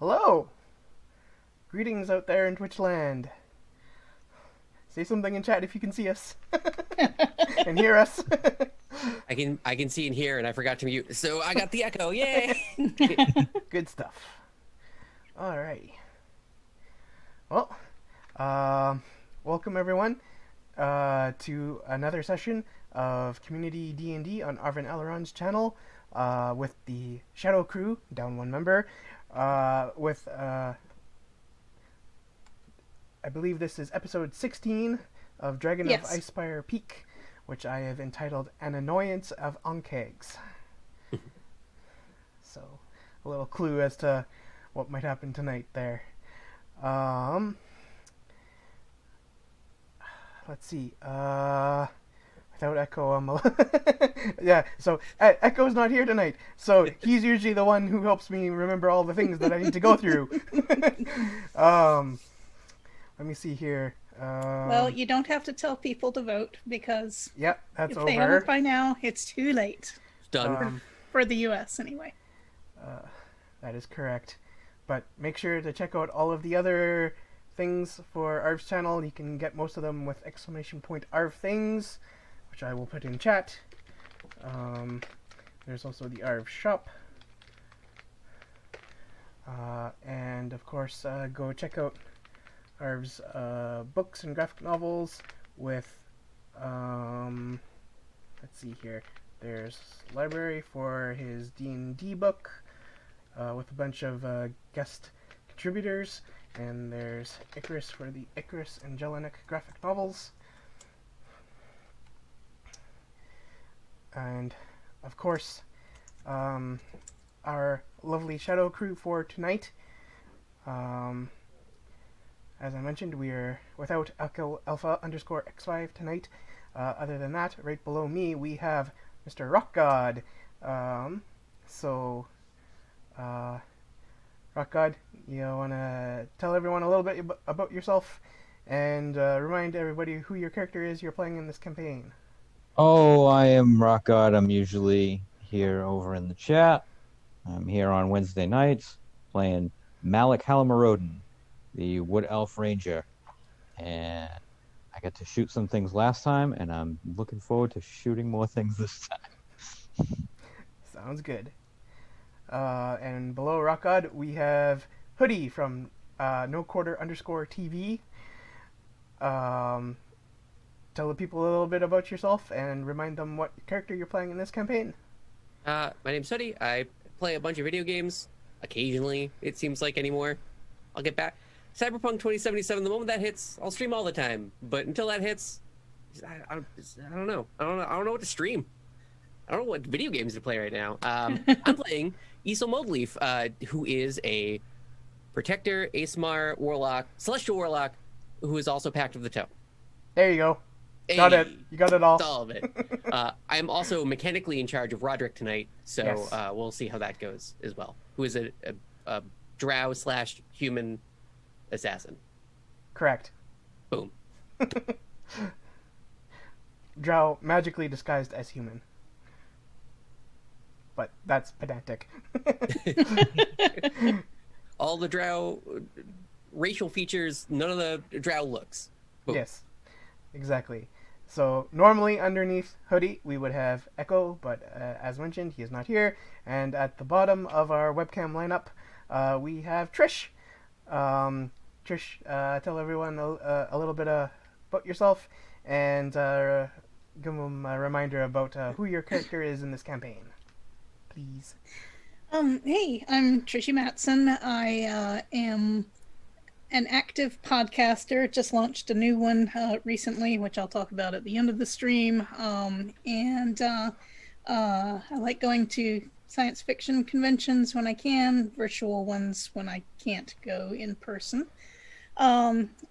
Hello! Greetings out there in Twitch land. Say something in chat if you can see us and hear us. I can see and hear, and I forgot to mute, so I got the echo. Yay! Good stuff. Alrighty. Well, welcome everyone to another session of Community D&D on Arvin Eleron's channel with the Shadow Crew, down one member, with I believe this is episode 16 of Dragon of Yes. Icespire Peak, which I have entitled An Annoyance of Ankegs. So, a little clue as to what might happen tonight there. Let's see. Without Echo, yeah. So Echo's not here tonight. So he's usually the one who helps me remember all the things that I need to go through. Let me see here. Well, you don't have to tell people to vote because Yep, that's if over. they haven't by now, it's too late. Done. For the US anyway. That is correct. But make sure to check out all of the other things for Arv's channel. You can get most of them with !Arv things, which I will put in chat. There's also the Arv shop. And of course, go check out Arv's books and graphic novels with, let's see here. There's library for his D&D book with a bunch of guest contributors, and there's Icarus for the Icarus and Jelinek graphic novels. And of course, our lovely Shadow Crew for tonight. As I mentioned, we are without Alpha_X5 tonight. Other than that, right below me, we have Mr. Rock God. Rock God, you want to tell everyone a little bit about yourself and remind everybody who your character is you're playing in this campaign. Oh, I am Rock God. I'm usually here over in the chat. I'm here on Wednesday nights playing Malik Halamarodin, the Wood Elf Ranger. And I got to shoot some things last time, and I'm looking forward to shooting more things this time. Sounds good. And below Rock God, we have Hoodie from NoQuarter_TV. Tell the people a little bit about yourself and remind them what character you're playing in this campaign. My name's Hoodie. I play a bunch of video games. Occasionally, it seems like anymore. I'll get back. Cyberpunk 2077, the moment that hits, I'll stream all the time. But until that hits, I don't know. I don't know what to stream. I don't know what video games to play right now. I'm playing Isel Moldleaf, who is a Protector, Asmar, Warlock, Celestial Warlock, who is also Pact of the Toe. There you go. Hey, Got it. You got it all. That's all of it. I am also mechanically in charge of Roderick tonight, so Yes. We'll see how that goes as well. Who is a drow/human assassin. Correct. Boom. Drow magically disguised as human. But that's pedantic. All the drow racial features, none of the drow looks. Boom. Yes, exactly. So normally underneath Hoodie we would have Echo, but as mentioned, he is not here. And at the bottom of our webcam lineup, we have Trish. Trish, tell everyone a little bit about yourself and give them a reminder about who your character is in this campaign, please. Hey, I'm Trishy Matson. I am an active podcaster. Just launched a new one recently, which I'll talk about at the end of the stream. I like going to science fiction conventions when I can, virtual ones when I can't go in person,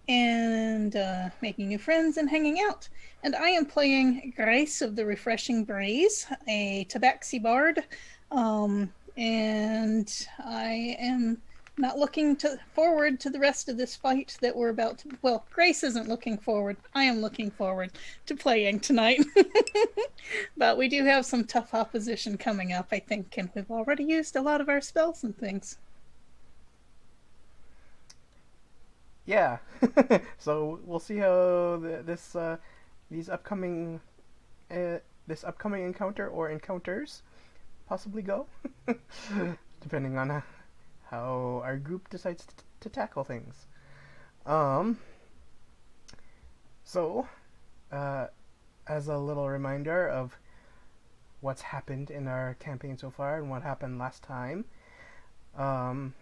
making new friends and hanging out. And I am playing Grace of the Refreshing Breeze, a Tabaxi bard, and I am not looking forward to the rest of this fight that we're about to... Well, Grace isn't looking forward. I am looking forward to playing tonight. But we do have some tough opposition coming up, I think, and we've already used a lot of our spells and things. Yeah. So we'll see how these upcoming this upcoming encounter or encounters possibly go, depending on how our group decides to tackle things. Um. So, as a little reminder of what's happened in our campaign so far and what happened last time, the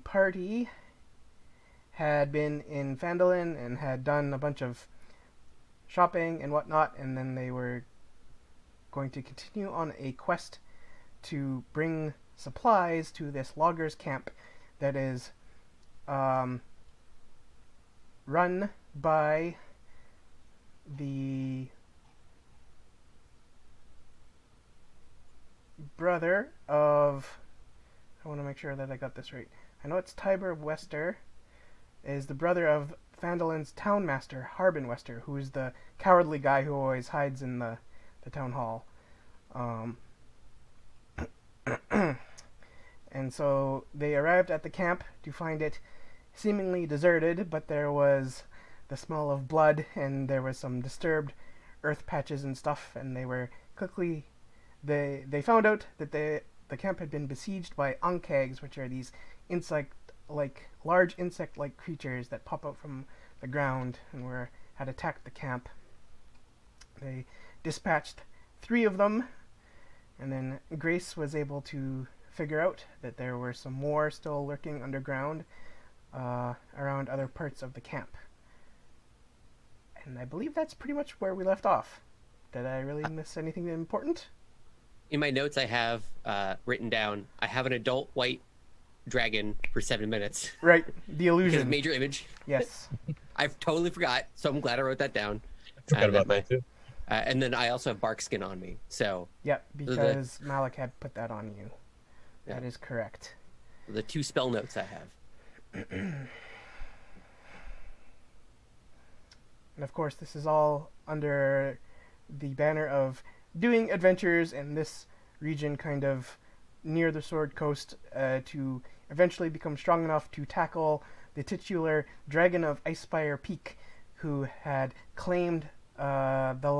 party had been in Phandalin and had done a bunch of shopping and whatnot, and then they were going to continue on a quest to bring supplies to this loggers camp that is run by the brother of... I want to make sure that I got this right. I know it's Tiber Wester is the brother of Phandalin's townmaster, Harbin Wester, who is the cowardly guy who always hides in the town hall. And so they arrived at the camp to find it seemingly deserted, but there was the smell of blood and there was some disturbed earth patches and stuff, and they were quickly... They found out that the camp had been besieged by Ankhegs, which are these large insect-like creatures that pop out from the ground and had attacked the camp. They dispatched 3 of them, and then Grace was able to figure out that there were some more still lurking underground around other parts of the camp. And I believe that's pretty much where we left off. Did I really miss anything important? In my notes, I have written down, I have an adult white dragon for 7 minutes. Right, the illusion. Because major image. Yes. I totally forgot, so I'm glad I wrote that down. I forgot about that too. And then I also have bark skin on me, so... Yep, because Malik had put that on you. Yeah. That is correct. The 2 spell notes I have. And of course, this is all under the banner of doing adventures in this region, kind of near the Sword Coast, to eventually become strong enough to tackle the titular Dragon of Icespire Peak, who had claimed the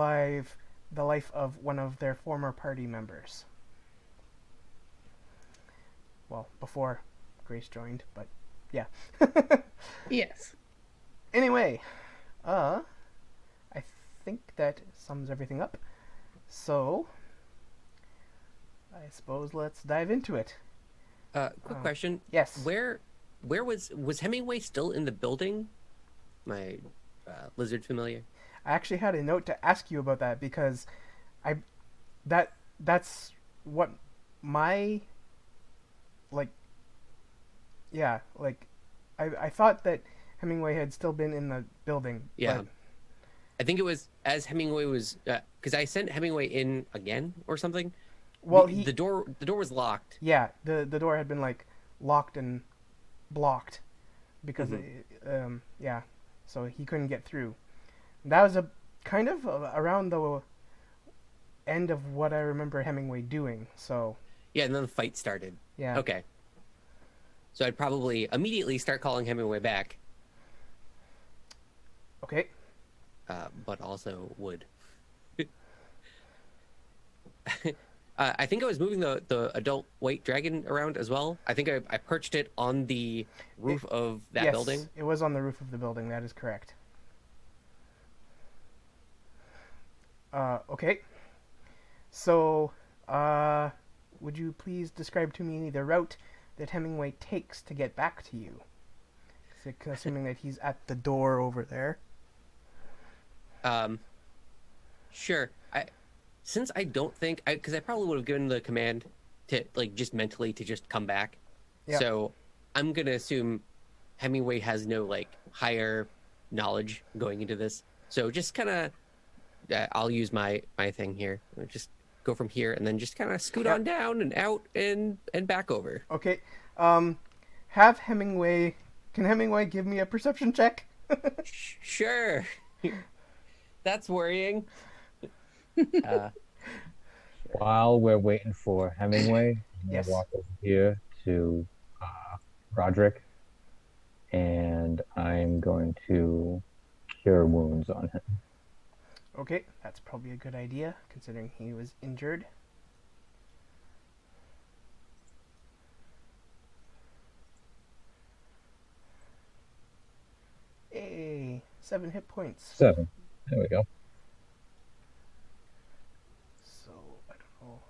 life of one of their former party members. Well, before Grace joined, but yeah. Yes. Anyway, I think that sums everything up. So, I suppose let's dive into it. Quick question. Yes. Where was Hemingway still in the building? My lizard familiar. I actually had a note to ask you about that because that's what my I thought that Hemingway had still been in the building. Yeah. But... I think it was as Hemingway was because I sent Hemingway in again or something. Well, the door was locked. Yeah, the door had been locked and blocked because so he couldn't get through. That was a kind of around the end of what I remember Hemingway doing. So yeah, and then the fight started. Yeah. Okay. So I'd probably immediately start calling Hemingway back. Okay. But also would. I think I was moving the adult white dragon around as well. I think I perched it on the roof of that building. Yes, it was on the roof of the building. That is correct. Okay. So, would you please describe to me the route that Hemingway takes to get back to you? Assuming that he's at the door over there. Sure. Since I don't think because I probably would have given the command to just mentally to just come back. Yeah. So I'm gonna assume Hemingway has no higher knowledge going into this. So just kind of I'll use my thing here. I'll just go from here and then just kind of scoot on down and out and back over. Okay. Have Hemingway. Can Hemingway give me a perception check? Sure. That's worrying. While we're waiting for Hemingway, I'm Yes. gonna walk over here to Roderick and I'm going to cure wounds on him. Okay, that's probably a good idea, considering he was injured. Hey, 7 hit points. 7. There we go. So, I don't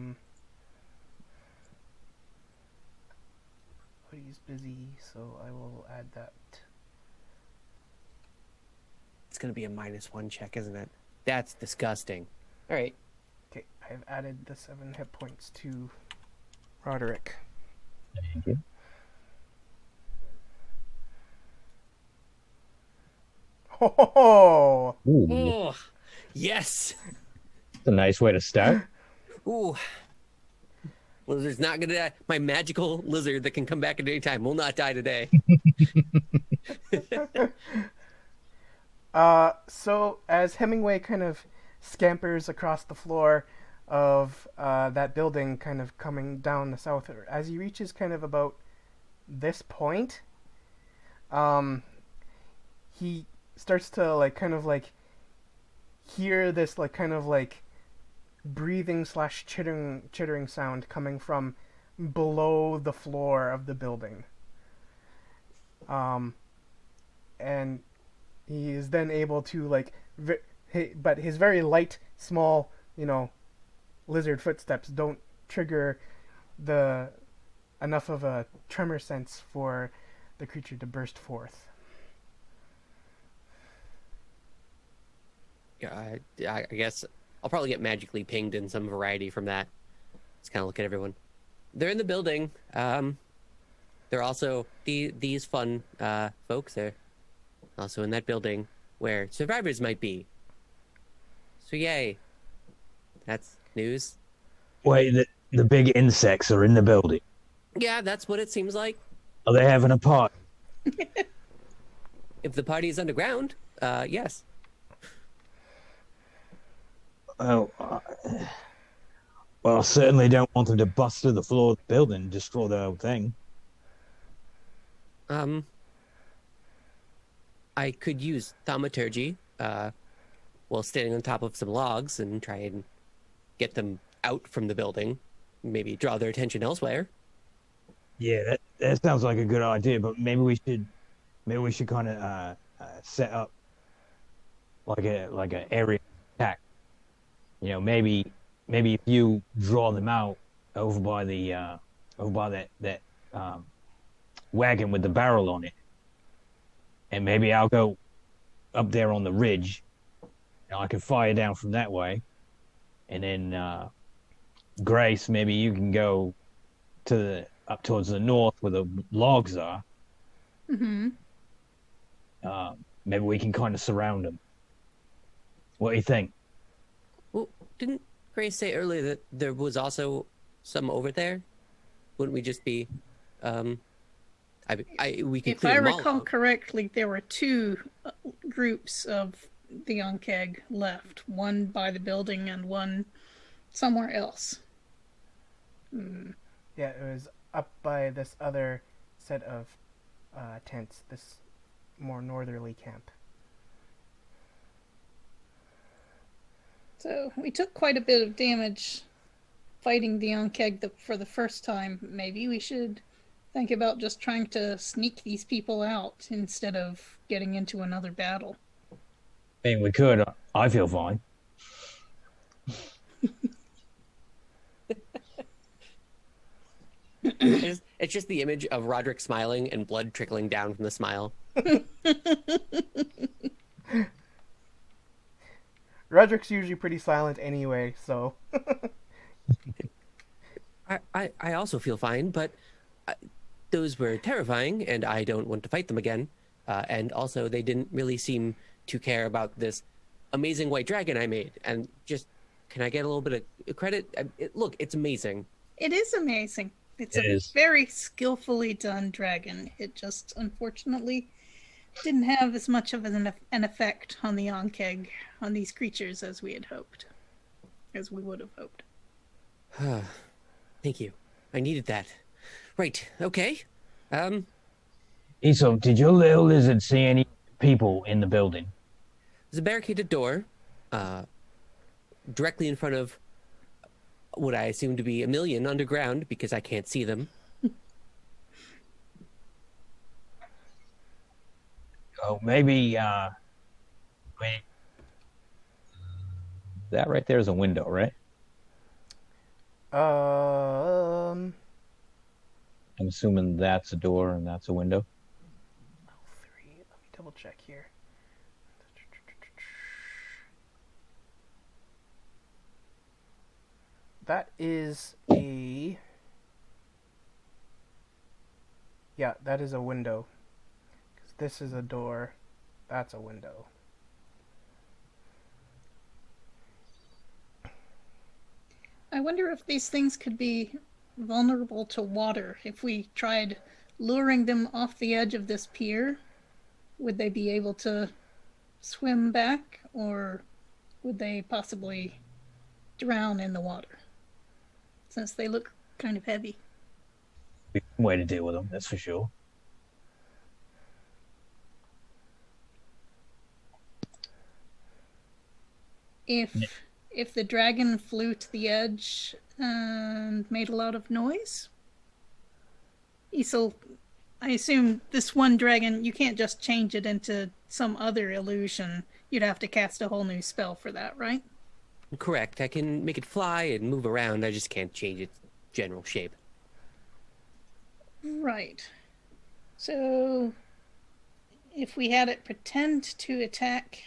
know. Hoodie's busy, so I will add that. It's going to be a -1 check, isn't it? That's disgusting. All right. Okay, I've added the 7 hit points to Roderick. Thank you. Ho ho ho! Ooh, Oh, yes. that's a nice way to start. Ooh. Lizard's not going to die. My magical lizard that can come back at any time will not die today. So as Hemingway kind of scampers across the floor of that building, kind of coming down the south, as he reaches kind of about this point, he starts to like kind of like hear this like kind of like breathing slash chittering sound coming from below the floor of the building. And he is then able to like, but his very light, small, lizard footsteps don't trigger enough of a tremor sense for the creature to burst forth. Yeah, I guess I'll probably get magically pinged in some variety from that. Let's kind of look at everyone. They're in the building. They're also these fun folks. They're also in that building where survivors might be. So yay. That's news. Wait, the big insects are in the building. Yeah, that's what it seems like. Are they having a party? If the party is underground, yes. Oh, well, I certainly don't want them to bust through the floor of the building and destroy the whole thing. I could use thaumaturgy while standing on top of some logs and try and get them out from the building. Maybe draw their attention elsewhere. Yeah, that sounds like a good idea, but maybe we should kind of set up like an area attack. Maybe if you draw them out over by that wagon with the barrel on it, and maybe I'll go up there on the ridge, and I can fire down from that way, and then Grace, maybe you can go up towards the north where the logs are. Mm-hmm. Maybe we can kind of surround them. What do you think? Well, didn't Grace say earlier that there was also some over there? Wouldn't we just be we could If clear I them all recall out. correctly, there were two groups of the Ankheg left. One by the building and one somewhere else. Yeah, it was up by this other set of tents, this more northerly camp. So we took quite a bit of damage fighting the Ankheg for the first time. Maybe we should think about just trying to sneak these people out instead of getting into another battle. I mean, we could. I feel fine. It's just the image of Roderick smiling and blood trickling down from the smile. Roderick's usually pretty silent anyway, so... I also feel fine, but those were terrifying, and I don't want to fight them again. And also, they didn't really seem to care about this amazing white dragon I made. And just, can I get a little bit of credit? Look, it's amazing. It is amazing. It's It a is. very skillfully done dragon. It just unfortunately didn't have as much of an effect on the Ankheg, on these creatures as we had hoped, as we would have hoped. Thank you. I needed that. Right. Okay. Eso, did your little lizard see any people in the building? There's a barricaded door uh, directly in front of what I assume to be a million underground because I can't see them. Oh, maybe, wait, that right there is a window, right? Um, I'm assuming that's a door and that's a window. L3. Let me double check here. That is a. Yeah, that is a window. 'Cause this is a door. That's a window. I wonder if these things could be vulnerable to water. If we tried luring them off the edge of this pier, would they be able to swim back, or would they possibly drown in the water? Since they look kind of heavy. Way to deal with them, that's for sure. If the dragon flew to the edge and made a lot of noise, Isel, I assume this one dragon, you can't just change it into some other illusion. You'd have to cast a whole new spell for that, right? Correct. I can make it fly and move around. I just can't change its general shape. Right. So, if we had it pretend to attack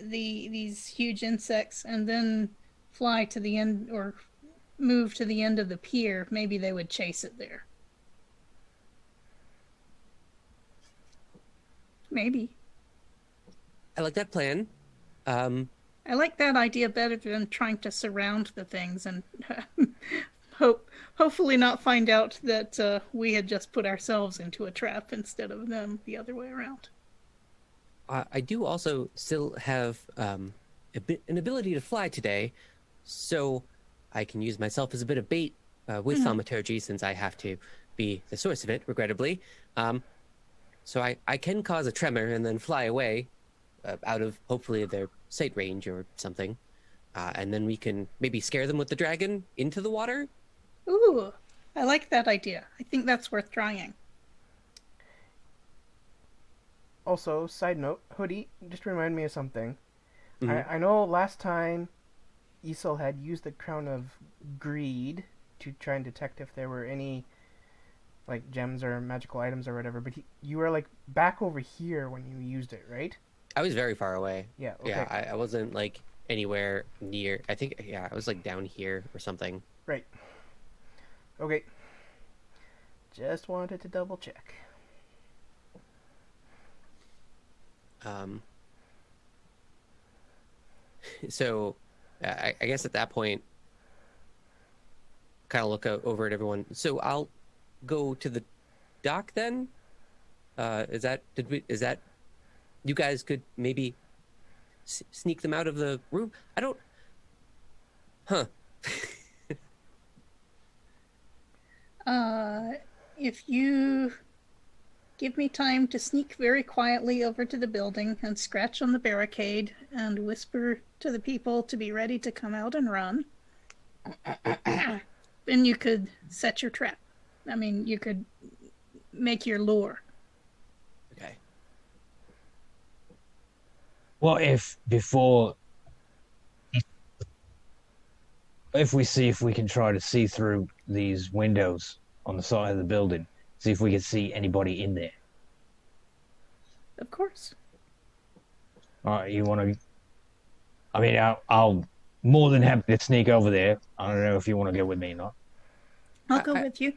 these huge insects and then fly to the end or move to the end of the pier, maybe they would chase it there. Maybe. I like that plan. I like that idea better than trying to surround the things and hopefully not find out that we had just put ourselves into a trap instead of them the other way around. I do also still have an ability to fly today, so I can use myself as a bit of bait with thaumaturgy since I have to be the source of it, regrettably. So I can cause a tremor and then fly away out of hopefully their sight range or something. And then we can maybe scare them with the dragon into the water. Ooh, I like that idea. I think that's worth trying. Also, side note, Hoodie, just remind me of something. Mhm. I know last time Isel had used the Crown of Greed to try and detect if there were any like gems or magical items or whatever, but you were like back over here when you used it, right? I was very far away. Yeah, okay. Yeah, I wasn't like anywhere near. I think, yeah, I was like down here or something. Right. Okay. Just wanted to double check. So I guess at that point, kind of look over at everyone. So I'll go to the dock then. Is that you guys could maybe sneak them out of the room? I don't. Huh. If you give me time to sneak very quietly over to the building and scratch on the barricade and whisper to the people to be ready to come out and run, then you could set your trap. I mean, you could make your lure. Okay. Well, if we see if we can try to see through these windows on the side of the building, see if we can see anybody in there. Of course. All right, you want to? I mean, I'll more than happy to sneak over there. I don't know if you want to go with me or not. I'll go with you.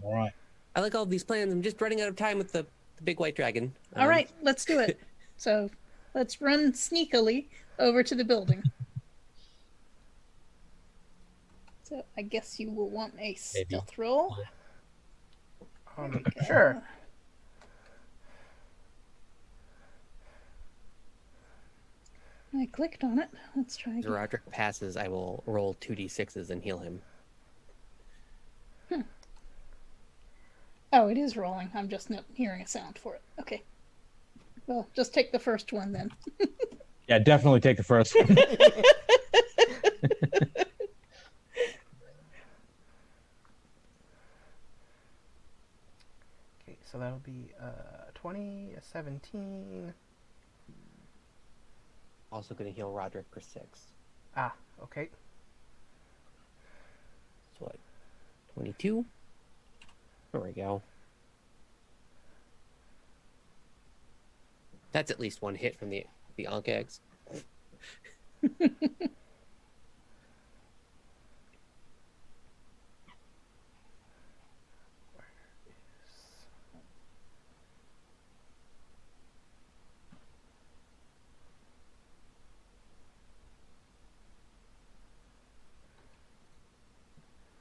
All right. I like all these plans. I'm just running out of time with the big white dragon. All right, let's do it. So let's run sneakily over to the building. So I guess you will want a stealth roll. Sure. I clicked on it. Let's try If again. Roderick passes, I will roll 2d6s and heal him. Oh, it is rolling. I'm just not hearing a sound for it. Okay. Well, just take the first one then. Yeah, definitely take the first one. Okay, so that'll be 20, a 17. Also going to heal Roderick for 6. Ah, okay. So what? 22. There we go. That's at least one hit from the Ankhegs.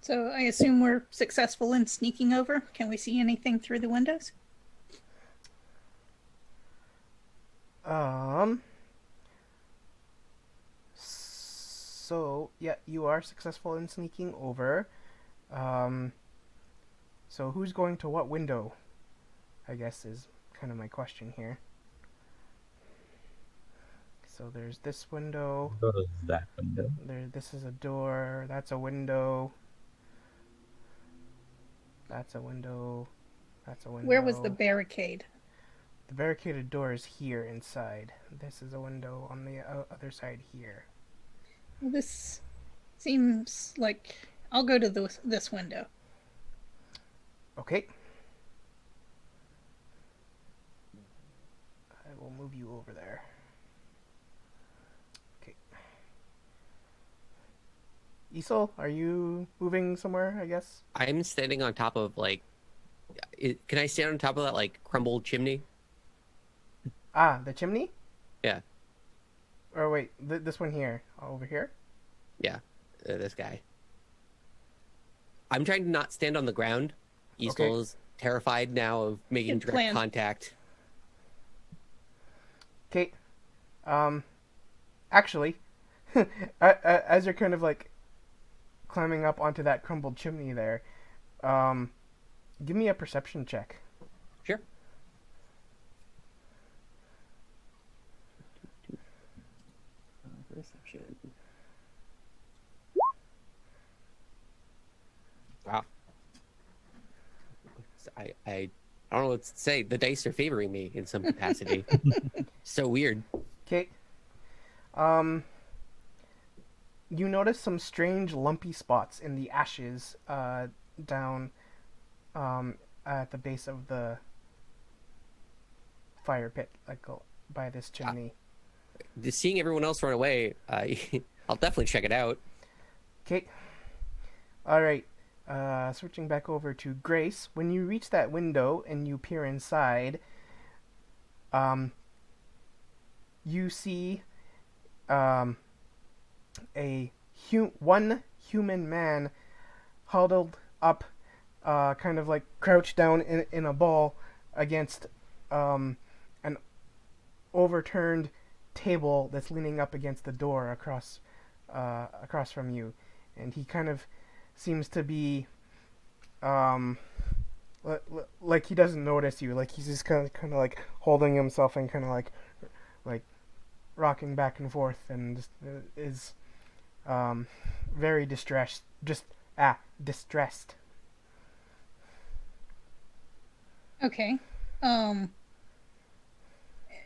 So I assume we're successful in sneaking over. Can we see anything through the windows? So yeah, you are successful in sneaking over. So who's going to what window? I guess is kind of my question here. So there's this window. Go to that window. This is a door. That's a window. That's a window. That's a window. Where was the barricade? The barricaded door is here inside. This is a window on the other side here. Well, this seems like I'll go to this window. Okay. I will move you over there. Okay. Isol, are you moving somewhere, I guess? I'm standing on top of, like... Can I stand on top of that, like, crumbled chimney? Ah, the chimney? Yeah. Or wait, this one here. Over here? Yeah. This guy. I'm trying to not stand on the ground. Eastel is terrified now of making Good direct plan. contact. Okay. Actually, as you're kind of like climbing up onto that crumbled chimney there, give me a perception check. Sure. Perception. Wow. I don't know what to say. The dice are favoring me in some capacity. So weird. Okay. You notice some strange lumpy spots in the ashes down at the base of the fire pit, like by this chimney. Just seeing everyone else run away, I'll definitely check it out. Okay. All right. Switching back over to Grace. When you reach that window and you peer inside, you see one human man huddled up, kind of like crouched down in a ball against an overturned table that's leaning up against the door across from you, and he kind of seems to be like he doesn't notice you, like he's just kind of like holding himself and kind of like rocking back and forth, and just, is very distressed. Distressed. Okay.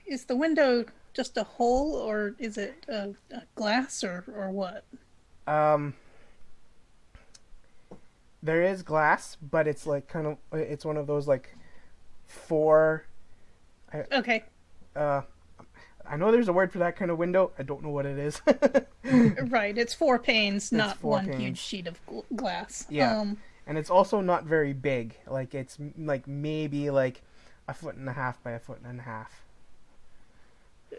Is the window just a hole, or is it a glass, or what? There is glass, but it's like it's one of those like four. Okay. I know there's a word for that kind of window. I don't know what it is. Right. It's 4 panes, not four one panes. huge sheet of glass. Yeah. And it's also not very big. Like it's like maybe like 1.5 feet by 1.5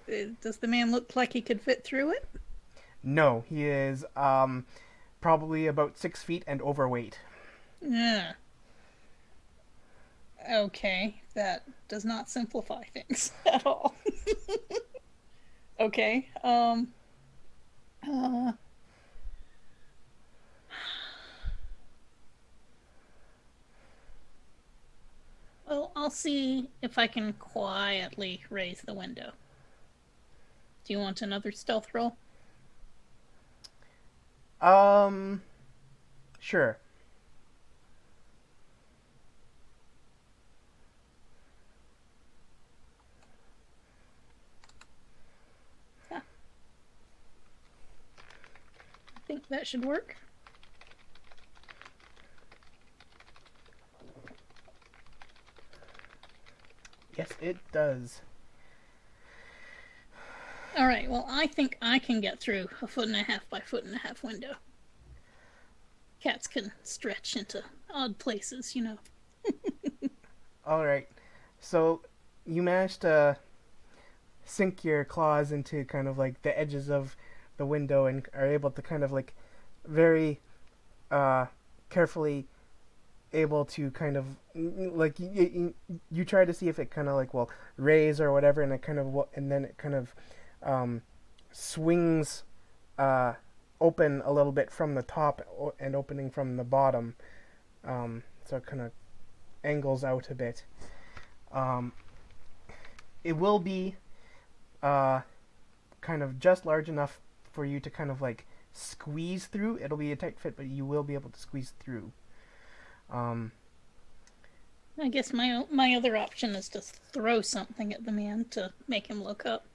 feet. Does the man look like he could fit through it? No, he is probably about 6 feet and overweight. Yeah. Okay, that does not simplify things at all. Okay. Well, I'll see if I can quietly raise the window. Do you want another stealth roll? Sure. I think that should work. Yes, it does. All right, well, I think I can get through a 1.5 by 1.5 window. Cats can stretch into odd places, you know. All right. So you managed to sink your claws into kind of like the edges of the window and are able to kind of like very carefully able to kind of like you try to see if it kind of like will raise or whatever, and it kind of and then it kind of swings open a little bit from the top and opening from the bottom, so it kind of angles out a bit. It will be kind of just large enough for you to kind of like squeeze through. It'll be a tight fit, but you will be able to squeeze through. I guess my other option is to throw something at the man to make him look up.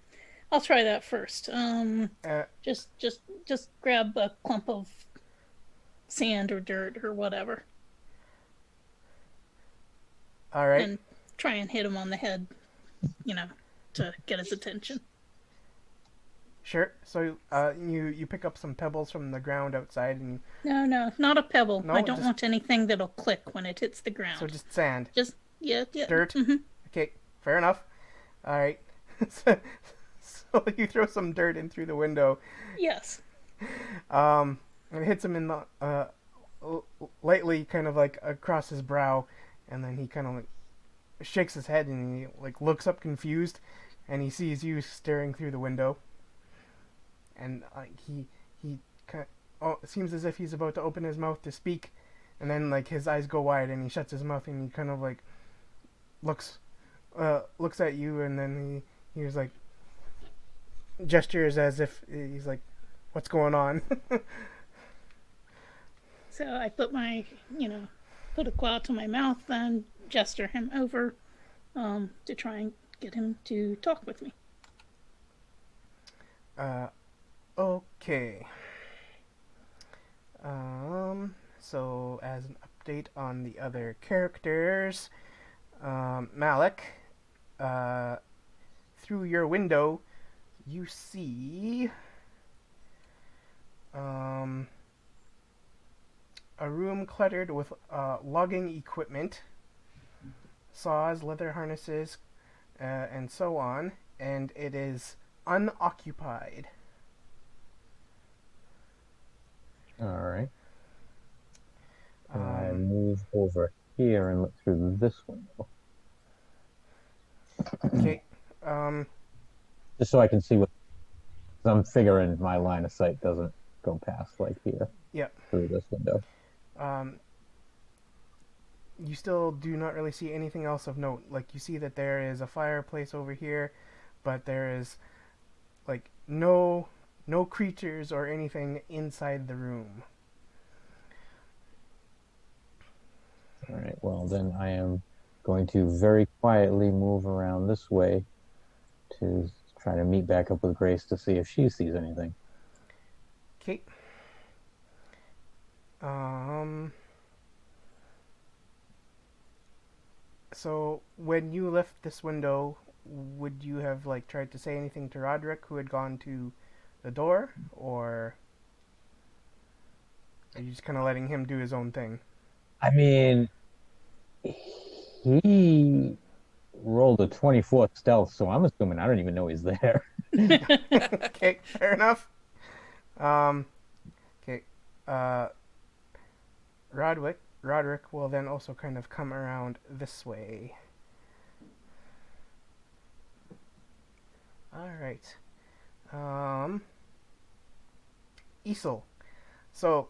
I'll try that first. Just grab a clump of sand or dirt or whatever. All right. And try and hit him on the head, you know, to get his attention. Sure. So you pick up some pebbles from the ground outside, and No, not a pebble. No, I don't just- want anything that'll click when it hits the ground. so just sand, yeah. dirt. Mhm. Okay, fair enough. All right. So you throw some dirt in through the window. Yes. And it hits him in the lightly, kind of like across his brow, and then he kind of like shakes his head and he like looks up confused, and he sees you staring through the window, and he kind of, it seems as if he's about to open his mouth to speak, and then like his eyes go wide and he shuts his mouth and he kind of like looks at you, and then he was like gestures as if he's like, what's going on? So I put put a claw to my mouth and gesture him over to try and get him to talk with me. Okay. So as an update on the other characters, Malik, through your window, you see a room cluttered with logging equipment, saws, leather harnesses, and so on, and it is unoccupied. All right. Can I move over here and look through this window? Okay. Just so I can see what... 'cause I'm figuring my line of sight doesn't go past like here. Yep. Through this window. You still do not really see anything else of note. Like, you see that there is a fireplace over here, but there is like no creatures or anything inside the room. All right. Well, then I am going to very quietly move around this way to try to meet back up with Grace to see if she sees anything. Okay. So when you left this window, would you have like tried to say anything to Roderick, who had gone to the door, or are you just kind of letting him do his own thing? I mean, he rolled a 24 stealth, so I'm assuming I don't even know he's there. Okay, fair enough. Okay. Roderick will then also kind of come around this way. All right. Isel. So,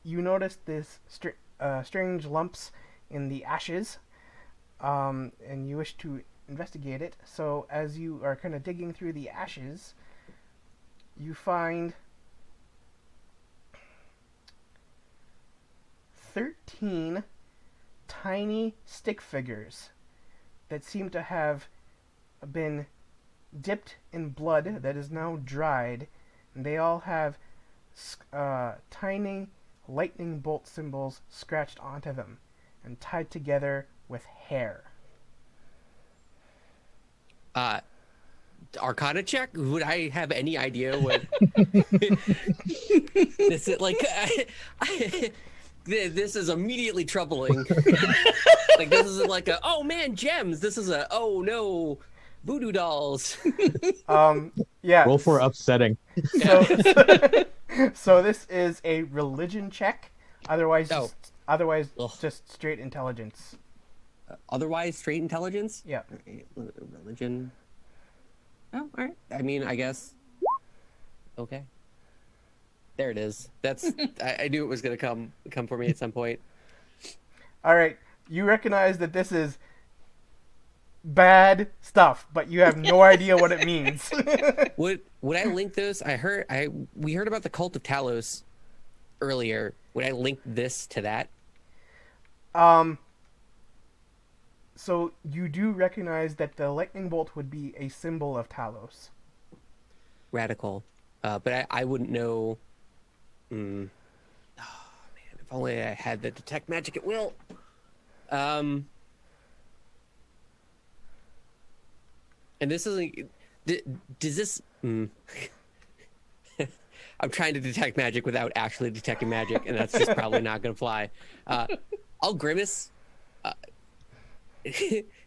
you noticed this strange lumps in the ashes, and you wish to investigate it. So as you are kind of digging through the ashes, you find 13 tiny stick figures that seem to have been dipped in blood that is now dried, and they all have tiny lightning bolt symbols scratched onto them and tied together with hair. Arcana check? Would I have any idea what this is like? This is immediately troubling. Like, this isn't like a, oh man, gems. This is a, oh no, voodoo dolls. Yeah. Roll for upsetting. So, so this is a religion check. Otherwise, Oh. otherwise Ugh. just straight intelligence. Otherwise, straight intelligence? Yeah. Religion. Oh, all right. I mean, I guess. Okay. There it is. That's. I knew it was gonna come for me at some point. All right. You recognize that this is bad stuff, but you have no idea what it means. Would I link those? We heard about the cult of Talos earlier. Would I link this to that? So you do recognize that the lightning bolt would be a symbol of Talos. Radical. But I wouldn't know. Oh man, if only I had the detect magic at will. And this isn't. Does this? I'm trying to detect magic without actually detecting magic, and that's just probably not going to fly. I'll grimace.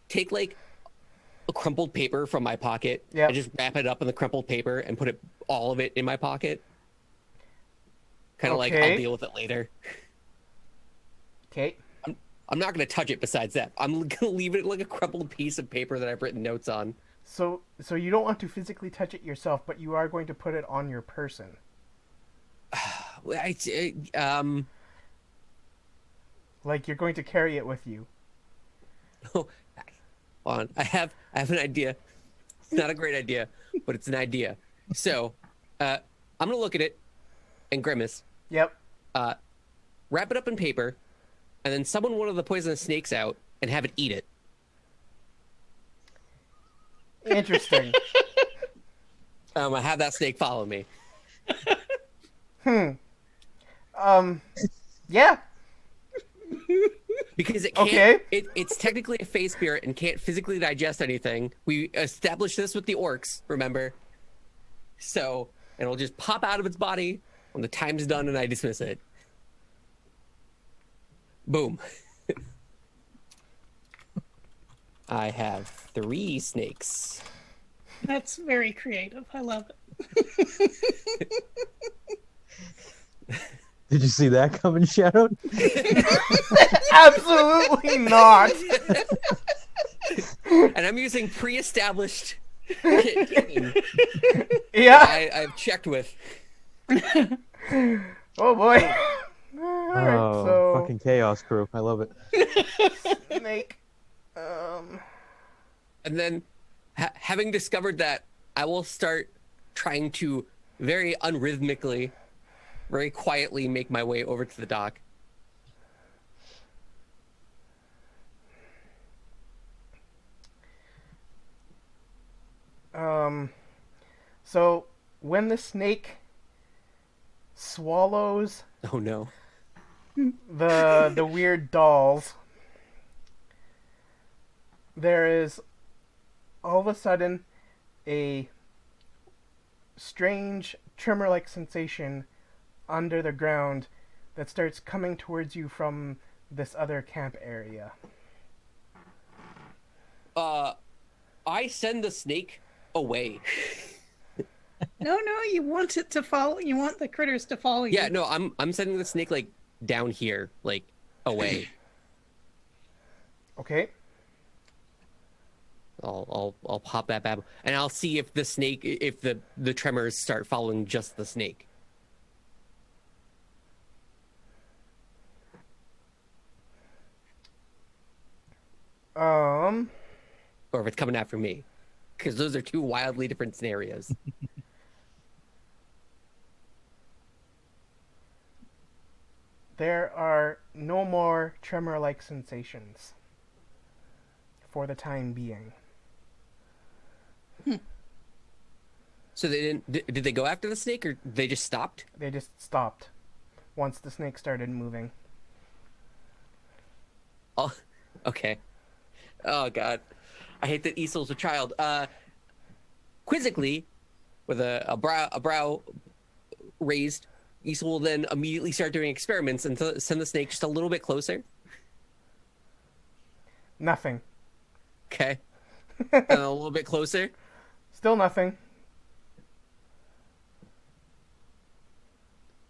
Take like a crumpled paper from my pocket and just wrap it up in the crumpled paper and put all of it in my pocket. Kind of like, I'll deal with it later. Okay. I'm not going to touch it besides that. I'm going to leave it like a crumpled piece of paper that I've written notes on. So you don't want to physically touch it yourself, but you are going to put it on your person. Like you're going to carry it with you. Hold on. I have an idea. It's not a great idea, but it's an idea. So, I'm gonna look at it and grimace. Yep. Wrap it up in paper, and then summon one of the poisonous snakes out and have it eat it. Interesting. I have that snake follow me. Yeah. Because it can't. It's technically a phase spirit and can't physically digest anything. We established this with the orcs, remember? So it'll just pop out of its body when the time's done and I dismiss it. Boom. I have 3 snakes. That's very creative. I love it. Did you see that coming, Shadow? Absolutely not. And I'm using pre-established canon. Yeah. I've checked with. Oh boy. All right, so fucking chaos crew. I love it. snake. And then, having discovered that, I will start trying to very unrhythmically, very quietly make my way over to the dock. So when the snake swallows Oh no. the weird dolls, there is all of a sudden a strange tremor-like sensation under the ground that starts coming towards you from this other camp area. I send the snake away. No, you want it to follow. You want the critters to follow you. Yeah, no, I'm sending the snake like down here, like away. Okay. I'll pop that bad, and I'll see if the snake, if the tremors start following just the snake. or if it's coming after me, because those are two wildly different scenarios. There are no more tremor-like sensations for the time being. So they didn't. Did they go after the snake, or they just stopped? They just stopped once the snake started moving. Oh, okay. Oh God, I hate that Isol's a child. Quizzically, with a brow raised, Isol will then immediately start doing experiments and send the snake just a little bit closer. Nothing. Okay, and a little bit closer. Still nothing.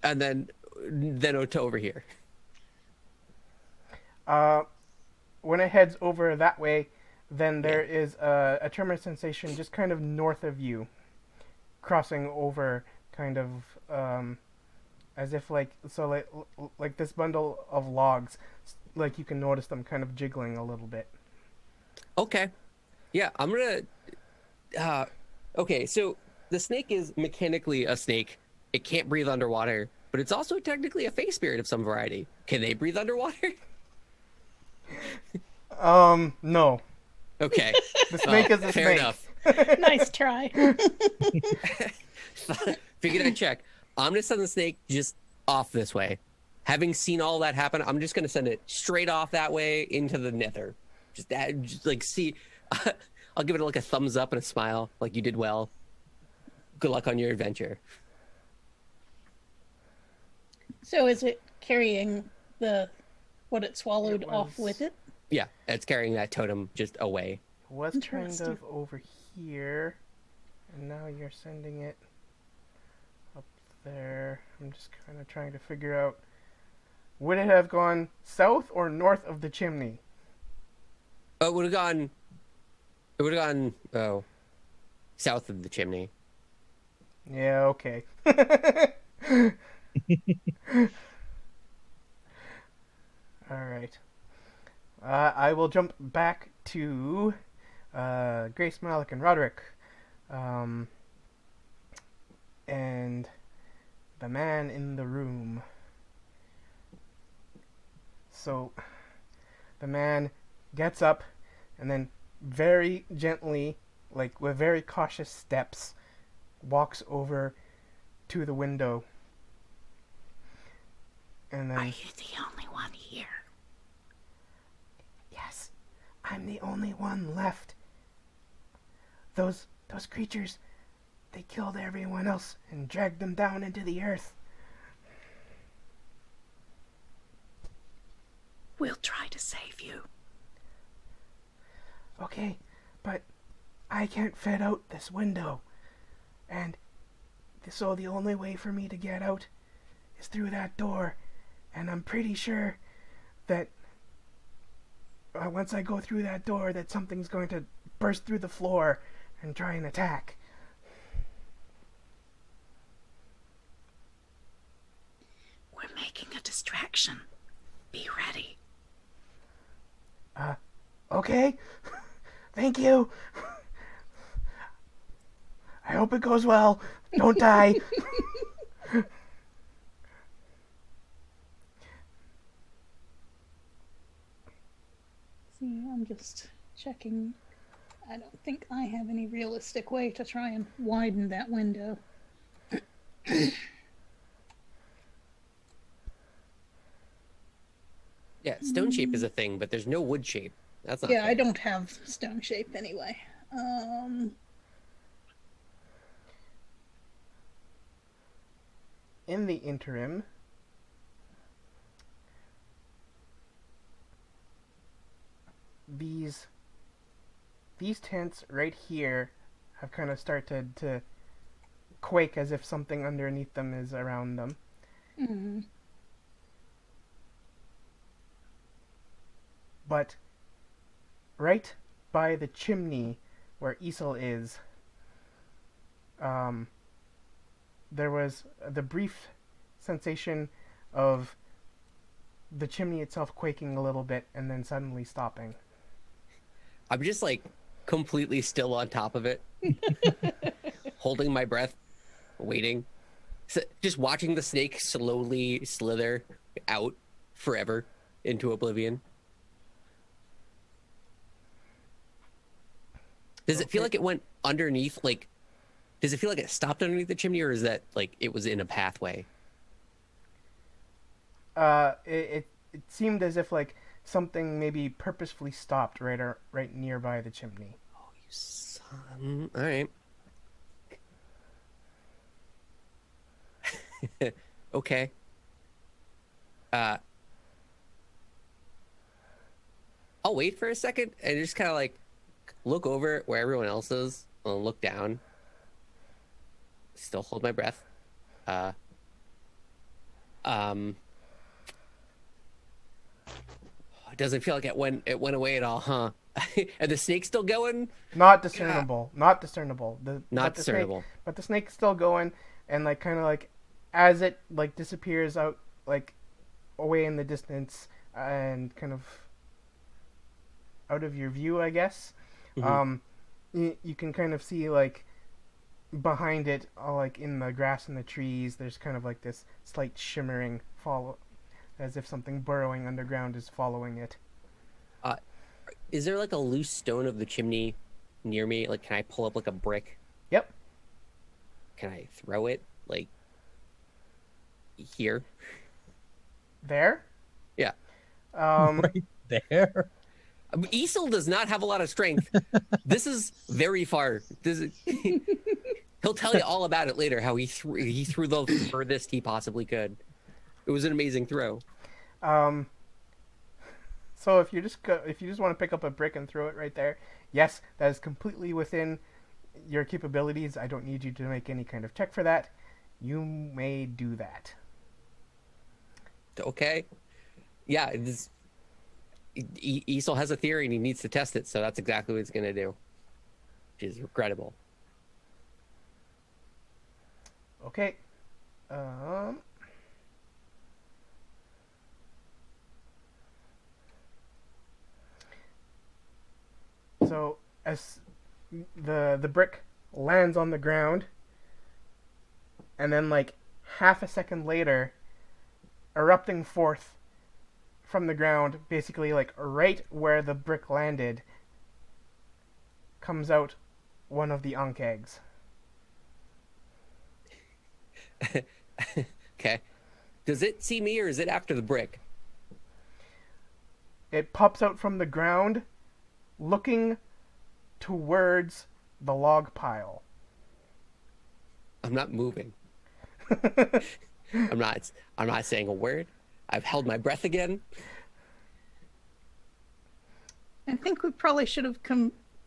And then to over here. When it heads over that way, then there is a tremor sensation just kind of north of you, crossing over, kind of as if like this bundle of logs, like you can notice them kind of jiggling a little bit. Okay, yeah, I'm gonna. Okay, so the snake is mechanically a snake. It can't breathe underwater, but it's also technically a face spirit of some variety. Can they breathe underwater? No. Okay. The snake is a fair snake. Enough. Nice try. Figured I'd check. I'm gonna send the snake just off this way. Having seen all that happen, I'm just gonna send it straight off that way into the nether. Just like see. I'll give it like a thumbs up and a smile, like you did well. Good luck on your adventure. So is it carrying what it swallowed off with it? Yeah, it's carrying that totem just away. It was kind of over here, and now you're sending it up there. I'm just kind of trying to figure out, would it have gone south or north of the chimney? Oh, it would have gone south of the chimney. Yeah, okay. Alright. I will jump back to Grace, Malik, and Roderick. And the man in the room. So, the man gets up and then very gently, like with very cautious steps, walks over to the window. And then, Are you the only one here? yes, I'm the only one left. Those creatures, they killed everyone else and dragged them down into the earth. We'll try to save you. Okay, but I can't fit out this window. And so the only way for me to get out is through that door. And I'm pretty sure that once I go through that door, that something's going to burst through the floor and try and attack. We're making a distraction. Be ready. Okay? Thank you. I hope it goes well. Don't die. See, I'm just checking. I don't think I have any realistic way to try and widen that window. Yeah, stone shape is a thing, but there's no wood shape. That's not Yeah, fair. I don't have stone shape anyway. In the interim, these tents right here have kind of started to quake as if something underneath them is around them. Mm-hmm. But right by the chimney where Isel is, there was the brief sensation of the chimney itself quaking a little bit and then suddenly stopping. I'm just like completely still on top of it, holding my breath, waiting, just watching the snake slowly slither out forever into oblivion. Does it feel like it went underneath? Like, does it feel like it stopped underneath the chimney, or is that like it was in a pathway? It seemed as if like something maybe purposefully stopped right nearby the chimney. Oh, you son! All right. Okay. I'll wait for a second and just kind of like look over where everyone else is and look down. Still hold my breath. It doesn't feel like it went away at all, huh? And the snake's still going? Not discernible. Not discernible. Not discernible. But the snake's still going, and like kind of like as it like disappears out like away in the distance and kind of out of your view, I guess. Mm-hmm. You can kind of see like behind it, like in the grass and the trees, there's kind of like this slight shimmering follow, as if something burrowing underground is following it. Is there like a loose stone of the chimney near me? Like, can I pull up like a brick? Yep. Can I throw it like here? There? Yeah. Right there. Isel does not have a lot of strength. This is very far. He'll tell you all about it later. How he threw the furthest he possibly could. It was an amazing throw. So if you just want to pick up a brick and throw it right there, yes, that is completely within your capabilities. I don't need you to make any kind of check for that. You may do that. Okay. Yeah. Isel has a theory and he needs to test it, so that's exactly what he's going to do. Which is regrettable. Okay. So as the brick lands on the ground, and then like half a second later, erupting forth from the ground, basically like right where the brick landed, comes out one of the Ankhegs. Okay. Does it see me or is it after the brick? It pops out from the ground, looking towards the log pile. I'm not moving. I'm not saying a word. I've held my breath again. I think we probably should have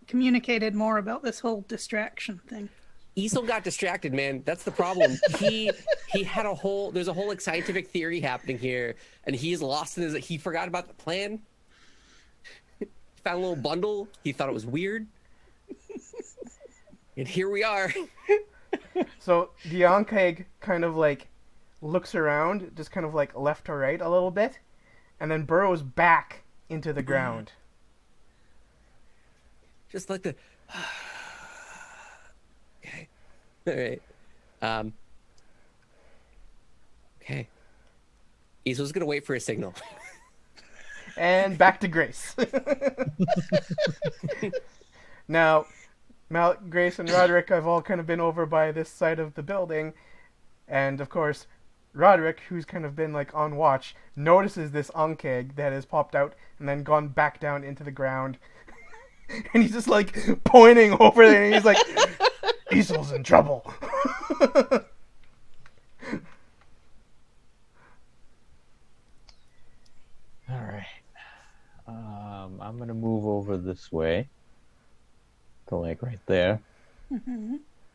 communicated more about this whole distraction thing. Isel got distracted, man. That's the problem. He had there's a whole like scientific theory happening here, and he's lost in his. He forgot about the plan. Found a little bundle. He thought it was weird, and here we are. So the Ankheg kind of like looks around, just kind of like left to right a little bit, and then burrows back into the ground. Just like the. Okay. All right. Okay. Isel's gonna wait for a signal. And back to Grace. Now, Grace and Roderick have all kind of been over by this side of the building, and of course, Roderick, who's kind of been like on watch, notices this Ankheg that has popped out and then gone back down into the ground. And he's just like pointing over there, and he's like, Isel's in trouble. All right. I'm gonna move over this way to like right there,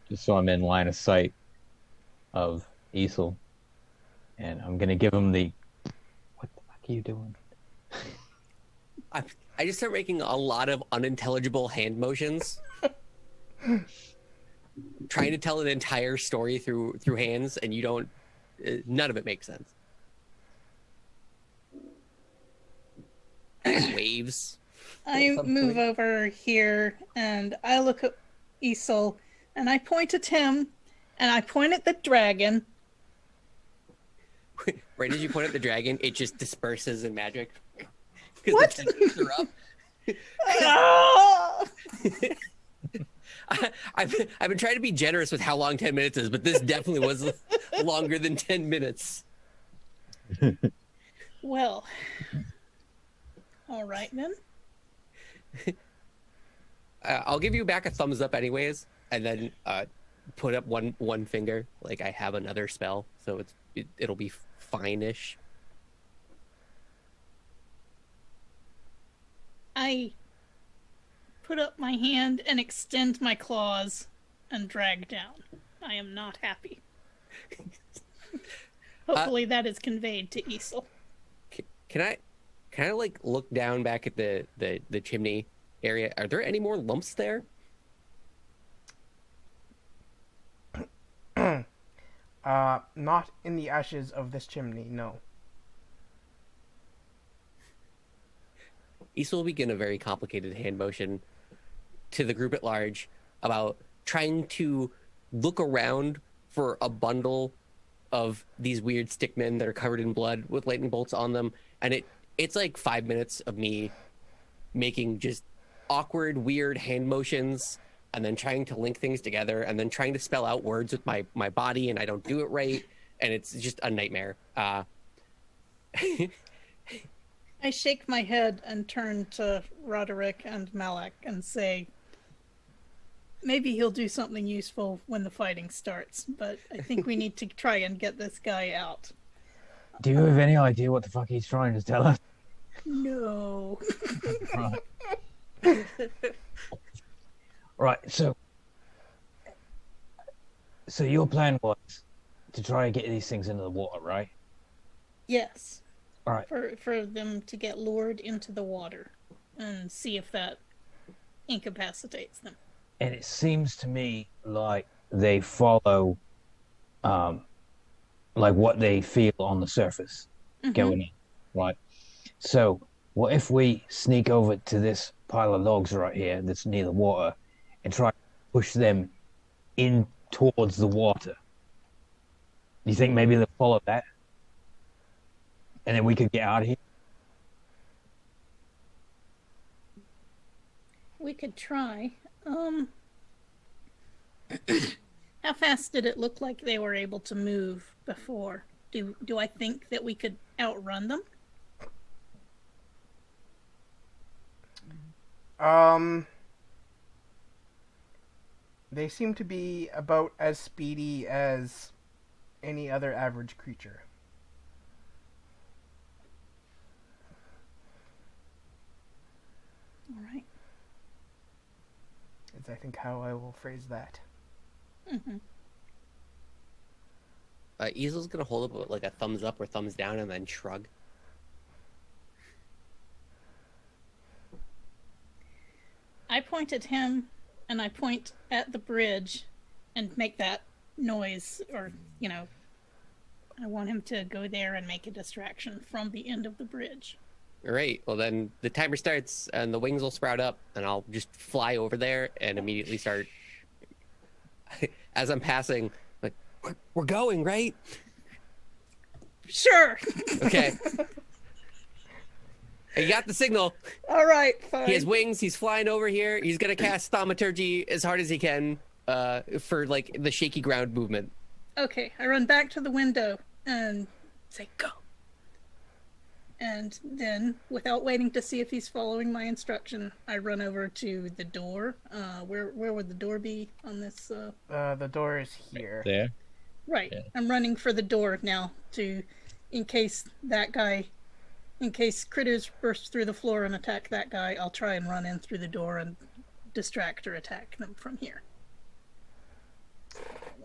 just so I'm in line of sight of Isel, and I'm gonna give him the. What the fuck are you doing? I just start making a lot of unintelligible hand motions, trying to tell an entire story through hands, and you don't. None of it makes sense. Waves. I some move point. over here and I look at Isol and I point at him and I point at the dragon. Right as you point at the dragon, it just disperses in magic because the What? tentacles are up. Ah! I've been trying to be generous with how long 10 minutes is, but this definitely was longer than 10 minutes. Well, all right then. I'll give you back a thumbs up anyways, and then put up one finger like I have another spell, so it'll be fine-ish. I put up my hand and extend my claws and drag down. I am not happy. Hopefully that is conveyed to Isol. Can I like look down back at the chimney area? Are there any more lumps there? Not in the ashes of this chimney, no. Issa will begin a very complicated hand motion to the group at large about trying to look around for a bundle of these weird stickmen that are covered in blood with lightning bolts on them, and it's like 5 minutes of me making just awkward, weird hand motions, and then trying to link things together, and then trying to spell out words with my body, and I don't do it right, and it's just a nightmare. I shake my head and turn to Roderick and Malak and say, maybe he'll do something useful when the fighting starts, but I think we need to try and get this guy out. Do you have any idea what the fuck he's trying to tell us? No. Right. Right, so your plan was to try and get these things into the water, right? Yes. All right. For them to get lured into the water and see if that incapacitates them. And it seems to me like they follow like what they feel on the surface going in, right? So what if we sneak over to this pile of logs right here that's near the water and try to push them in towards the water? Do you think maybe they'll follow that? And then we could get out of here? We could try. How fast did it look like they were able to move before? Do I think that we could outrun them? They seem to be about as speedy as any other average creature. All right. Is I think how I will phrase that. Easel's gonna hold up like a thumbs up or thumbs down and then shrug. I point at him and I point at the bridge and make that noise, or, I want him to go there and make a distraction from the end of the bridge. All right, well then the timer starts and the wings will sprout up and I'll just fly over there and immediately start as I'm passing, like, we're going, right? Sure. Okay. You got the signal. All right, fine. He has wings. He's flying over here. He's gonna cast Thaumaturgy as hard as he can for like the shaky ground movement. Okay, I run back to the window and say, go. And then, without waiting to see if he's following my instruction, I run over to the door. Where would the door be on this? The door is here. There. Right. Yeah. I'm running for the door now in case critters burst through the floor and attack that guy, I'll try and run in through the door and distract or attack them from here.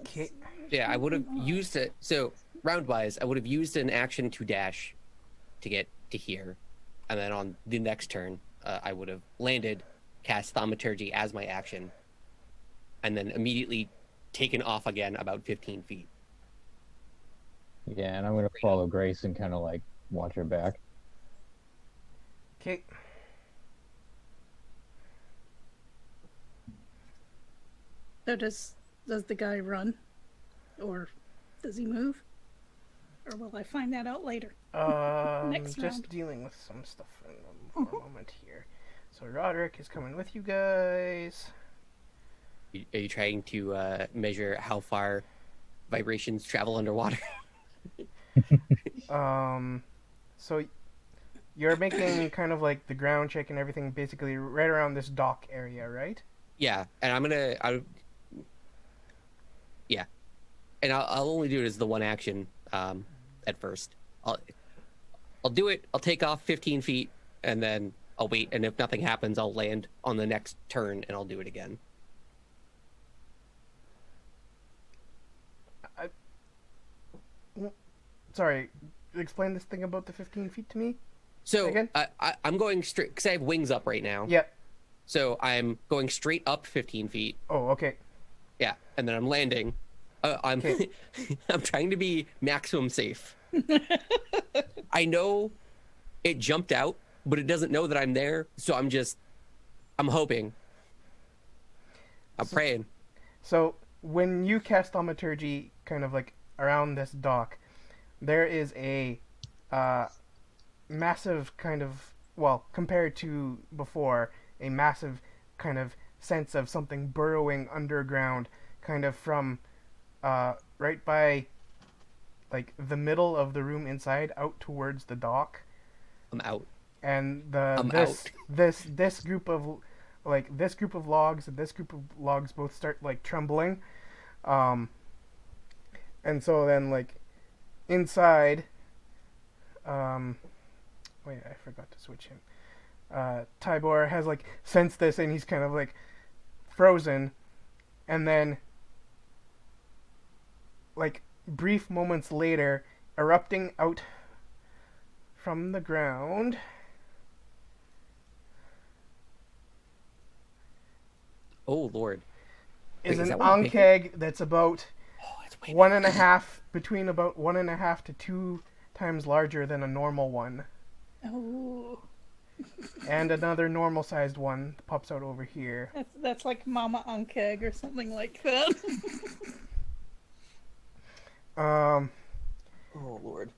Okay. Yeah, I would have used it. So round-wise, I would have used an action to dash to get to here, and then on the next turn, I would have landed, cast Thaumaturgy as my action, and then immediately taken off again about 15 feet. Yeah, and I'm gonna follow Grace and kind of like watch her back. Okay. So does the guy run, or does he move, or will I find that out later? Next Just round. dealing with some stuff for a moment here. So Roderick is coming with you guys. Are you trying to measure how far vibrations travel underwater? So you're making kind of like the ground check and everything, basically right around this dock area, right? Yeah, and yeah, and I'll only do it as the one action at first. I'll do it. I'll take off 15 feet, and then I'll wait. And if nothing happens, I'll land on the next turn, and I'll do it again. Sorry, explain this thing about the 15 feet to me. So Again? I'm going straight because I have wings up right now. Yeah. So I'm going straight up 15 feet. Oh, okay. Yeah, and then I'm landing. I'm Okay. I'm trying to be maximum safe. I know it jumped out, but it doesn't know that I'm there. So I'm hoping. I'm praying. So when you cast thaumaturgy, kind of like around this dock, there is a massive kind of, well, compared to before, a massive kind of sense of something burrowing underground, kind of from right by like the middle of the room inside out towards the dock. I'm out. And I'm out. this group of logs and this group of logs both start like trembling, and so then like inside, wait, I forgot to switch him. Tybor has like sensed this and he's kind of like frozen, and then like brief moments later, erupting out from the ground Oh Lord. is Wait, is an that one bigger? Ankheg that's about Oh, it's way one and a half between about 1.5 to 2 times larger than a normal one, Oh, and another normal sized one pops out over here. that's like Mama Ankheg or something like that. Um, Oh Lord.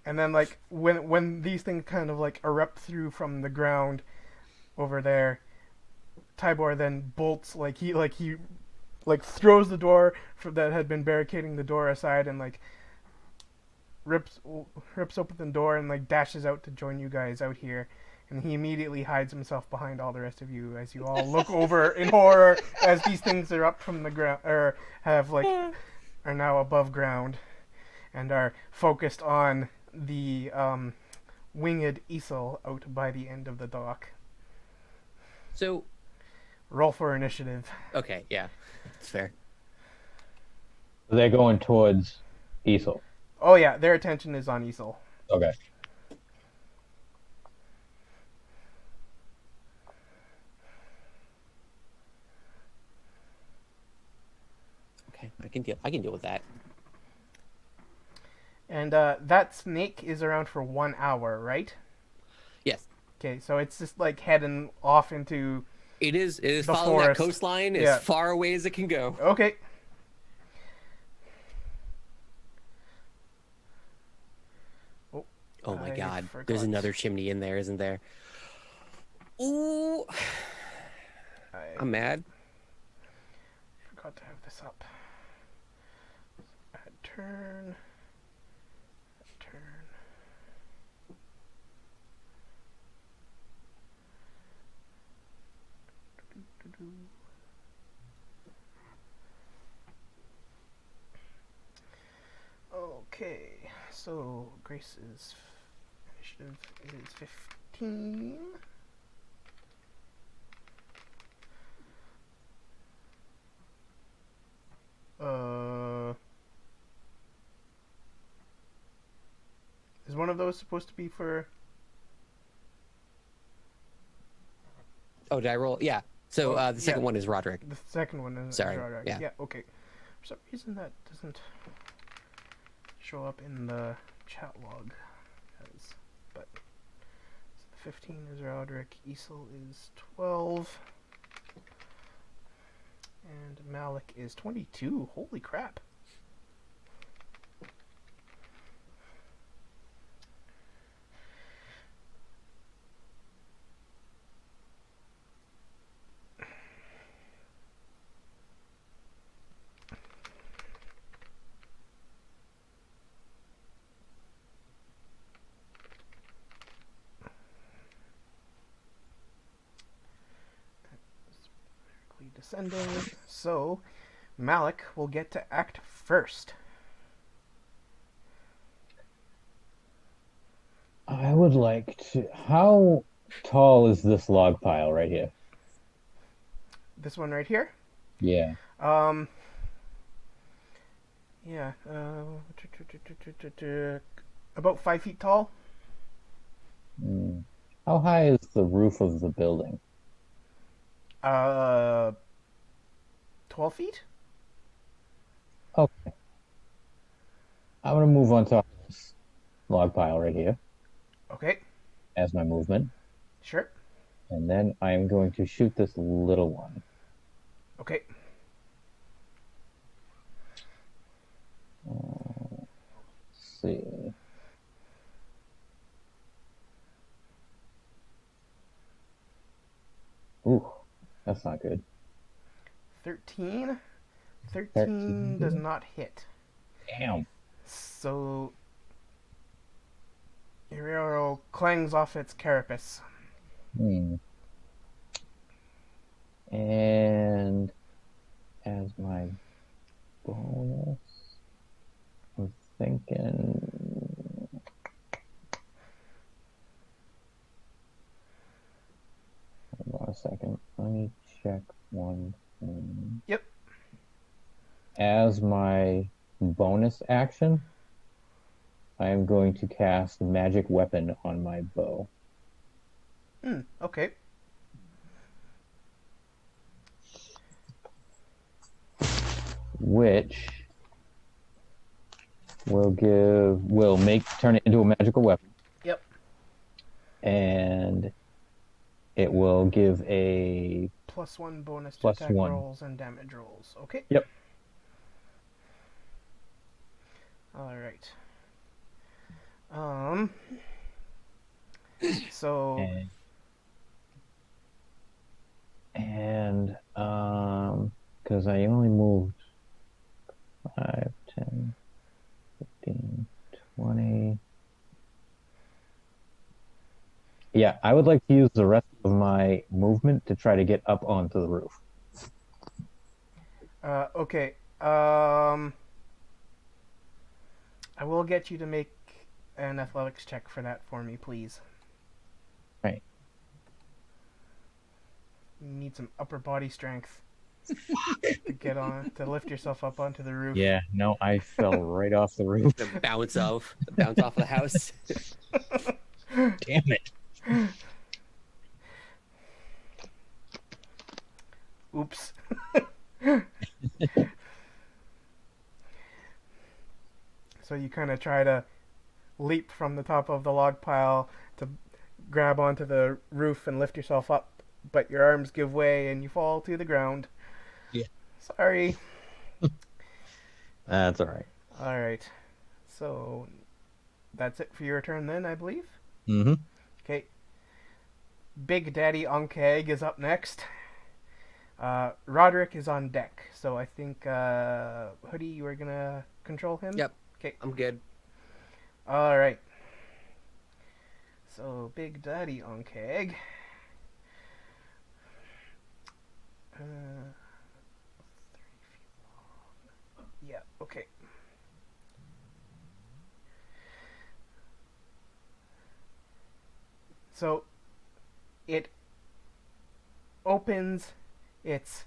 and then like when these things kind of like erupt through from the ground over there, Tybor then bolts like he throws the door that had been barricading the door aside and like rips open the door and like dashes out to join you guys out here. And he immediately hides himself behind all the rest of you as you all look over in horror as these things are up from the ground, or are now above ground and are focused on the winged easel out by the end of the dock. So Roll for initiative. okay, yeah, it's fair. They're going towards Easel. Oh yeah, their attention is on easel. Okay. Okay, I can deal with that. And that snake is around for 1 hour, right? Yes, Okay, so it's just like heading off into. it is. It is The following that forest. coastline Yeah. as far away as it can go. Okay. Oh my I God, forgot. there's another chimney in there, isn't there? Ooh, I'm mad. Forgot to have this up. Add turn. Add turn. Okay, so Grace's initiative is 15. Is one of those supposed to be for? Oh, did I roll? Yeah. So the second yeah. one is Roderick. The second one is Sorry, Roderick. yeah. Yeah. Okay. For some reason that doesn't show up in the chat log, but so the 15 is Roderick. Easel is 12, And Malik is 22. Holy crap. Descending. So, Malik will get to act first. I would like to. How tall is this log pile right here? This one right here. Yeah. Yeah. About 5 feet tall. How high is the roof of the building? 12 feet. Okay. I'm gonna move on top of this log pile right here Okay. as my movement, Sure. and then I'm going to shoot this little one. Okay. Let's see. Ooh, that's not good. 13. 13 13. does not hit. Damn. So, your arrow clangs off its carapace. And as my bonus, I'm thinking. Hold on a second. Let me check one thing. Yep. As my bonus action, I am going to cast Magic Weapon on my bow. Okay. Which will turn it into a magical weapon. Yep. And it will give a +1 bonus to Plus attack one. rolls and damage rolls. Okay. Yep. Alright. So because I only moved 5, 10, 15, 20. Yeah, I would like to use the rest of my movement to try to get up onto the roof. okay. I will get you to make an athletics check for that for me, please. Right. You need some upper body strength to lift yourself up onto the roof. Yeah, no, I fell right off the roof. The bounce off of the house. Damn it. Oops. So you kind of try to leap from the top of the log pile to grab onto the roof and lift yourself up, but your arms give way and you fall to the ground. Yeah. Sorry. That's all right. All right. So that's it for your turn then, I believe. Mm-hmm. Okay. Big Daddy Ankheg is up next. Roderick is on deck, so I think Hoodie, you are gonna control him. Yep. Okay. I'm good. All right. So Big Daddy Ankheg. Yeah. Okay. So it opens its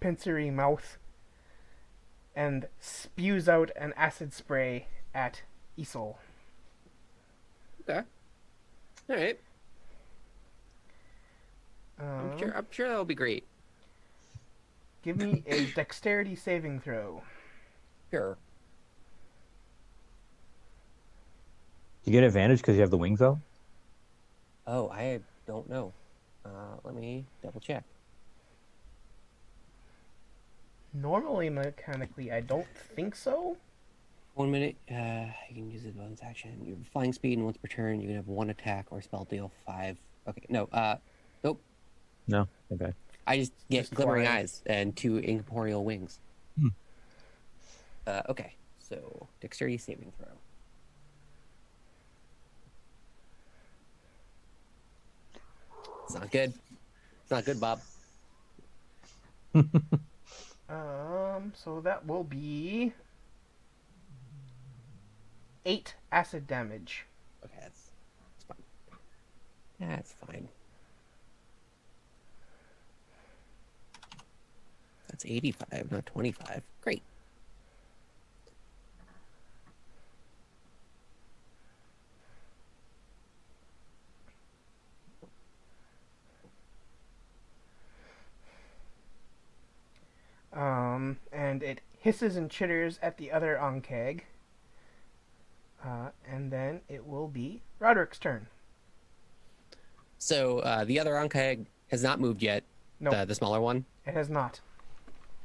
pincery mouth and spews out an acid spray at Isol. Okay. All right. Um, I'm sure that'll be great. Give me a dexterity saving throw. Sure. You get advantage because you have the wings out? Oh, I don't know. Let me double check. Normally, mechanically, I don't think so. 1 minute, you can use it bonus action. You have flying speed, and once per turn, you can have 1 attack or spell deal 5. Okay, no, nope. No. Okay. I just get Just glimmering flying. eyes and 2 incorporeal wings. Hmm. Okay, so dexterity saving throw. It's not good. It's not good, Bob. So that will be 8 acid damage. Okay, that's fine. That's fine. That's 85, not 25. Great. And it hisses and chitters at the other Ankheg. And then it will be Roderick's turn. So the other Ankheg has not moved yet. No, The smaller one. it has not.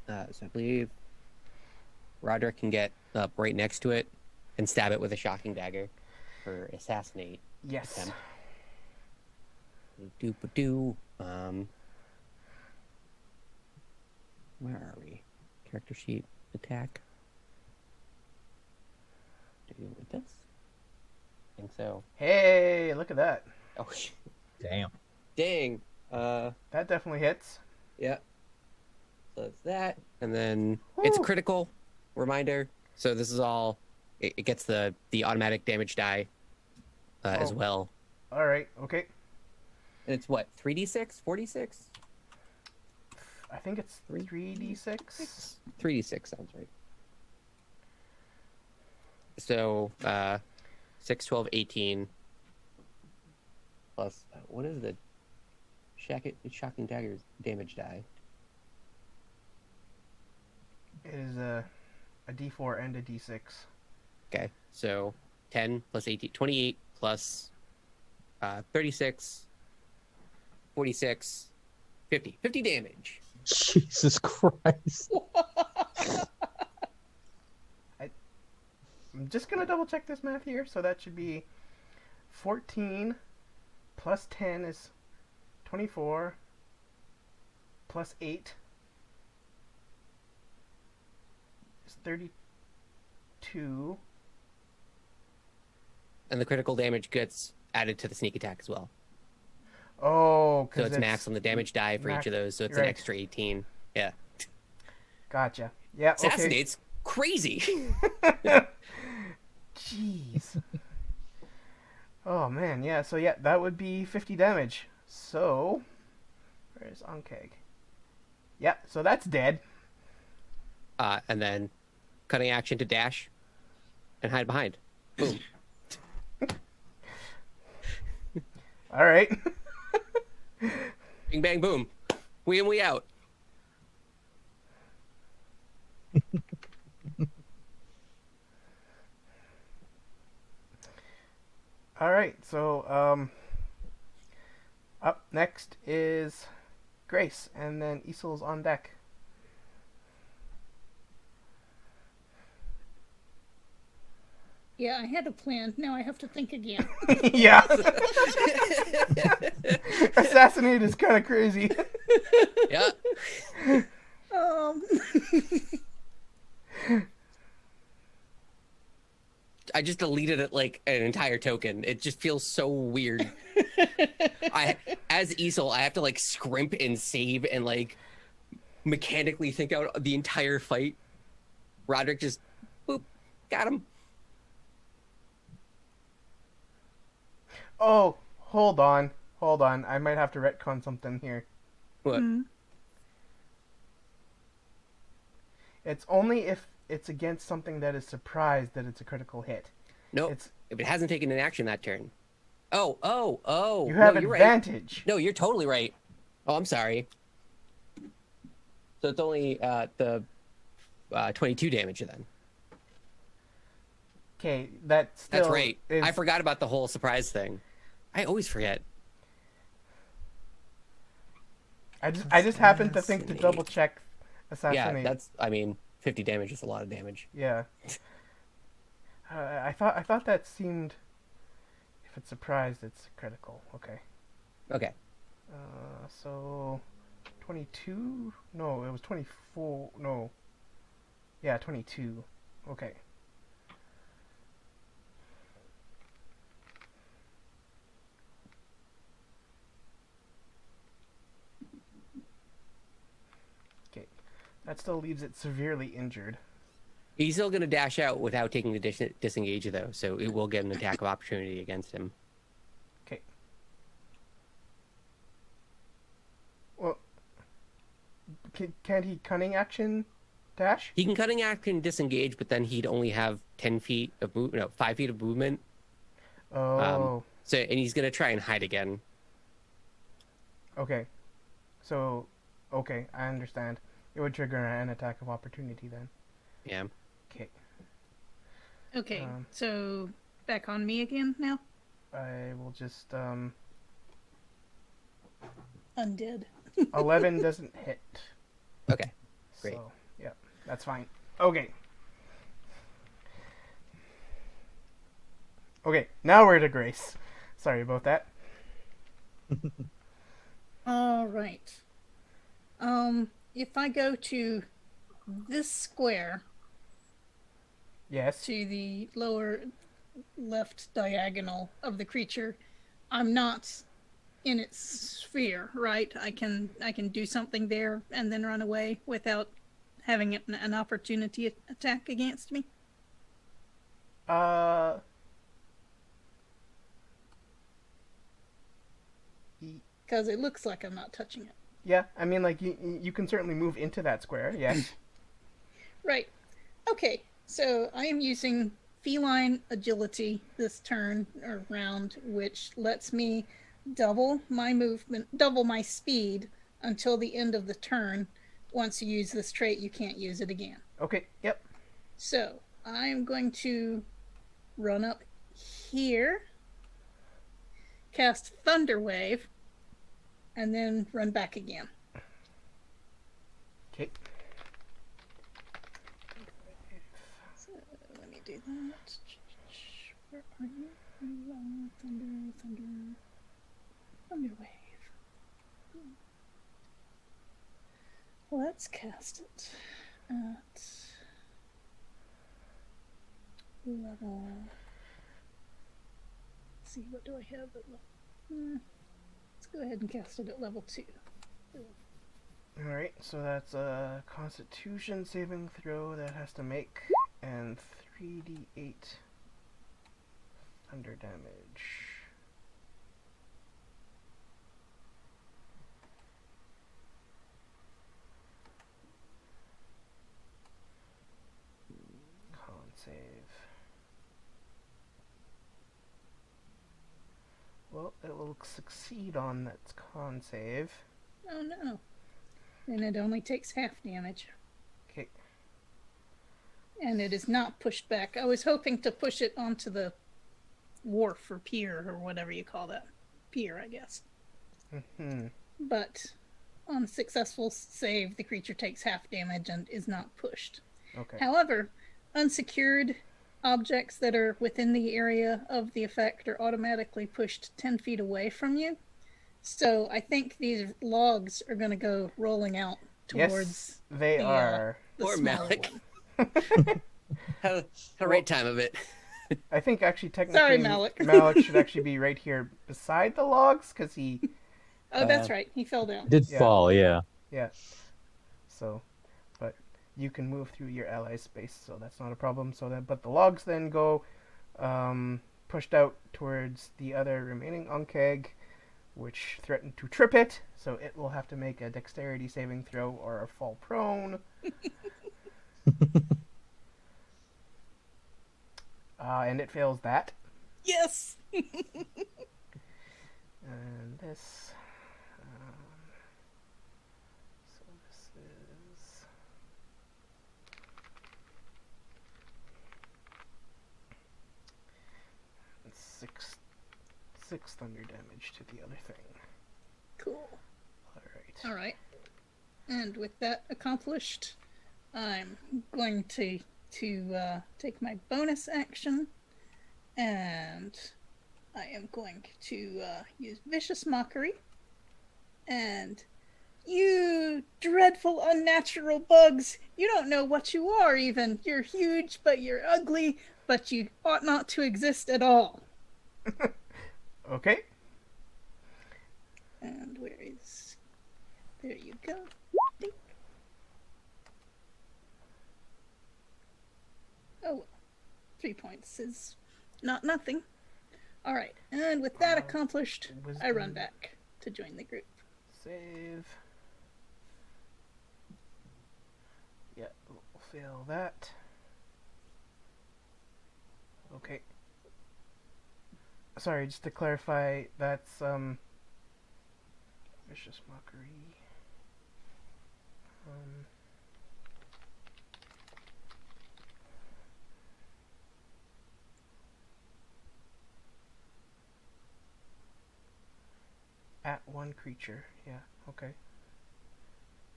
So I believe Roderick can get up right next to it and stab it with a shocking dagger for assassinate. Yes. attempt. Doop-a-doo. Where are we? Character sheet, attack. Do you with this? I think so. Hey, look at that. Oh, shit. Damn. Dang. That definitely hits. Yeah. So it's that, and then it's Woo. critical. Reminder. So this is all. It gets the automatic damage die as Oh. well, All right. Okay. and it's what 3d6, 4d6, I think it's 3d6. 3d6 sounds right. So 6, 12, 18 plus what is the shocking daggers damage die? It is a d4 and a d6. Okay, so 10 plus 18, 28 plus 36, 46, 50. 50 damage. Jesus Christ. I'm just gonna double check this math here. So that should be 14 plus 10 is 24 plus 8 is 32. And the critical damage gets added to the sneak attack as well. Oh, So because it's max on the damage die for each of those, so it's an right. extra 18. Yeah. Gotcha. Yeah. Okay. Assassinate's crazy. Jeez. Oh man, yeah. So yeah, that would be 50 damage. So, where's Ankheg? Yeah. So that's dead. And then cutting action to dash and hide behind. Boom. All right. Bing, bang, boom. We in, we out. All right. So up next is Grace, and then Isol's on deck. Yeah, I had a plan. Now I have to think again. Yeah. Assassinate is kind of crazy. Yeah. Um, I just deleted it like an entire token. It just feels so weird. As Isol, I have to like scrimp and save and like mechanically think out the entire fight. Roderick just boop, got him. Oh, hold on. I might have to retcon something here. What? It's only if it's against something that is surprised that it's a critical hit. No, It's if it hasn't taken an action that turn. Oh. you have no, you're advantage. Right. No, you're totally right. Oh, I'm sorry. So it's only the 22 damage then. Okay, that still That's right. is... I forgot about the whole surprise thing. I always forget. I just happened to think to Fascinating. double check Yeah, assassinate. that's, I mean, 50 damage is a lot of damage. Yeah. I thought that seemed. If it's surprised, it's critical. Okay. Okay. So 22? No, it was 24. No. Yeah, 22. Okay. Okay. That still leaves it severely injured. He's still going to dash out without taking the disengage, though, so it will get an attack of opportunity against him. Okay. Well, can't he cunning action dash? He can cutting action disengage, but then he'd only have 10 feet of movement, no, 5 feet of movement. Oh. And he's going to try and hide again. Okay. So, okay, I understand. It would trigger an attack of opportunity then. Yeah. Okay. Okay, so back on me again now? I will just, Undead. 11 doesn't hit. Okay. Great. So, yeah, that's fine. Okay. Okay, now we're to Grace. Sorry about that. All right. If I go to this square Yes. to the lower left diagonal of the creature, I'm not in its sphere, right? I can do something there and then run away without having an opportunity attack against me. Because it looks like I'm not touching it. Yeah, I mean, like, you can certainly move into that square, yes. Right. Okay, so I am using Feline Agility this turn or round, which lets me double my movement, double my speed until the end of the turn. Once you use this trait, you can't use it again. Okay, yep. So I'm going to run up here, cast Thunder Wave, and then run back again. Okay. So let me do that. Where are you? Thunder Wave. Let's cast it at level. Let's see, what do I have at level? Let's go ahead and cast it at level 2. Alright, so that's a Constitution saving throw that has to make, and 3d8 thunder damage. Con save. Well, it will succeed on that con save. Oh no. Then it only takes half damage. Okay. And it is not pushed back. I was hoping to push it onto the wharf or pier or whatever you call that. Pier, I guess. Mm-hmm. But on a successful save, the creature takes half damage and is not pushed. Okay. However, unsecured objects that are within the area of the effect are automatically pushed 10 feet away from you. So I think these logs are going to go rolling out towards yes, they are. the Poor smaller Malik. one. Had a right time of it. I think actually technically Sorry, Malik. Malik should actually be right here beside the logs because he. Oh, that's right. He fell down. Did Yeah. fall, yeah. Yeah. So, but you can move through your ally space, so that's not a problem. So that, but the logs then go pushed out towards the other remaining Ankheg, which threatened to trip it. So it will have to make a dexterity saving throw or fall prone. And it fails that. Yes! And this. So this is. Six thunder damage to the other thing. Cool. Alright. All right. And with that accomplished, I'm going to take my bonus action, and I am going to use Vicious Mockery. And you dreadful unnatural bugs, you don't know what you are even. You're huge, but you're ugly, but you ought not to exist at all. Okay. And where is... There you go. Dink. Oh, 3 points is not nothing. Alright, and with that accomplished, I run back to join the group. Save. Yeah, we'll fail that. Okay. Sorry, just to clarify, that's Vicious Mockery. At one creature, yeah, okay.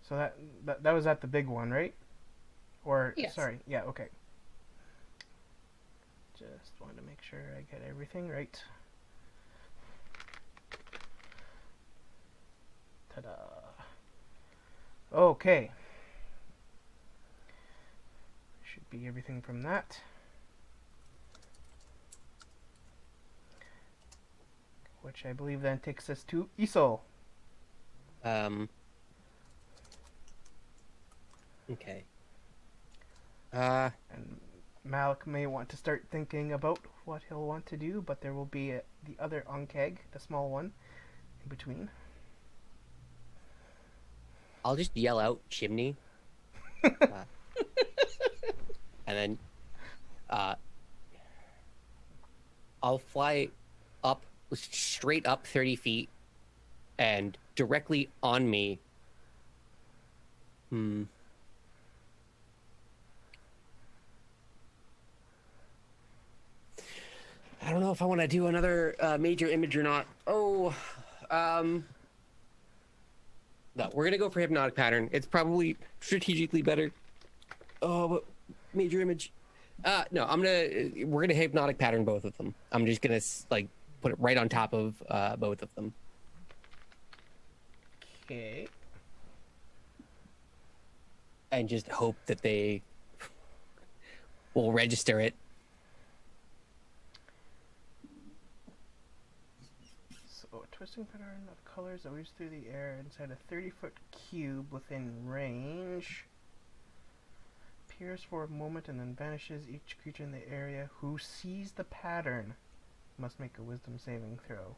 So that was at the big one, right? Or yes. Sorry, yeah, okay. Just wanted to make sure I get everything right. Ta-da. Okay. Should be everything from that. Which I believe then takes us to Isol. Okay. And Malik may want to start thinking about what he'll want to do, but there will be the other Ankheg, the small one, in between. I'll just yell out chimney. And then I'll fly up, straight up 30 feet, and directly on me. I don't know if I want to do another major image or not. No, we're gonna go for Hypnotic Pattern. It's probably strategically better. Oh, but major image. No, we're gonna Hypnotic Pattern both of them. I'm just gonna like put it right on top of both of them. Okay. And just hope that they will register it. So, a twisting pattern of colors that weaves through the air inside a 30-foot cube within range. Appears for a moment and then vanishes. Each creature in the area who sees the pattern must make a wisdom saving throw.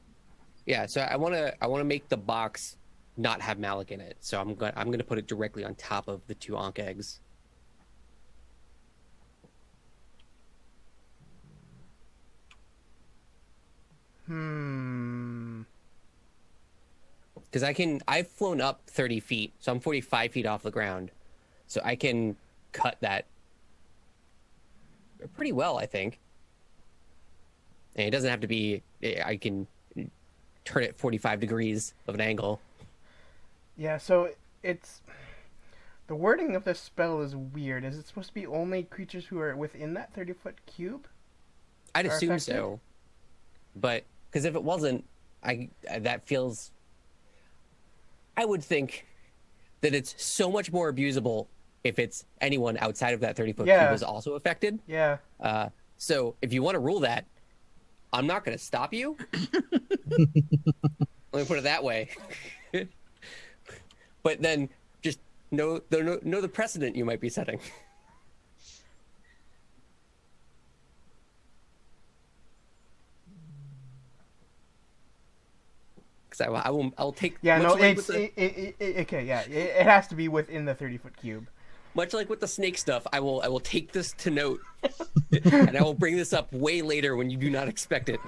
Yeah, so I wanna make the box not have Malik in it. So I'm gonna put it directly on top of the two Ankhegs. Because I've flown up 30 feet, so I'm 45 feet off the ground. So I can cut that pretty well, I think. And it doesn't have to be, I can turn it 45 degrees of an angle. Yeah, so it's... The wording of this spell is weird. Is it supposed to be only creatures who are within that 30-foot cube? I'd assume so. But, because if it wasn't, that feels... I would think that it's so much more abusable if it's anyone outside of that 30-foot cube is also affected. Yeah. So if you want to rule that, I'm not going to stop you. Let me put it that way. But then just know the precedent you might be setting. Because I'll take. Yeah, no, it's okay. Yeah, it has to be within the 30-foot cube. Much like with the snake stuff, I will take this to note, and I will bring this up way later when you do not expect it.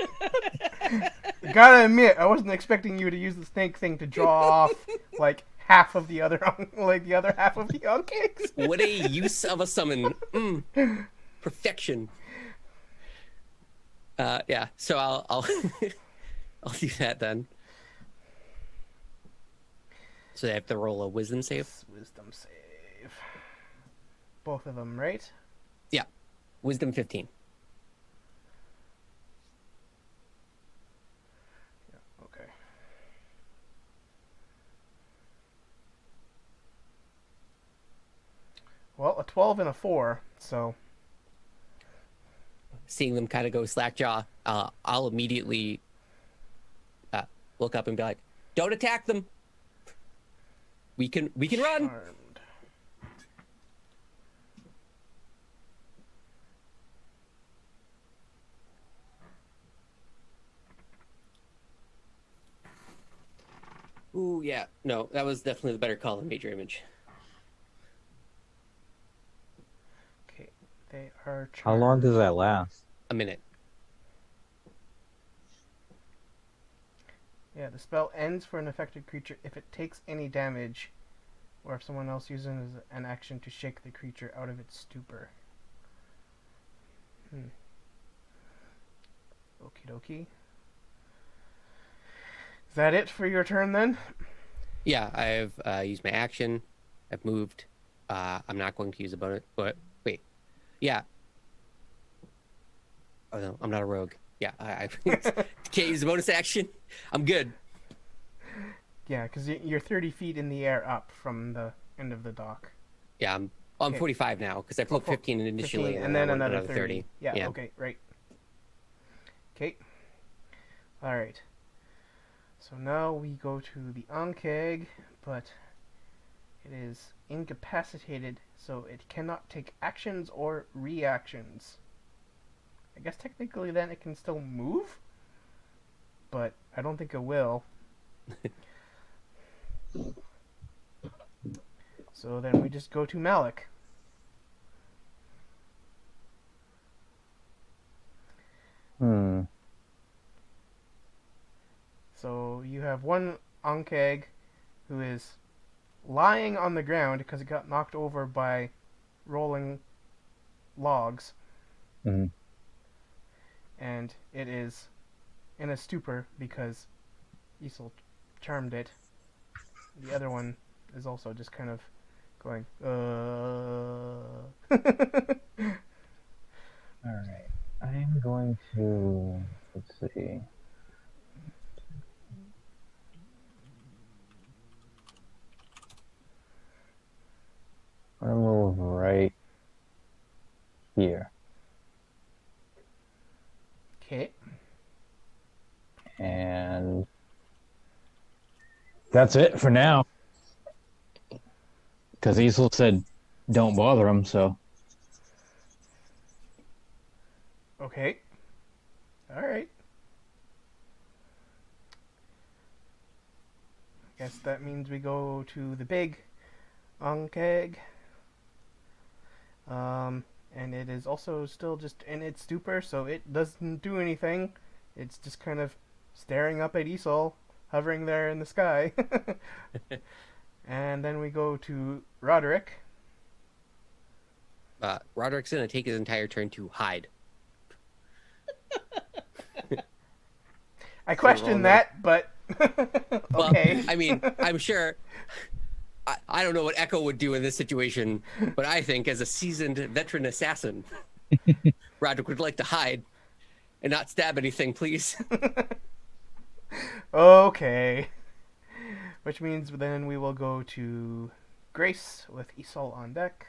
Gotta admit, I wasn't expecting you to use the snake thing to draw off like half of the other, like the other half of the Ankhegs. What a use of a summon! Perfection. Yeah. So I'll I'll do that then. So they have to roll a wisdom save? Wisdom save. Both of them, right? Yeah. Wisdom 15. Yeah, okay. Well, a 12 and a 4, so... Seeing them kind of go slackjaw, I'll immediately look up and be like, "Don't attack them. We can run." Charmed. Ooh, yeah. No, that was definitely the better call than Major Image. Okay, they are charmed. How long does that last? A minute. Yeah, the spell ends for an affected creature if it takes any damage, or if someone else uses an action to shake the creature out of its stupor. Okie dokie. Is that it for your turn then? Yeah, I've used my action. I've moved. I'm not going to use a bonus. But wait, yeah. Oh no, I'm not a rogue. Yeah, I can't use a bonus action. I'm good. Yeah, because you're 30 feet in the air up from the end of the dock. Yeah, I'm Okay. 45 now because I flipped 15 initially, 15, and then another 30. Yeah, okay, right. Okay. Alright. So now we go to the Ankheg, but it is incapacitated, so it cannot take actions or reactions. I guess technically then it can still move, but I don't think it will. So then we just go to Malik. So you have one Ankheg who is lying on the ground because it got knocked over by rolling logs. Mhm. And it is in a stupor because Isol charmed it. The other one is also just kind of going, Alright. I'm going to, let's see. I'm going to move right here. Okay. And that's it for now. Because Isol said don't bother him, so. Okay. Alright. Guess that means we go to the big Ankheg. And it is also still just in its stupor, so it doesn't do anything. It's just kind of staring up at Isol, hovering there in the sky. And then we go to Roderick. Roderick's going to take his entire turn to hide. I question that, but okay. Well, I mean, I'm sure. I don't know what Echo would do in this situation, but I think as a seasoned veteran assassin, Roderick would like to hide and not stab anything, please. Okay. Which means then we will go to Grace with Isol on deck.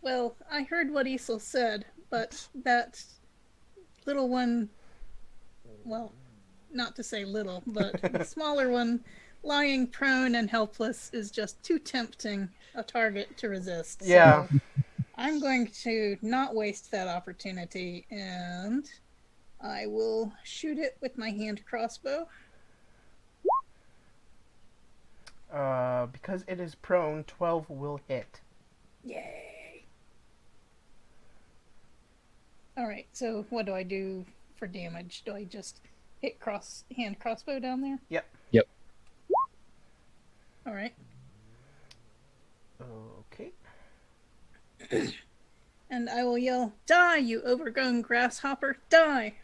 Well, I heard what Isol said, but that little one, well, not to say little, but the smaller one, lying prone and helpless is just too tempting a target to resist. Yeah. So I'm going to not waste that opportunity, and I will shoot it with my hand crossbow. Because it is prone, 12 will hit. Yay! Alright, so what do I do for damage? Do I just hit hand crossbow down there? Yep. Yep. Alright. Okay. And I will yell, "Die, you overgrown grasshopper! Die!"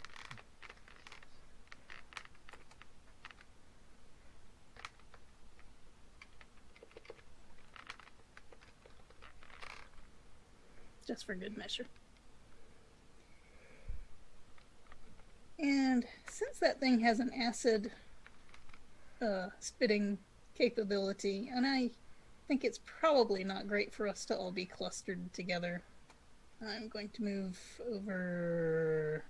just for good measure. And since that thing has an acid spitting capability, and I think it's probably not great for us to all be clustered together, I'm going to move over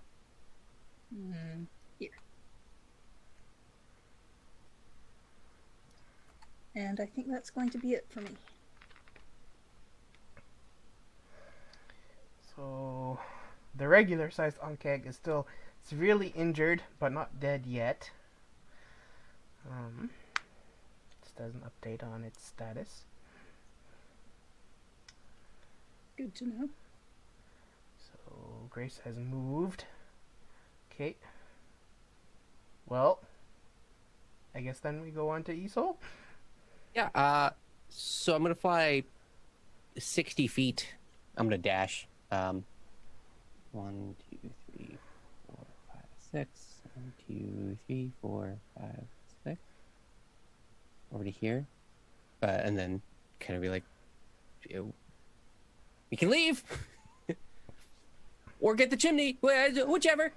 here. And I think that's going to be it for me. So the regular sized Ankheg is still severely injured, but not dead yet. This does an update on its status. Good to know. So Grace has moved. Okay. Well, I guess then we go on to Isol. Yeah, so I'm gonna fly 60 feet. I'm gonna dash. 1, 2, 3, 4, 5, 6. 1, 2, 3, 4, 5, 6. Over to here. And then kind of be like, "Ew. We can leave! Or get the chimney! Whichever!"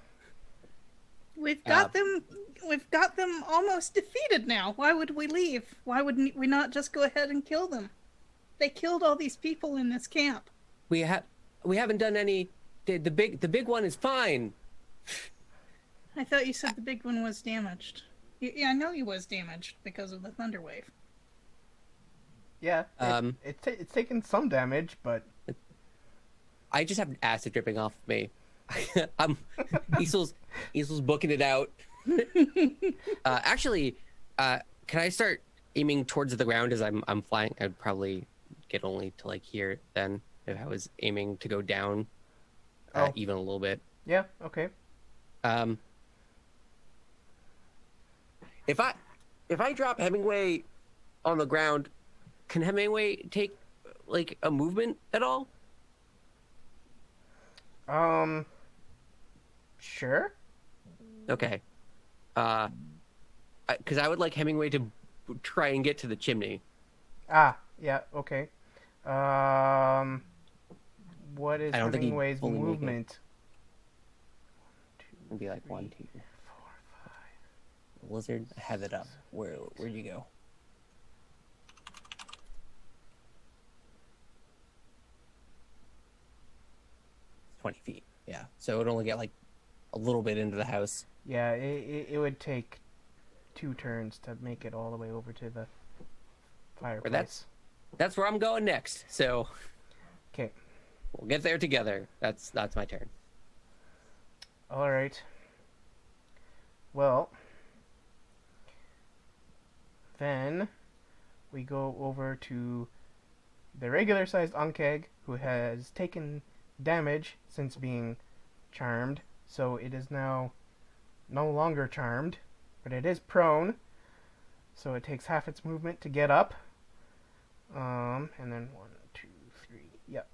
We've got them almost defeated now. Why would we leave? Why would we not just go ahead and kill them? They killed all these people in this camp. We haven't done any. The big one is fine. I thought you said the big one was damaged. Yeah, I know he was damaged because of the thunder wave. Yeah, it's taken some damage, but I just have acid dripping off of me. Isol's booking it out. Actually, can I start aiming towards the ground as I'm flying? I'd probably get only to like here then if I was aiming to go down even a little bit. yeah, okay. If I drop Hemingway on the ground, can Hemingway take like a movement at all? Sure. Okay. Because I would like Hemingway to try and get to the chimney. Ah, yeah, okay. What is I don't think he'd Hemingway's fully make it. movement? It'd be like 1, 2, 4, 5. Lizard, I have it up. Where'd you go? It's 20 feet. Yeah. So it would only get like a little bit into the house. Yeah, it would take 2 turns to make it all the way over to the fireplace. That's where I'm going next. So Okay. we'll get there together. That's my turn. All right. Well, then we go over to the regular-sized Ankheg, who has taken damage since being charmed. So it is now no longer charmed, but it is prone. So it takes half its movement to get up. And then 1, 2, 3. Yep.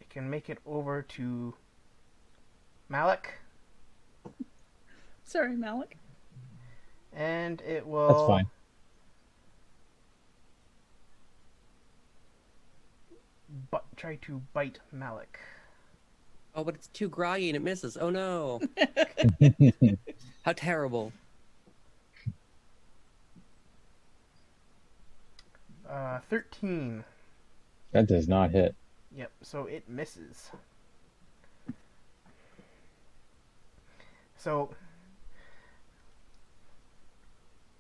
It can make it over to Malik. Sorry, Malik. And it will... That's fine. try to bite Malik. Oh, but it's too groggy and it misses. Oh no. How terrible. 13. That does not hit. Yep, so it misses. So,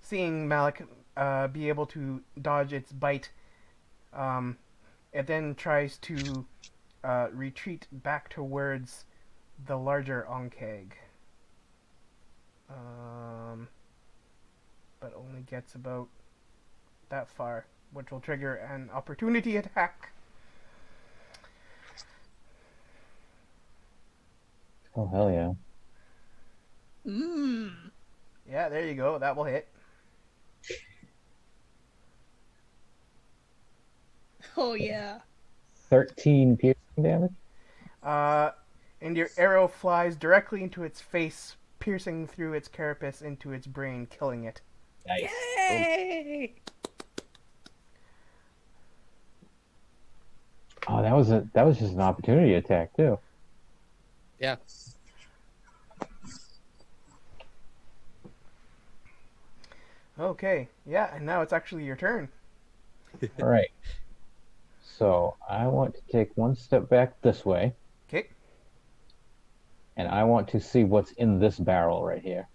seeing Malik be able to dodge its bite, it then tries to retreat back towards the larger Ankheg. But only gets about that far, which will trigger an opportunity attack. Oh, hell yeah. Yeah, there you go. That will hit. Oh, yeah. 13 piercing damage? And your arrow flies directly into its face, piercing through its carapace into its brain, killing it. Nice. Yay! Oh, that was just an opportunity attack too. Yeah. Okay, yeah, and now it's actually your turn. All right. So I want to take one step back this way, Okay. and I want to see what's in this barrel right here.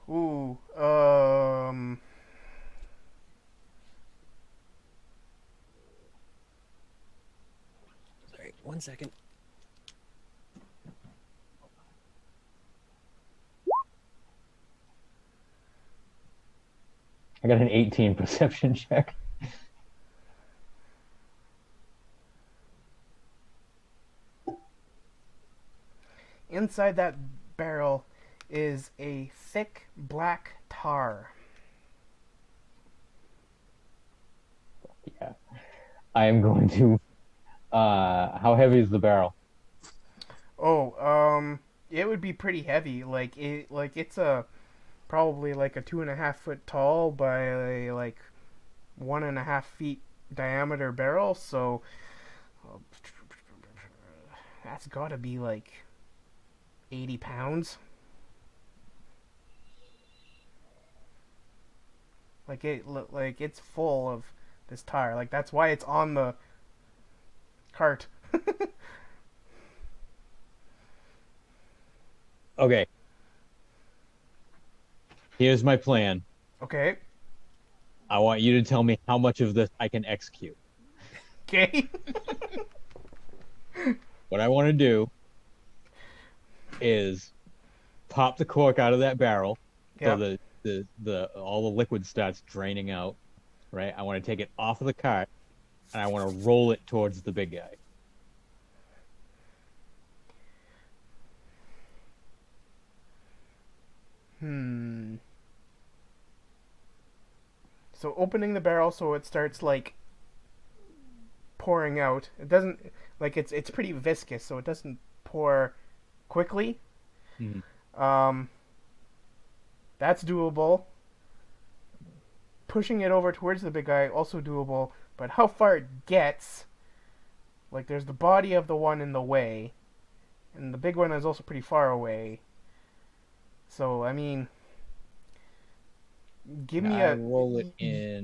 Ooh. Sorry, 1 second. I got an 18 perception check. Inside that barrel is a thick black tar. Yeah. I am going to. How heavy is the barrel? Oh, it would be pretty heavy. Like it's a probably like a 2.5 foot tall by like 1.5 feet diameter barrel. So that's got to be like 80 pounds. Like it's full of this tar. Like that's why it's on the cart. Okay. Here's my plan. Okay. I want you to tell me how much of this I can execute. Okay. What I want to do is pop the cork out of that barrel so Yep. the all the liquid starts draining out, right? I want to take it off of the cart and I want to roll it towards the big guy. Hmm. So opening the barrel so it starts like pouring out. It doesn't like it's pretty viscous, so it doesn't pour quickly. Mhm. Um, that's doable. Pushing it over towards the big guy also doable, but how far it gets, like there's the body of the one in the way, and the big one is also pretty far away. So I mean, give And me I a roll it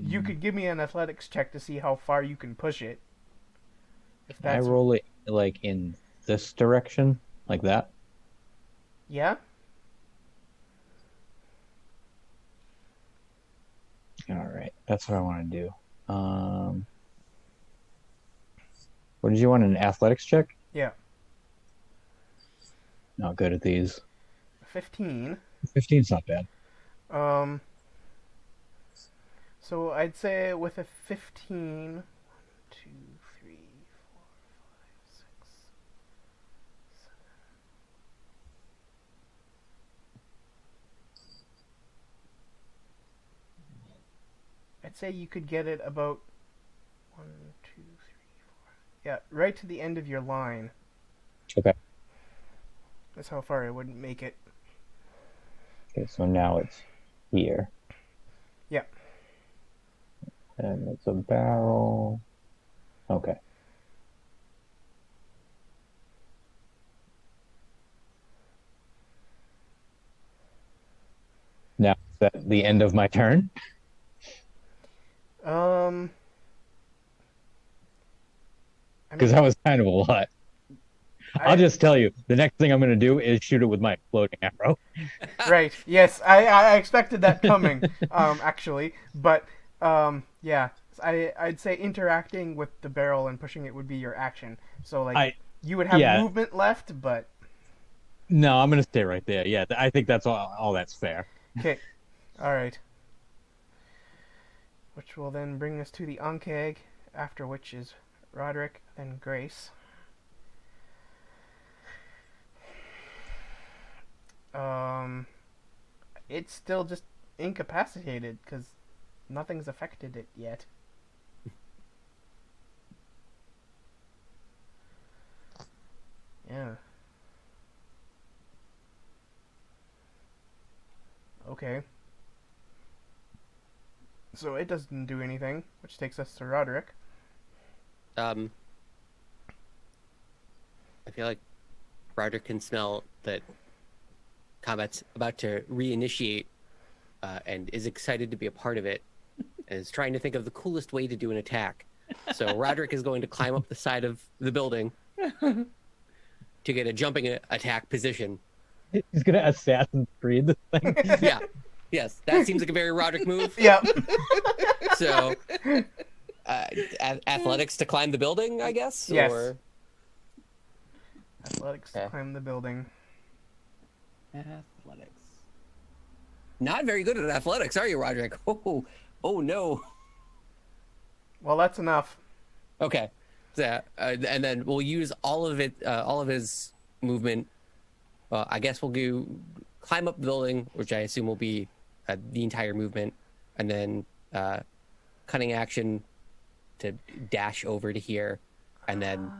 you in. could give me an athletics check to see how far you can push it. If I that's roll it like in this direction, like that. yeah. All right, that's what I want to do. What did you want? An athletics check? Yeah. Not good at these. 15. 15's not bad. Um, so I'd say with a 15, 2, 3, 4, 5, 6, 7. I'd say you could get it about 1, 2, 3, 4. Yeah, right to the end of your line. Okay. That's how far I wouldn't make it. Okay, so now it's here. Yeah. And it's a barrel. Okay. Now is that the end of my turn? Um, I Because mean, that was kind of a lot. I'll I just tell you, the next thing I'm going to do is shoot it with my exploding arrow. right. Yes, I expected that coming. Actually, but yeah, I'd say interacting with the barrel and pushing it would be your action. So like I, you would have yeah, movement left, but no, I'm going to stay right there. Yeah, I think that's all that's fair. okay, all right. Which will then bring us to the Ankheg, after which is Roderick, then Grace. Um, it's still just incapacitated because nothing's affected it yet. Yeah. Okay. So it doesn't do anything, which takes us to Roderick. I feel like Roderick can smell that combat's about to reinitiate, and is excited to be a part of it, and is trying to think of the coolest way to do an attack. So Roderick is going to climb up the side of the building to get a jumping attack position. He's gonna Assassin's Creed this thing. Yeah. Yes, that seems like a very Roderick move. Yep. So, athletics to climb the building, I guess? Yes. Or... Athletics to Okay. climb the building. Athletics. Not very good at athletics, are you, Roderick? Oh no. Well, that's enough. Okay. So, and then we'll use all of it, all of his movement. I guess we'll do climb up the building, which I assume will be the entire movement, and then cunning action to dash over to here, and then,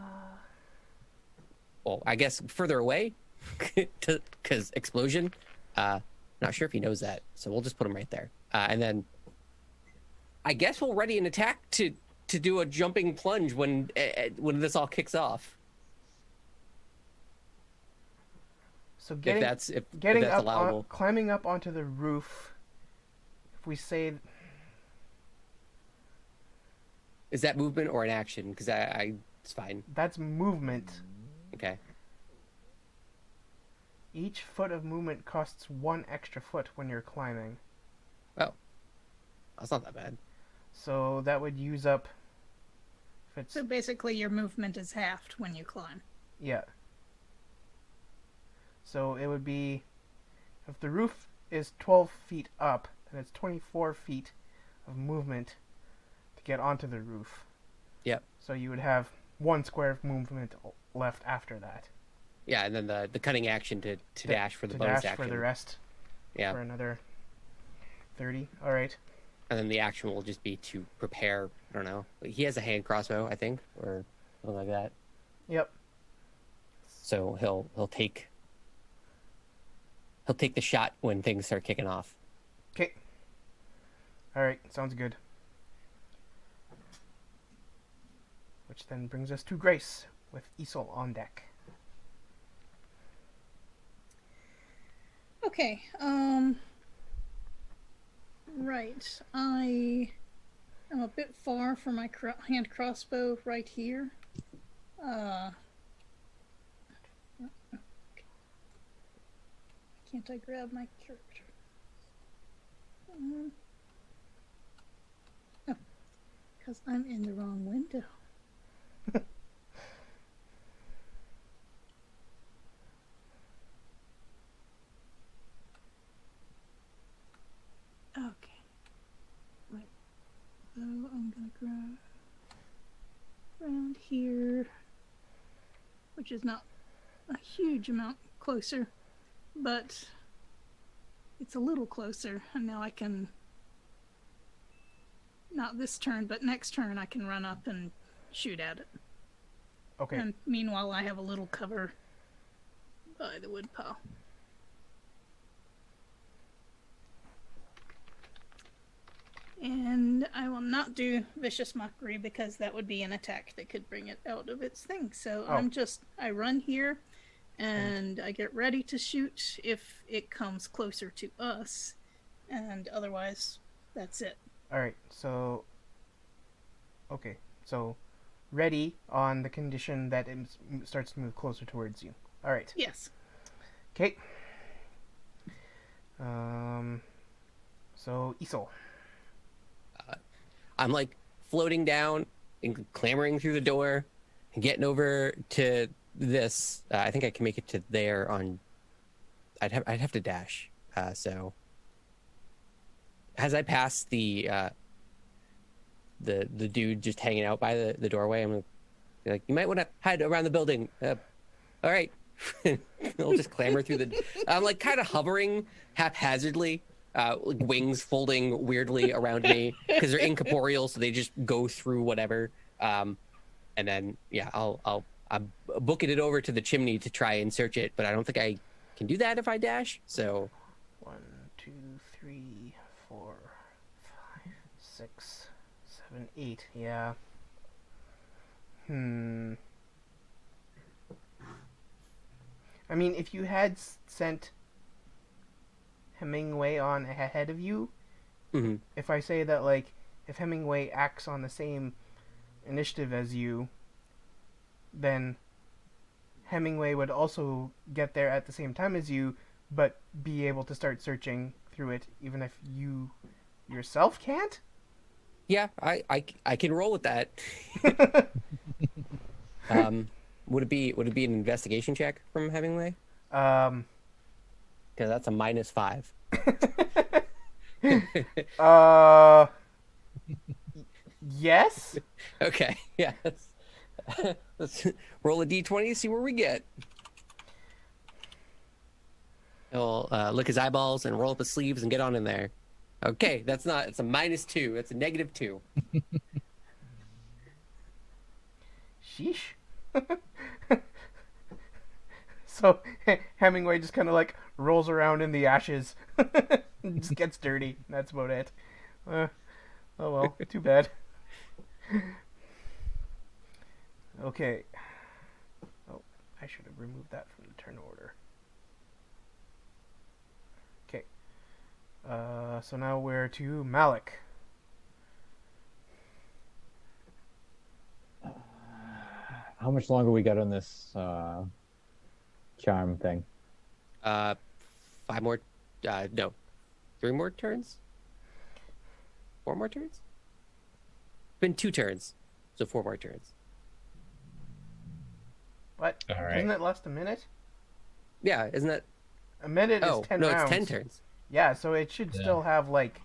well, I guess further away, because explosion. Not sure if he knows that, so we'll just put him right there, and then I guess we'll ready an attack to do a jumping plunge when this all kicks off. So If getting that's up, allowable. climbing up onto the roof. If we say Is that movement or an action? Because it's fine. that's movement, Okay. each foot of movement costs 1 extra foot when you're climbing. Oh, that's not that bad. So that would use up. If it's So basically, your movement is halved when you climb. yeah. So it would be, if the roof is 12 feet up, then it's 24 feet of movement to get onto the roof. Yep. So you would have 1 square of movement left after that. Yeah, and then the cutting action to dash for the to bonus dash action. for the rest. Yeah. For another 30. All right. And then the action will just be to prepare. I don't know. He has a hand crossbow, I think, or something like that. Yep. So he'll take the shot when things start kicking off. Okay. All right. Sounds good. Which then brings us to Grace with Isol on deck. Okay. Right. I am a bit far from my hand crossbow right here. Can't I grab my character? Oh, because I'm in the wrong window. Okay. Right. So I'm gonna grab around here, which is not a huge amount closer, but it's a little closer, and now I can, not this turn, but next turn I can run up and shoot at it. Okay. And meanwhile I have a little cover by the woodpile. And I will not do Vicious Mockery because that would be an attack that could bring it out of its thing. So Oh. I run here and I get ready to shoot if it comes closer to us. And otherwise, that's it. All right. So. Okay. So, ready on the condition that it starts to move closer towards you. All right. Yes. Okay. So Isol. I'm like floating down and clambering through the door and getting over to this. I think I can make it to there on. I'd have to dash. So as I pass the dude just hanging out by the doorway, I'm gonna be like, you might want to hide around the building. All right. I'll just clamber through the. I'm like kind of hovering haphazardly. Like wings folding weirdly around me because they're incorporeal, so they just go through whatever. And then yeah, I'm booking it over to the chimney to try and search it, but I don't think I can do that if I dash. So 1, 2, 3, 4, 5, 6, 7, 8. Yeah. I mean, if you had sent Hemingway on ahead of you, if I say that, like, if Hemingway acts on the same initiative as you, then Hemingway would also get there at the same time as you, but be able to start searching through it, even if you yourself can't? Yeah, I can roll with that. Would it be an investigation check from Hemingway? Because that's a -5. Yes? Okay, yeah. Let's roll a d20, see where we get. He'll lick his eyeballs and roll up his sleeves and get on in there. Okay, it's a -2. That's a -2. Sheesh. So Hemingway just kind of like rolls around in the ashes, just gets dirty. That's about it. Oh well, too bad. Okay. Oh, I should have removed that from the turn order. Okay. So now we're to Malik. How much longer we got on this charm thing? 5 more. No, 3 more turns. 4 more turns. Been 2 turns, so 4 more turns. What? All right. Doesn't it last a minute? Yeah, isn't that? A minute is 10 rounds. It's 10 turns. Yeah, so it should still have like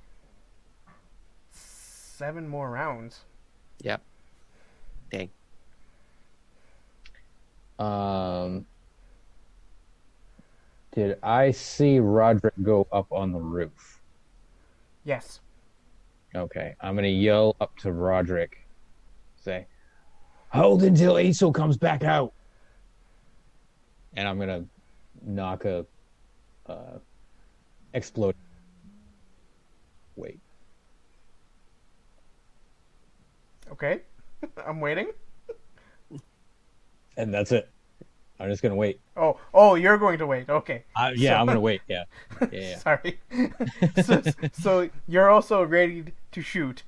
7 more rounds. Yep. Dang. Did I see Roderick go up on the roof? Yes. Okay, I'm gonna yell up to Roderick, say, "Hold until Aesel comes back out," and I'm gonna knock a explode. Wait. Okay. I'm waiting. And that's it. I'm just gonna wait. Oh, you're going to wait. Okay. Yeah, So- I'm gonna wait. Yeah. Yeah. Sorry. so you're also ready to shoot,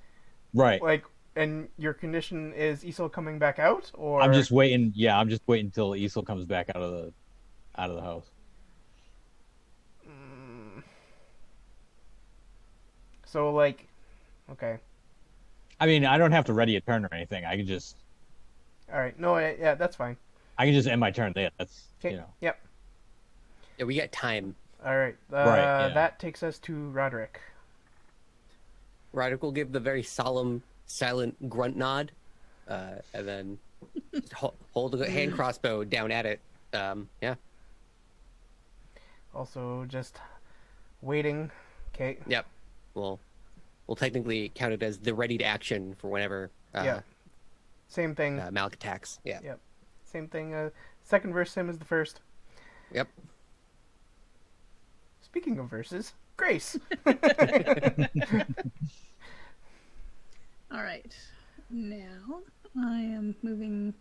Right. like, and your condition is Isol coming back out, or I'm just waiting. Yeah, I'm just waiting until Aesel comes back out of the house. So like, okay, I mean, I don't have to ready a turn or anything. I can just all right. No, yeah, that's fine. end my turn there. That's Okay. Yep. Yeah, we got time. All right. Right, yeah. That takes us to Roderick. Roderick will give the very solemn, silent grunt nod, and then hold a hand crossbow down at it. Yeah. Also, just waiting. Okay. Yep. We'll technically count it as the ready to action for whenever. Yeah. Same thing. Malik attacks. Yeah. Yep. Same thing. Second verse, same as the first. Yep. Speaking of verses, Grace. All right. Now I am moving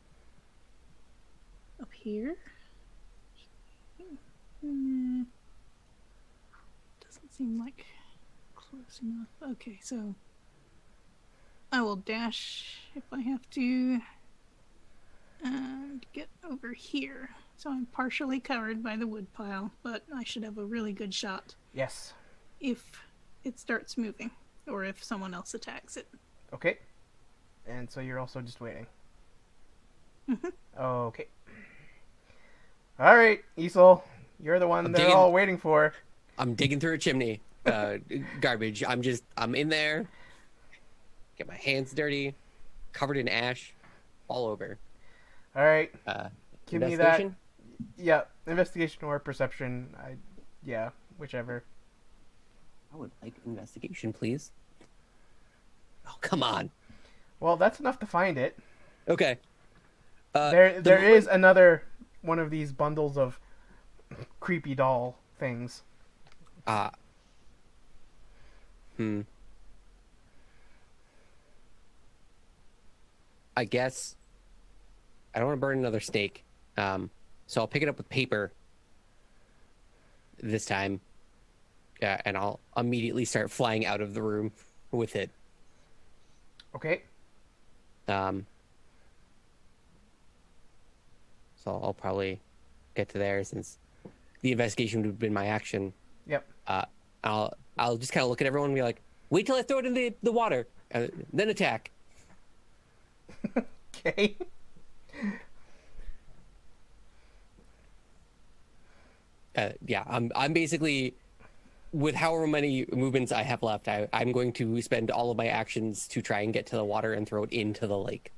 up here. Doesn't seem like close enough. Okay, so I will dash if I have to and get over here. So I'm partially covered by the wood pile, but I should have a really good shot Yes. if it starts moving or if someone else attacks it. Okay. And so you're also just waiting. Okay. All right, Isol, you're the one they're all waiting for. I'm digging through a chimney. Garbage. I'm in there. Get my hands dirty, covered in ash, all over. All right. Give me that. Investigation? Yeah, investigation or perception. Yeah, whichever. I would like investigation, please. Oh, come on. Well, that's enough to find it. Okay. There is another one of these bundles of creepy doll things. I guess I don't want to burn another snake. So I'll pick it up with paper this time. And I'll immediately start flying out of the room with it. Okay. So I'll probably get to there since the investigation would have been my action. Yep. I'll just kind of look at everyone and be like, wait till I throw it in the water, then attack. Okay. Yeah, I'm basically, with however many movements I have left, I'm going to spend all of my actions to try and get to the water and throw it into the lake.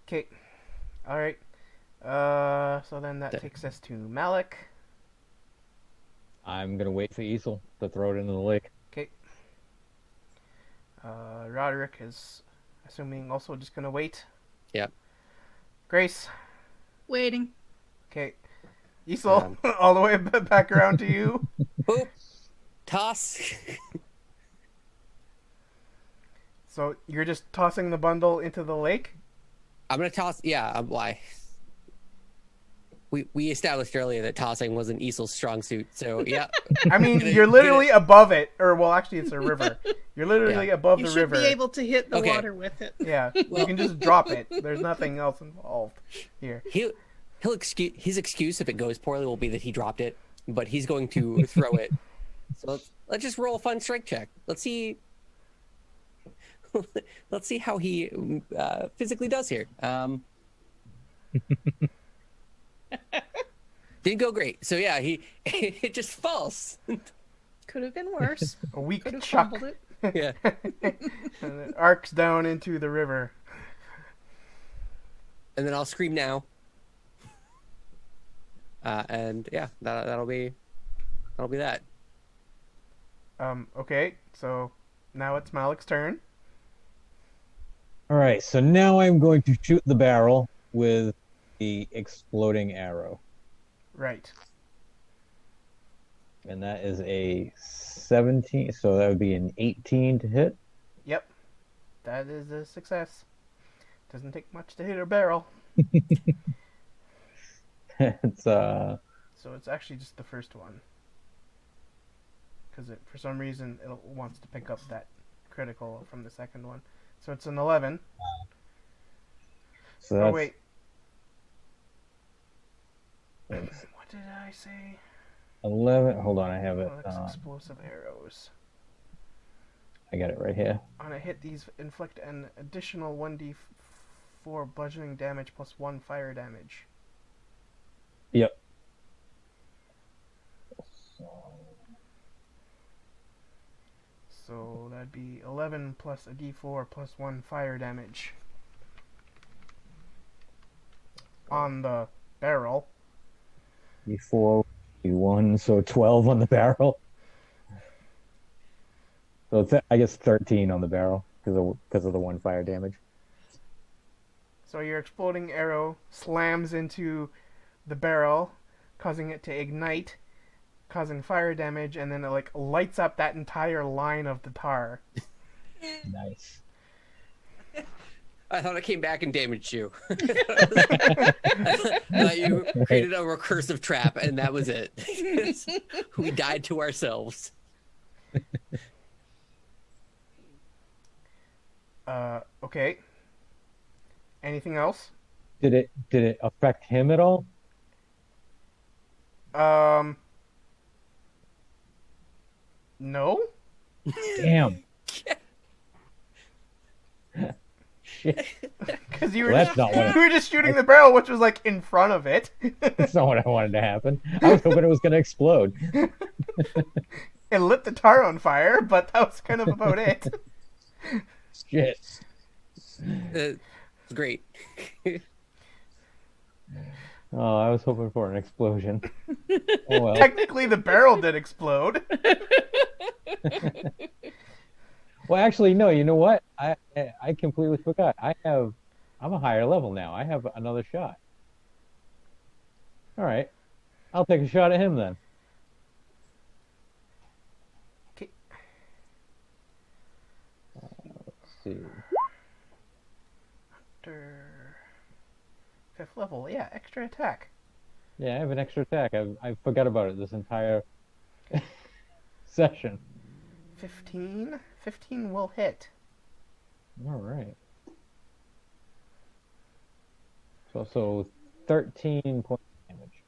Okay. All right. So then that takes us to Malik. I'm gonna wait for Easel to throw it into the lake. Okay. Roderick is assuming also just gonna wait. Yep. Grace. Waiting. Okay. Isol, all the way back around to you. Boop. Toss. So you're just tossing the bundle into the lake? I'm gonna toss. Yeah. Why? We established earlier that tossing wasn't Easel's strong suit. So yeah. I mean, you're literally above it, or well, actually, it's a river. You're literally above You the should river. be able to hit the Okay. water with it. Yeah, you can just drop it. There's nothing else involved here. He'll excuse his excuse if it goes poorly will be that he dropped it, but he's going to throw it. So let's just roll a fun strength check. Let's see. Let's see how he physically does here. Didn't go great. So yeah, it just falls. Could have been worse. A weak Could have chuck. fumbled it. Yeah. And it arcs down into the river. And then I'll scream now. And yeah, that'll be that. Okay, so now it's Malik's turn. All right, so now I'm going to shoot the barrel with the exploding arrow, Right. and that is a 17. So that would be an 18 to hit. Yep. That is a success. Doesn't take much to hit a barrel. It's So it's actually just the first one. Because for some reason it wants to pick up that critical from the second one. So it's an 11. so that's, Oh wait. What did I say? 11. Hold on, I have it. Malik's explosive arrows. I got it right here. On a hit, these inflict an additional 1d4 bludgeoning damage plus 1 fire damage. Yep. So that'd be 11 plus a d4 plus 1 fire damage. On the barrel. D4, D1, so 12 on the barrel. So it's, I guess 13 on the barrel because of the 1 fire damage. So your exploding arrow slams into the barrel, causing it to ignite, causing fire damage, and then it like lights up that entire line of the tar. Nice. I thought it came back and damaged you. I thought you created a recursive trap, and that was it. We died to ourselves. Okay. Anything else? Did it affect him at all? No? Damn. Shit. Because you were Well, that's not what you were just shooting the barrel, which was like in front of it. That's not what I wanted to happen. I was hoping it was going to explode. It lit the tar on fire, but that was kind of about it. Shit. It's great. Oh, I was hoping for an explosion. Oh well. Technically, the barrel did explode. Well, actually, no. You know what? I completely forgot. I'm a higher level now. I have another shot. All right, I'll take a shot at him then. Okay. Let's see. after 5th level. Yeah, extra attack. Yeah, I have an extra attack. I forgot about it this entire session. 15? 15 will hit. All right. So 13 points of damage.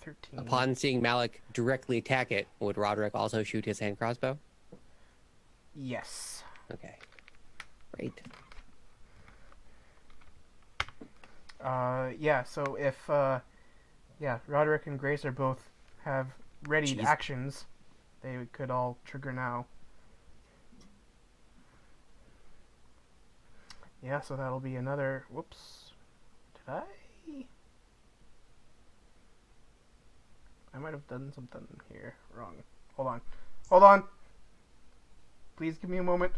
13. Upon seeing Malik directly attack it, would Roderick also shoot his hand crossbow? Yes. Okay. Great. Yeah, so if, Roderick and Grace are both have readied Jeez. actions, they could all trigger now. Yeah, so that'll be another... Whoops. Did I? I might have done something here wrong. Hold on. Hold on! Please give me a moment.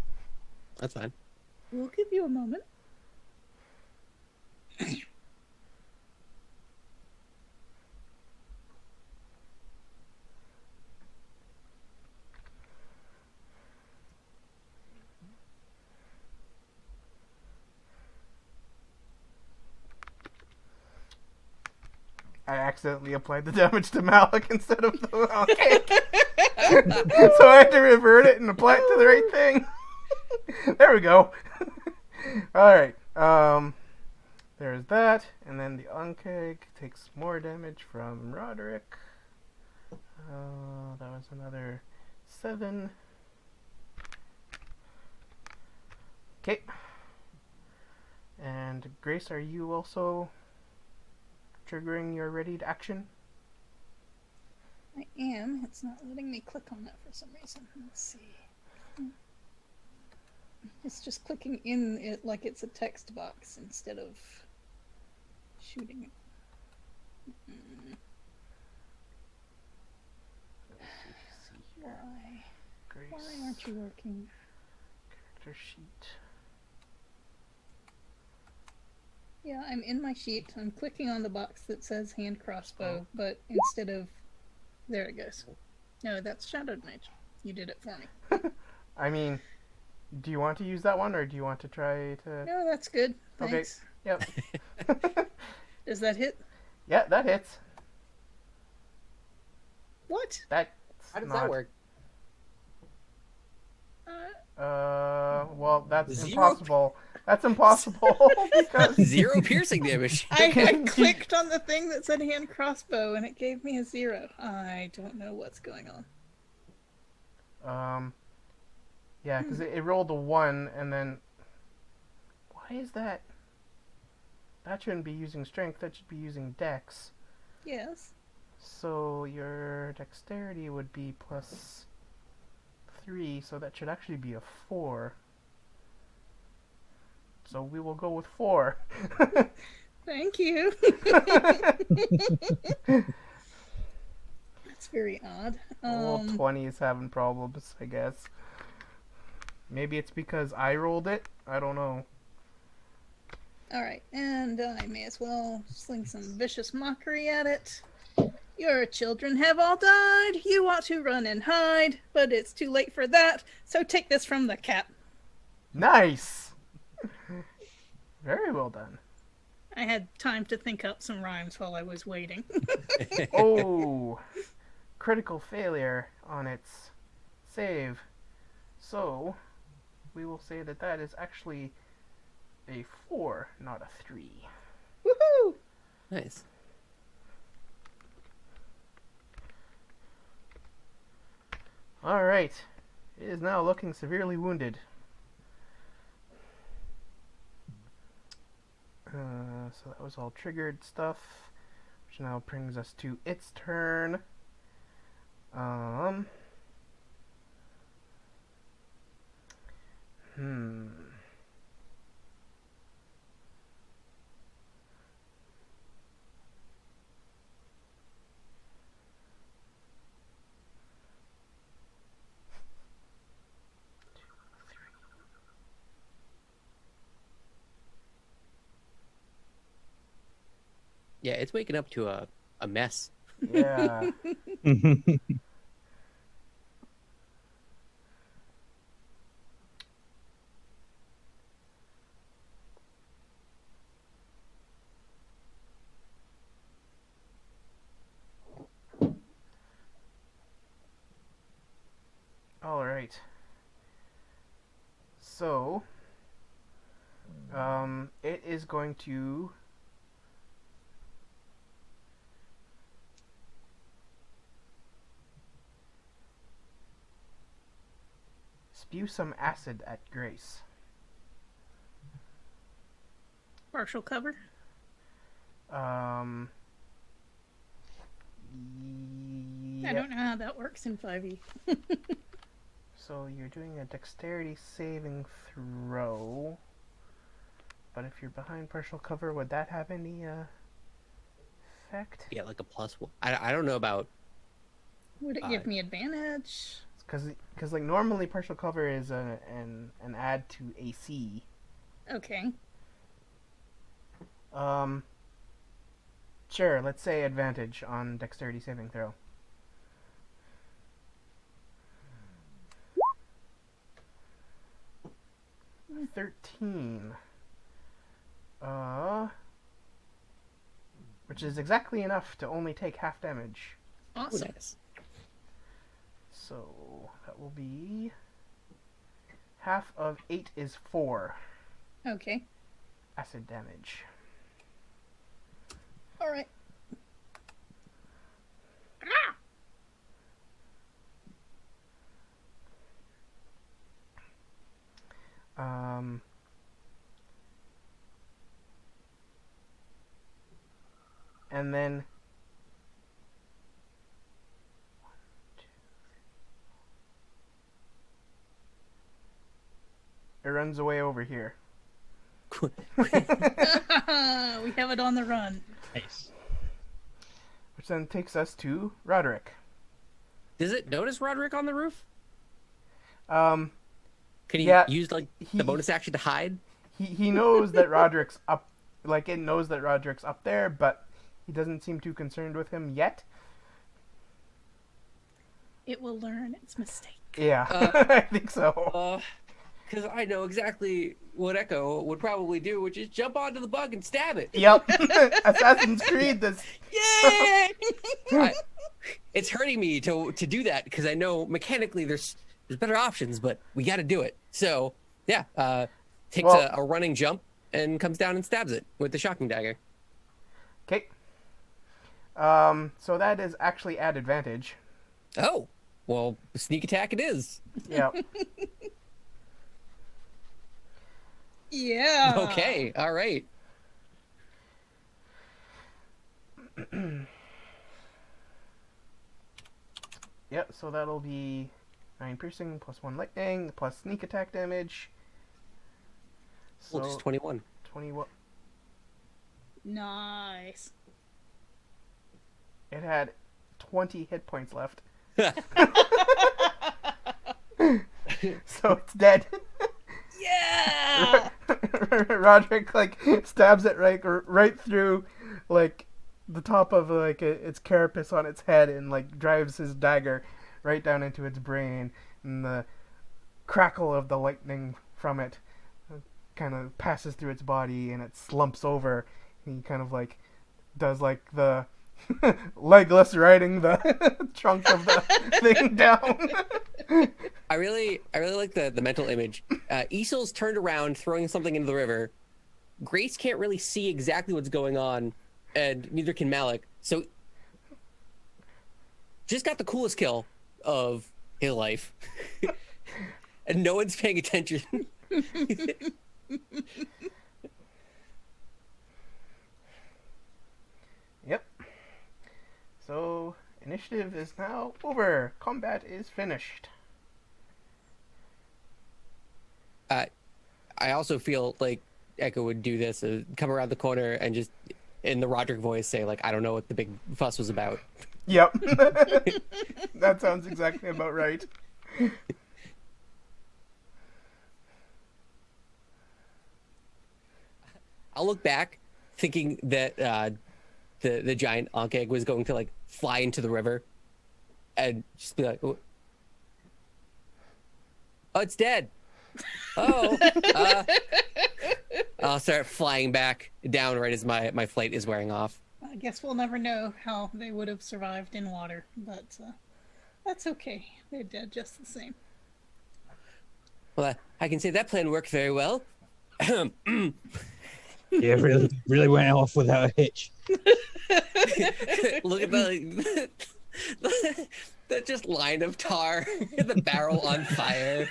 That's fine. We'll give you a moment. I accidentally applied the damage to Malik instead of the Ankeg. So I had to revert it and apply it to the right thing. There we go. Alright. There's that. And then the Ankeg takes more damage from Roderick. That was another 7. Okay. And Grace, are you also triggering your readied action? I am. It's not letting me click on that for some reason. Let's see. It's just clicking in it like it's a text box instead of shooting it. Why? Grace. Why aren't you working? Character sheet. Yeah, I'm in my sheet. I'm clicking on the box that says hand crossbow, but instead of... There it goes. No, that's Shadowed Mage. You did it for me. I mean, do you want to use that one, or do you want to try to... No, that's good. Okay. Thanks. Yep. Does that hit? Yeah, that hits. What? That's How does not... that work? Well, that's Zero? impossible. That's impossible because 0 piercing damage. I clicked on the thing that said hand crossbow and it gave me a 0. I don't know what's going on. Yeah, because it rolled a 1, and then... Why is that? That shouldn't be using strength, that should be using dex. Yes. So your dexterity would be plus 3, so that should actually be a 4. So we will go with 4. Thank you. That's very odd. Well, 20 is having problems, I guess. Maybe it's because I rolled it. I don't know. Alright, and I may as well sling some vicious mockery at it. Your children have all died. You want to run and hide, but it's too late for that. So take this from the cat. Nice! Very well done. I had time to think up some rhymes while I was waiting. Oh! Critical failure on its save. So, we will say that that is actually a 4, not a 3. Woohoo! Nice. Alright. It is now looking severely wounded. So that was all triggered stuff, which now brings us to its turn. Yeah, it's waking up to a mess. Yeah. So, it is going to spew some acid at Grace. Partial cover. Um, I don't know how that works in 5e. So you're doing a dexterity saving throw. But if you're behind partial cover, would that have any effect? Yeah, like a +1. I don't know about. Would it give me advantage? Because like normally partial cover is an add to AC. Okay. Sure. Let's say advantage on dexterity saving throw. $13. Which is exactly enough to only take half damage. Awesome. Nice. So that will be half of 8 is 4 Okay. acid damage. All right. And then it runs away over here. We have it on the run. Nice. Which then takes us to Roderick. Does it notice Roderick on the roof? Um, Can he Yeah, use like he- the bonus action to hide? he knows that Roderick's up, like it knows that Roderick's up there, but he doesn't seem too concerned with him yet. It will learn its mistake. Yeah, I think so. Because I know exactly what Echo would probably do, which is jump onto the bug and stab it. Yep, Assassin's Creed. This. Yay! It's hurting me to do that because I know mechanically there's better options, but we got to do it. So yeah, takes Well- a running jump and comes down and stabs it with the shocking dagger. Okay. So that is actually at advantage. Oh, well, sneak attack it is. Yeah. Yeah. Okay, all right. Yep. So that'll be 9 piercing plus 1 lightning plus sneak attack damage. So Well, just 21. 21. Nice. It had 20 hit points left, so it's dead. Yeah. Roderick like stabs it right through like the top of like its carapace on its head and like drives his dagger right down into its brain, and the crackle of the lightning from it kind of passes through its body and it slumps over. He kind of like does like the Legolas riding the trunk of the thing down. I really like the mental image. Easel's turned around, throwing something into the river. Grace can't really see exactly what's going on, and neither can Malik. So, just got the coolest kill of his life, and no one's paying attention. Yep. So, initiative is now over. Combat is finished. I also feel like Echo would do this, come around the corner and just, in the Roderick voice, say, like, I don't know what the big fuss was about. Yep. That sounds exactly about right. I'll look back, thinking that the giant Ankheg was going to, like, fly into the river and just be like, oh, it's dead. Oh, I'll start flying back down right as my flight is wearing off. I guess we'll never know how they would have survived in water, but that's okay. They're dead just the same. Well, I can say that plan worked very well. Yeah, really went off without a hitch. Look at that just line of tar, the barrel on fire.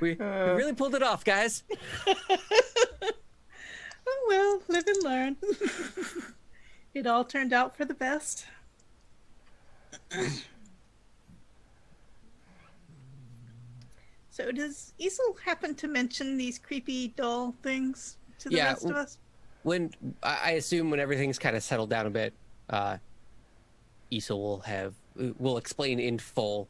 We really pulled it off, guys. Oh well, live and learn. It all turned out for the best. So does Isel happen to mention these creepy doll things to the rest of us? When I assume when everything's kind of settled down a bit, Isel will explain in full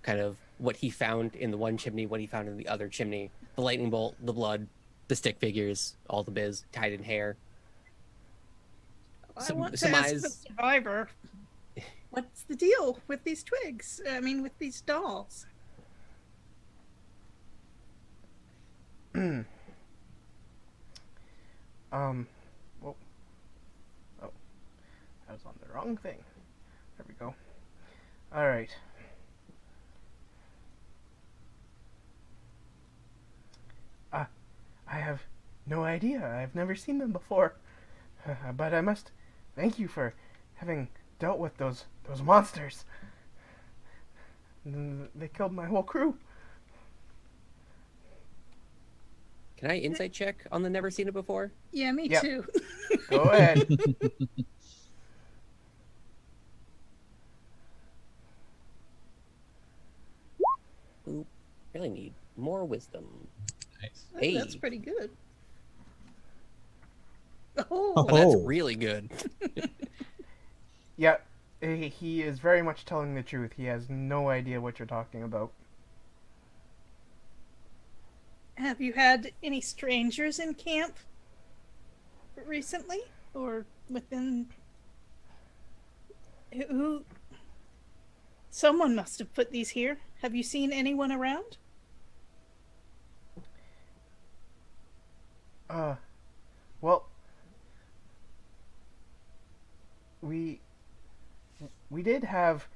kind of what he found in the one chimney, what he found in the other chimney, the lightning bolt, the blood, the stick figures, all the biz tied in hair. I want to ask the survivor, what's the deal with these twigs? I mean, with these dolls? Well, oh, I was on the wrong thing. There we go. All right. I have no idea. I've never seen them before. But I must thank you for having dealt with those monsters. They killed my whole crew. Can I insight check on the never seen it before? Yeah, me too. Go ahead. Ooh, really need more wisdom. Nice. Oh, Hey. that's pretty good. Oh, Oh, that's really good. Yeah, he is very much telling the truth. He has no idea what you're talking about. have you had any strangers in camp recently, or within? Who? Someone must have put these here. Have you seen anyone around? Well, we did have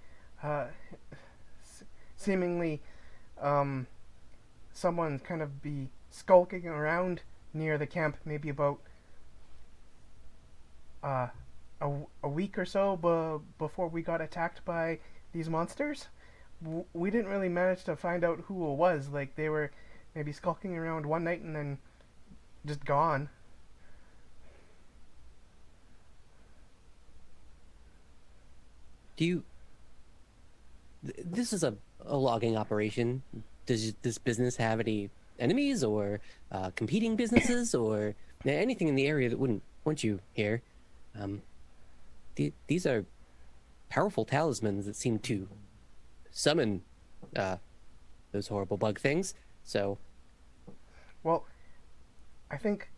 seemingly someone kind of be skulking around near the camp, maybe about a week or so before we got attacked by these monsters. We didn't really manage to find out who it was. Like, they were maybe skulking around one night and then just gone. Do you? This is a logging operation. Does this business have any enemies or competing businesses or anything in the area that wouldn't want you here? These are powerful talismans that seem to summon those horrible bug things. So, Well, I think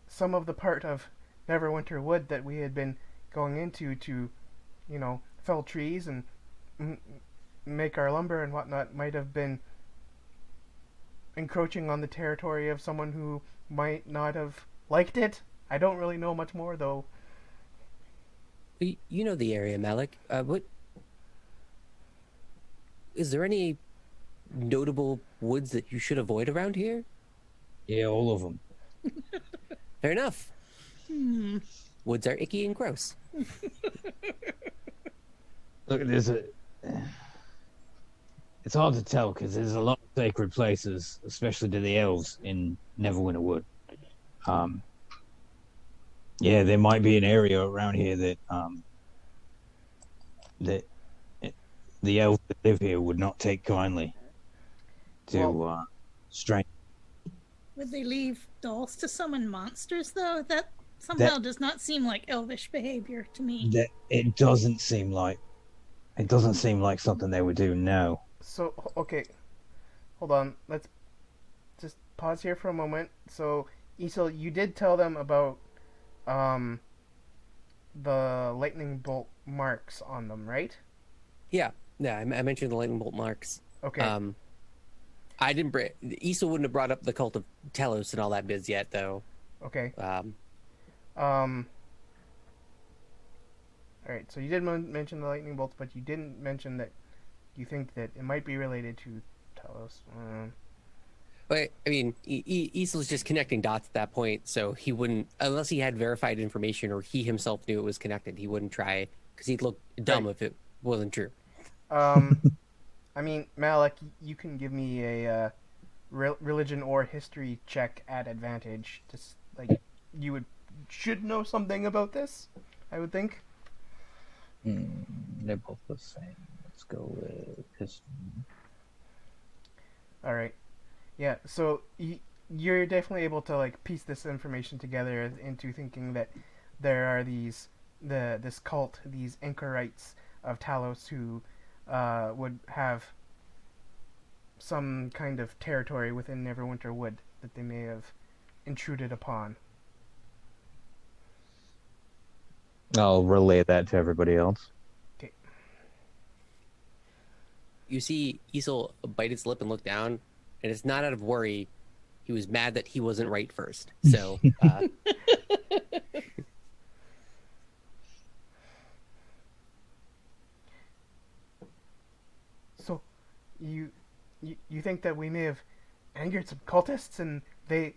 some of the part of Neverwinter Wood that we had been going into to, fell trees and make our lumber and whatnot might have been encroaching on the territory of someone who might not have liked it. I don't really know much more, though. you know the area, Malik. What is there any notable woods that you should avoid around here? Yeah, all of them. Fair enough. Woods are icky and gross. Look, it's hard to tell because there's a lot of sacred places, especially to the elves in Neverwinter Wood. Yeah, there might be an area around here that the elves that live here would not take kindly to strange. Would they leave dolls to summon monsters, though? That somehow does not seem like elvish behavior to me. That it doesn't seem like something they would do. No. So, okay, hold on. Let's just pause here for a moment. So, Isel, you did tell them about the lightning bolt marks on them, right? Yeah, I mentioned the lightning bolt marks. Okay. I didn't. Issa wouldn't have brought up the cult of Telos and all that biz yet, though. Okay. All right. So you did mention the lightning bolts, but you didn't mention that you think that it might be related to Talos? But I mean, Isel's just connecting dots at that point, so he wouldn't, unless he had verified information or he himself knew it was connected. He wouldn't try because he'd look dumb if it wasn't true. I mean, Malik, you can give me a religion or history check at advantage. Just like you should know something about this, I would think. They're both the same. Let's go with history. All right. Yeah. So you're definitely able to like piece this information together into thinking that there are this cult, these anchorites of Talos who would have some kind of territory within Neverwinter Wood that they may have intruded upon. I'll relay that to everybody else. Okay. You see Isel bite his lip and look down, and it's not out of worry. He was mad that he wasn't right first. So, So, you think that we may have angered some cultists and they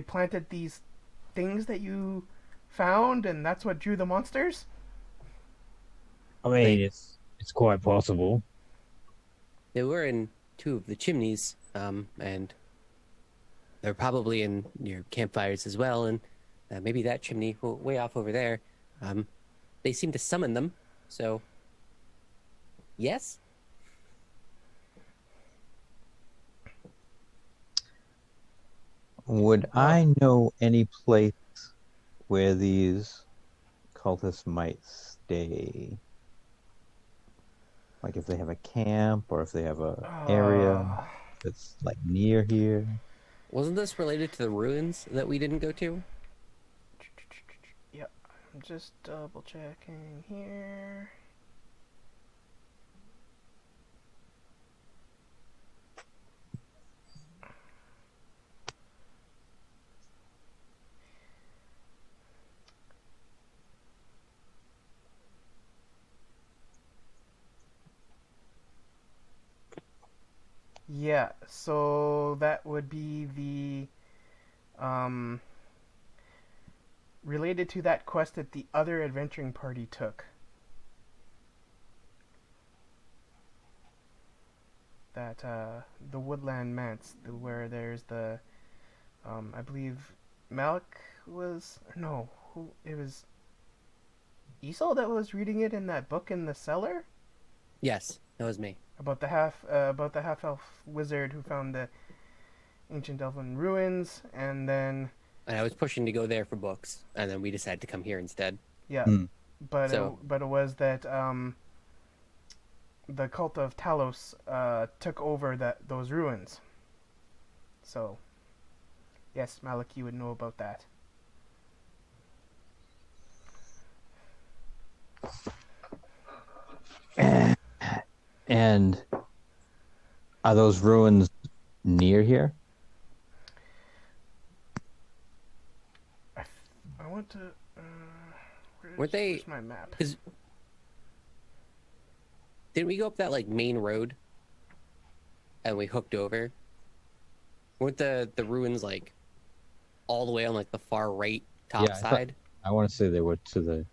planted these things that you found and that's what drew the monsters? I mean, it's quite possible. they were in two of the chimneys, and they're probably in your campfires as well, and maybe that chimney way off over there. They seem to summon them, so yes. Would I know any place where these cultists might stay? Like if they have a camp or if they have a area that's like near here? Wasn't this related to the ruins that we didn't go to? Yep, I'm just double checking here. Yeah, so that would be the related to that quest that the other adventuring party took. That the Woodland Manse, where there's the I believe Malik was no, who it was Esau that was reading it in that book in the cellar Yes, that was me. about the half elf wizard who found the ancient elven ruins, and then And I was pushing to go there for books, and then we decided to come here instead. yeah, Hmm. but So- it was that the cult of Talos took over those ruins. So yes, Malik, you would know about that. And are those ruins near here? I want to. Weren't they- Where's my map? Didn't we go up that like main road, and we hooked over? Weren't the ruins like all the way on like the far right top Yeah, I thought- side? I want to say they were to the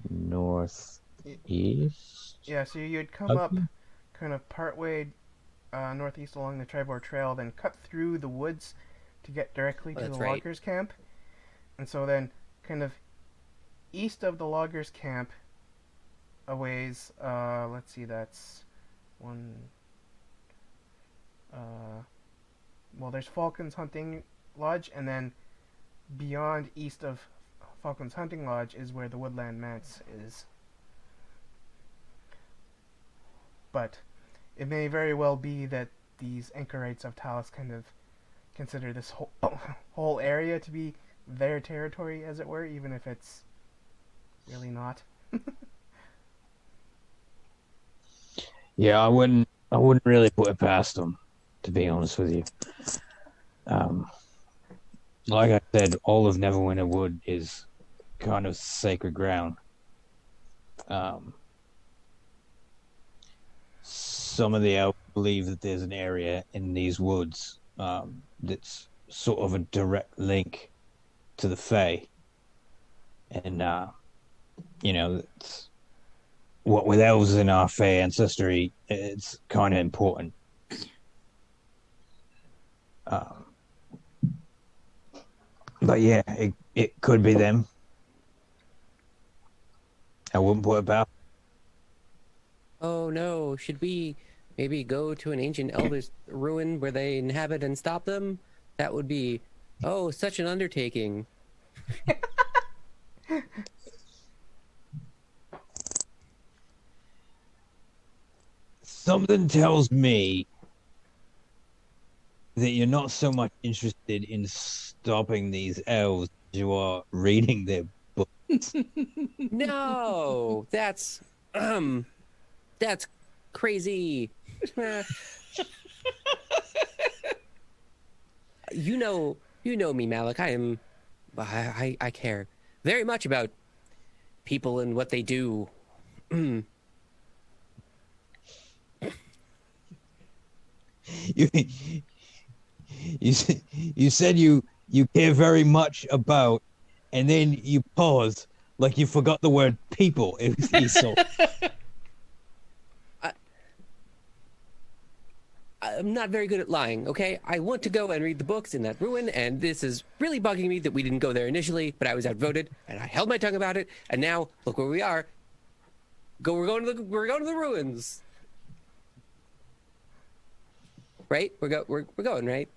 northeast. Yeah, so you'd come Okay. up kind of partway northeast along the Tribor Trail, then cut through the woods to get directly to that's the right. loggers' camp. And so then kind of east of the loggers' camp a ways, let's see, that's one... well, there's Falcon's Hunting Lodge, and then beyond east of Falcon's Hunting Lodge is where the Woodland Manse is. But it may very well be that these anchorites of Talos kind of consider this whole area to be their territory, as it were, even if it's really not. Yeah, I wouldn't really put it past them, to be honest with you. Like I said, all of Neverwinter Wood is kind of sacred ground. some of the elves believe that there's an area in these woods that's sort of a direct link to the Fae. And, it's, what with elves in our Fae ancestry, it's kind of important. But yeah, it could be them. I wouldn't put it past. Oh no, should we maybe go to an ancient elvish ruin where they inhabit and stop them? That would be, oh, such an undertaking. Something tells me that you're not so much interested in stopping these elves as you are reading their books. No, that's crazy. You know me, Malik. I care very much about people and what they do. you, you said you care very much about, and then you pause like you forgot the word people. It was Esau. I'm not very good at lying, okay? I want to go and read the books in that ruin, and this is really bugging me that we didn't go there initially, but I was outvoted, and I held my tongue about it, and now look where we are. We're going to the ruins. Right? We're going, right?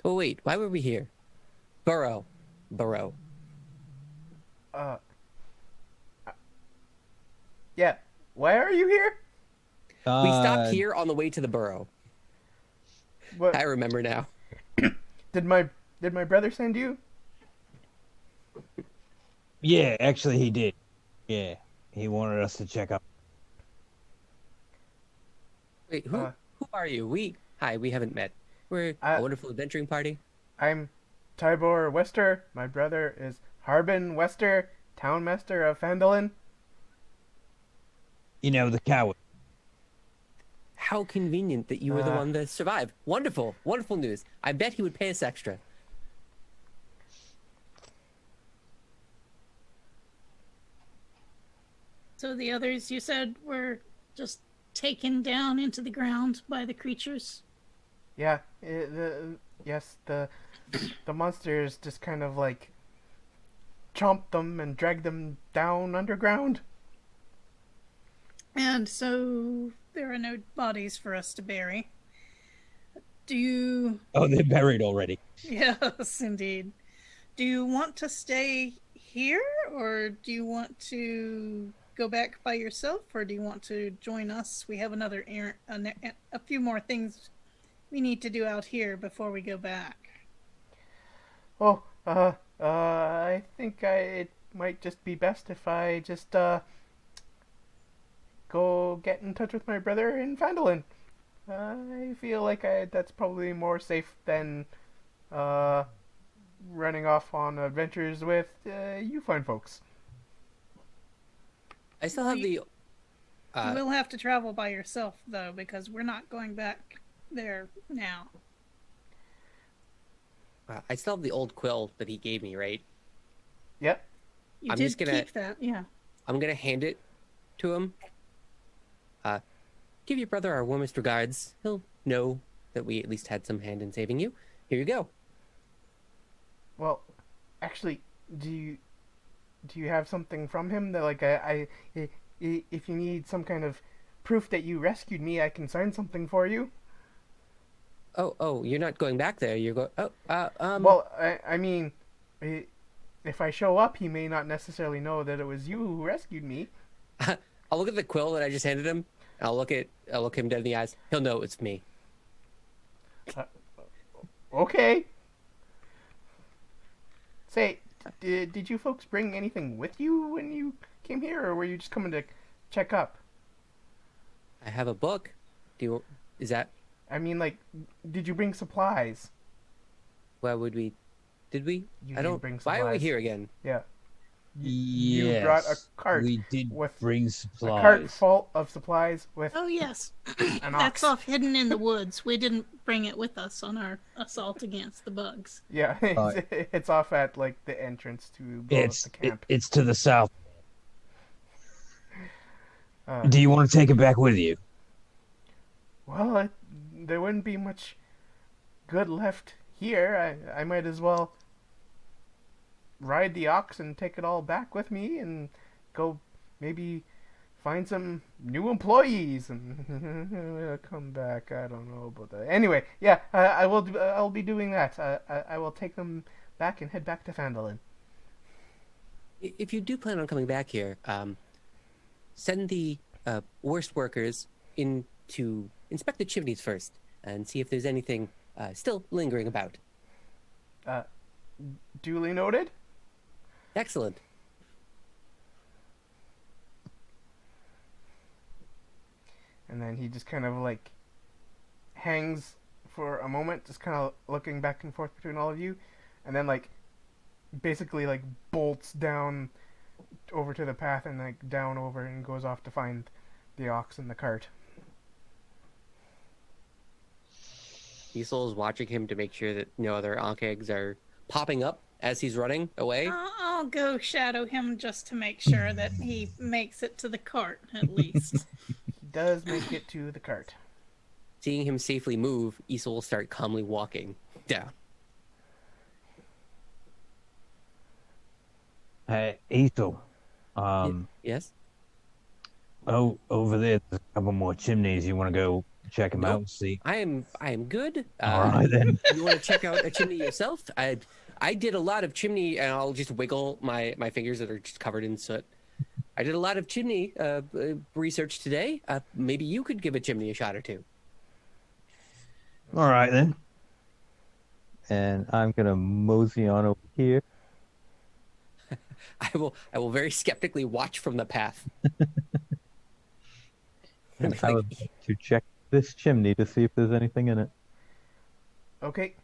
Oh wait, why were we here? Burrow. Yeah. Why are you here? We stopped here on the way to the burrow. What? I remember now. Did my brother send you? Yeah, actually, he did. Yeah, he wanted us to check up. Wait, who are you? We haven't met. We're a wonderful adventuring party. I'm Tybor Wester. My brother is Harbin Wester, Townmaster of Phandalin. You know, the coward. How convenient that you were the one that survived. Wonderful news. I bet he would pay us extra. So the others, you said, were just taken down into the ground by the creatures? Yeah, the monsters just kind of like chomped them and dragged them down underground. And so there are no bodies for us to bury. Do you... Oh, they're buried already. Yes, indeed. Do you want to stay here, or do you want to go back by yourself, or do you want to join us? We have a few more things we need to do out here before we go back. Oh, I think it might just be best if I just go get in touch with my brother in Phandalin. I feel like that's probably more safe than running off on adventures with you fine folks. I still have the... You will have to travel by yourself, though, because we're not going back there now. I still have the old quill that he gave me, right? Yep. You did keep that, yeah. I'm gonna hand it to him. Give your brother our warmest regards. He'll know that we at least had some hand in saving you. Here you go. Well, actually, do you have something from him that, like, if you need some kind of proof that you rescued me, I can sign something for you? Oh, you're not going back there. You're going... Well, I mean, if I show up, he may not necessarily know that it was you who rescued me. I'll look at the quill that I just handed him. I'll look him dead in the eyes. He'll know it's me. Okay. Say, did you folks bring anything with you when you came here, or were you just coming to check up? I have a book. Is that... I mean, like, did you bring supplies? Why would we... Did we? You did bring supplies. Why are we here again? Yeah. You brought a Yes, cart we did with bring a cart supplies. full of supplies with Oh, yes. an That's ox. off hidden in the woods. We didn't bring it with us on our assault against the bugs. Yeah, Uh, it's off at like the entrance to blow up the it's camp. it's to the south. Uh, Do you want to take it back with you? well, there wouldn't be much good left here. I might as well ride the ox and take it all back with me and go maybe find some new employees and come back. I don't know about that. Anyway, yeah, I will. I'll be doing that. I will take them back and head back to Fandolin. If you do plan on coming back here, send the worst workers in to inspect the chimneys first and see if there's anything still lingering about. Duly noted. Excellent. And then he just kind of like hangs for a moment, just kind of looking back and forth between all of you, and then like basically like bolts down over to the path and like down over and goes off to find the ox in the cart. Diesel is watching him to make sure that no other Ankhegs are popping up as he's running away. I'll go shadow him just to make sure that he makes it to the cart, at least. He does make it to the cart. Seeing him safely move, Isol will start calmly walking down. Hey, Ethel. Yes? Oh, over there, there's a couple more chimneys. You want to go check them out and see? I am good. All right, then. You want to check out a chimney yourself? I did a lot of chimney, and I'll just wiggle my fingers that are just covered in soot. I did a lot of chimney research today. Maybe you could give a chimney a shot or two. All right, then. And I'm going to mosey on over here. I will very skeptically watch from the path. And I would like to check this chimney to see if there's anything in it. Okay.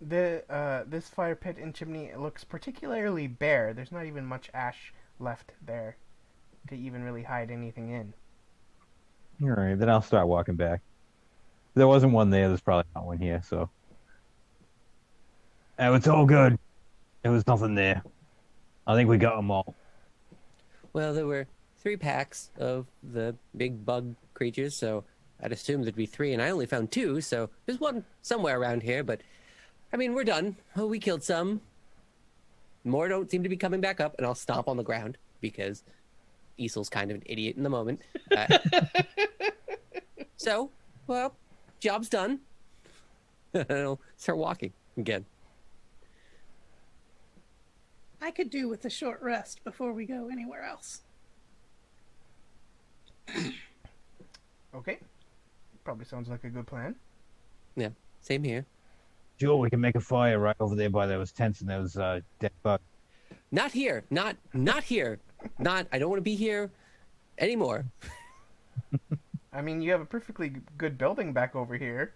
This fire pit and chimney looks particularly bare. There's not even much ash left there to even really hide anything in. All right, then I'll start walking back. There wasn't one there. There's probably not one here, so. Oh, it's all good. There was nothing there. I think we got them all. Well, there were 3 packs of the big bug creatures, so I'd assume there'd be 3, and I only found 2, so there's one somewhere around here, but I mean, we're done. Oh, we killed some. More don't seem to be coming back up, and I'll stomp on the ground because Easel's kind of an idiot in the moment. So, well, job's done. I'll start walking again. I could do with a short rest before we go anywhere else. Okay. Probably sounds like a good plan. Yeah, same here. Sure, we can make a fire right over there by those tents and those dead bugs. Not here. Not here. I don't want to be here anymore. I mean, you have a perfectly good building back over here.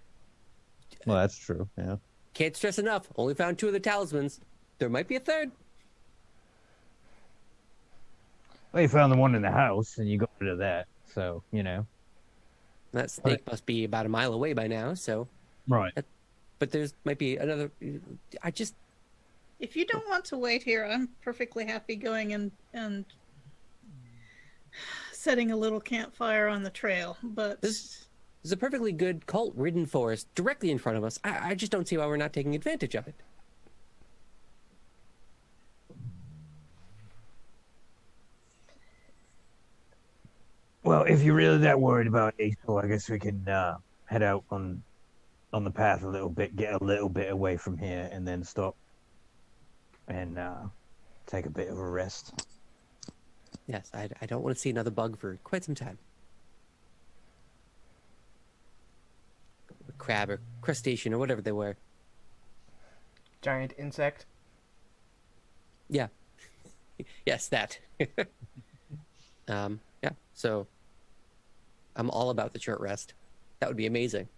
Well, that's true, yeah. Can't stress enough. Only found 2 of the talismans. There might be a 3rd. Well, you found the one in the house, and you got rid of that, so, you know. That snake must be about a mile away by now, so... Right. But there's might be another... If you don't want to wait here, I'm perfectly happy going and setting a little campfire on the trail, but... There's a perfectly good cult-ridden forest directly in front of us. I just don't see why we're not taking advantage of it. Well, if you're really that worried about April, I guess we can head out on the path a little bit, get a little bit away from here, and then stop and take a bit of a rest. Yes, I don't want to see another bug for quite some time. A crab or crustacean or whatever they were. Giant insect. Yeah. Yes, that. Yeah, so I'm all about the short rest. That would be amazing.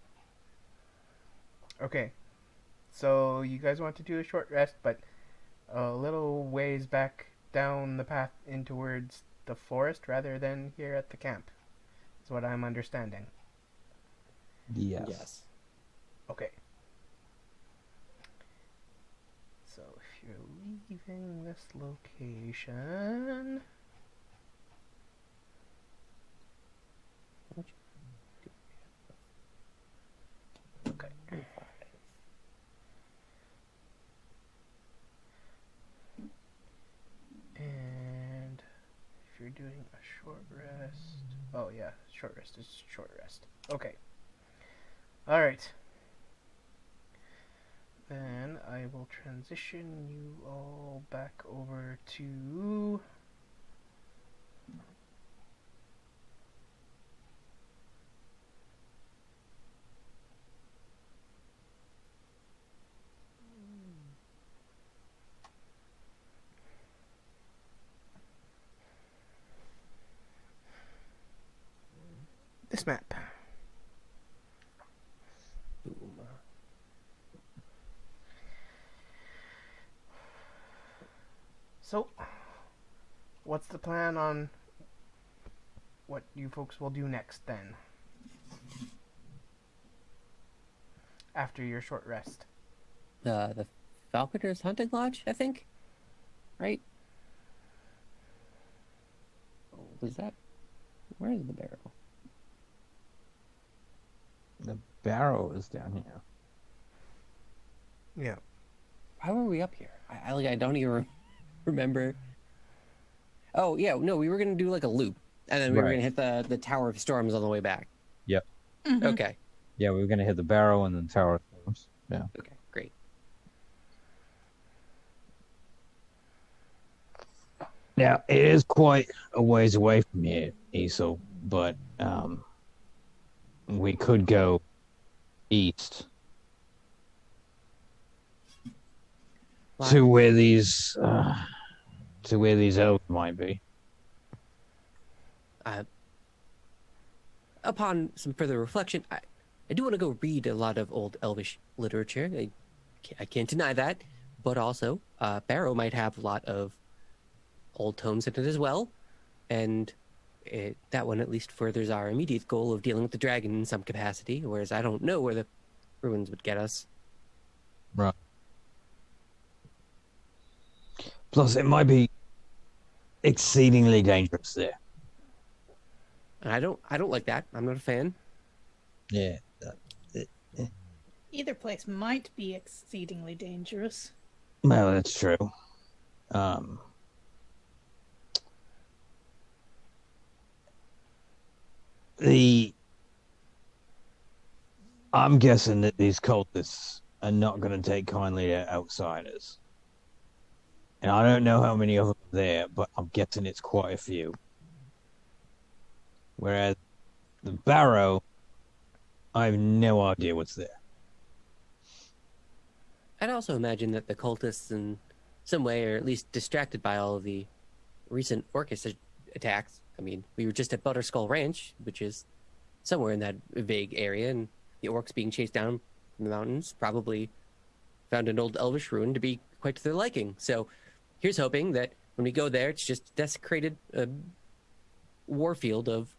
Okay. So you guys want to do a short rest, but a little ways back down the path in towards the forest rather than here at the camp. Is what I'm understanding. Yes. Okay. So if you're leaving this location... Okay. And if you're doing a short rest... Oh yeah, short rest is short rest. Okay. Alright. Then I will transition you all back over to... this map. Boom. So, what's the plan on what you folks will do next then? After your short rest. The Falconer's Hunting Lodge, I think? Right? Was that... Where is the barrel? The barrow is down here. Yeah. Why were we up here? I don't even remember. Oh, yeah, no, we were going to do like a loop. And then we were Right. going to hit the Tower of Storms on the way back. Yep. Mhm. Okay. Yeah, we were gonna hit the barrow and then Tower of Storms. Yeah. Okay, great. Now it is quite a ways away from here, Esau, but we could go east to where these elves might be. Upon some further reflection, I do want to go read a lot of old Elvish literature. I can't deny that. But also, Barrow might have a lot of old tomes in it as well. And that one at least furthers our immediate goal of dealing with the dragon in some capacity, whereas I don't know where the ruins would get us. Right. Plus, it might be exceedingly dangerous there. And I don't like that. I'm not a fan. Yeah. Either place might be exceedingly dangerous. Well, that's true. I'm guessing that these cultists are not going to take kindly to outsiders. And I don't know how many of them are there, but I'm guessing it's quite a few. Whereas the barrow, I have no idea what's there. I'd also imagine that the cultists in some way are at least distracted by all of the recent orchestra attacks. I mean, we were just at Butterskull Ranch, which is somewhere in that vague area, and the orcs being chased down from the mountains probably found an old elvish ruin to be quite to their liking. So here's hoping that when we go there, it's just a desecrated warfield of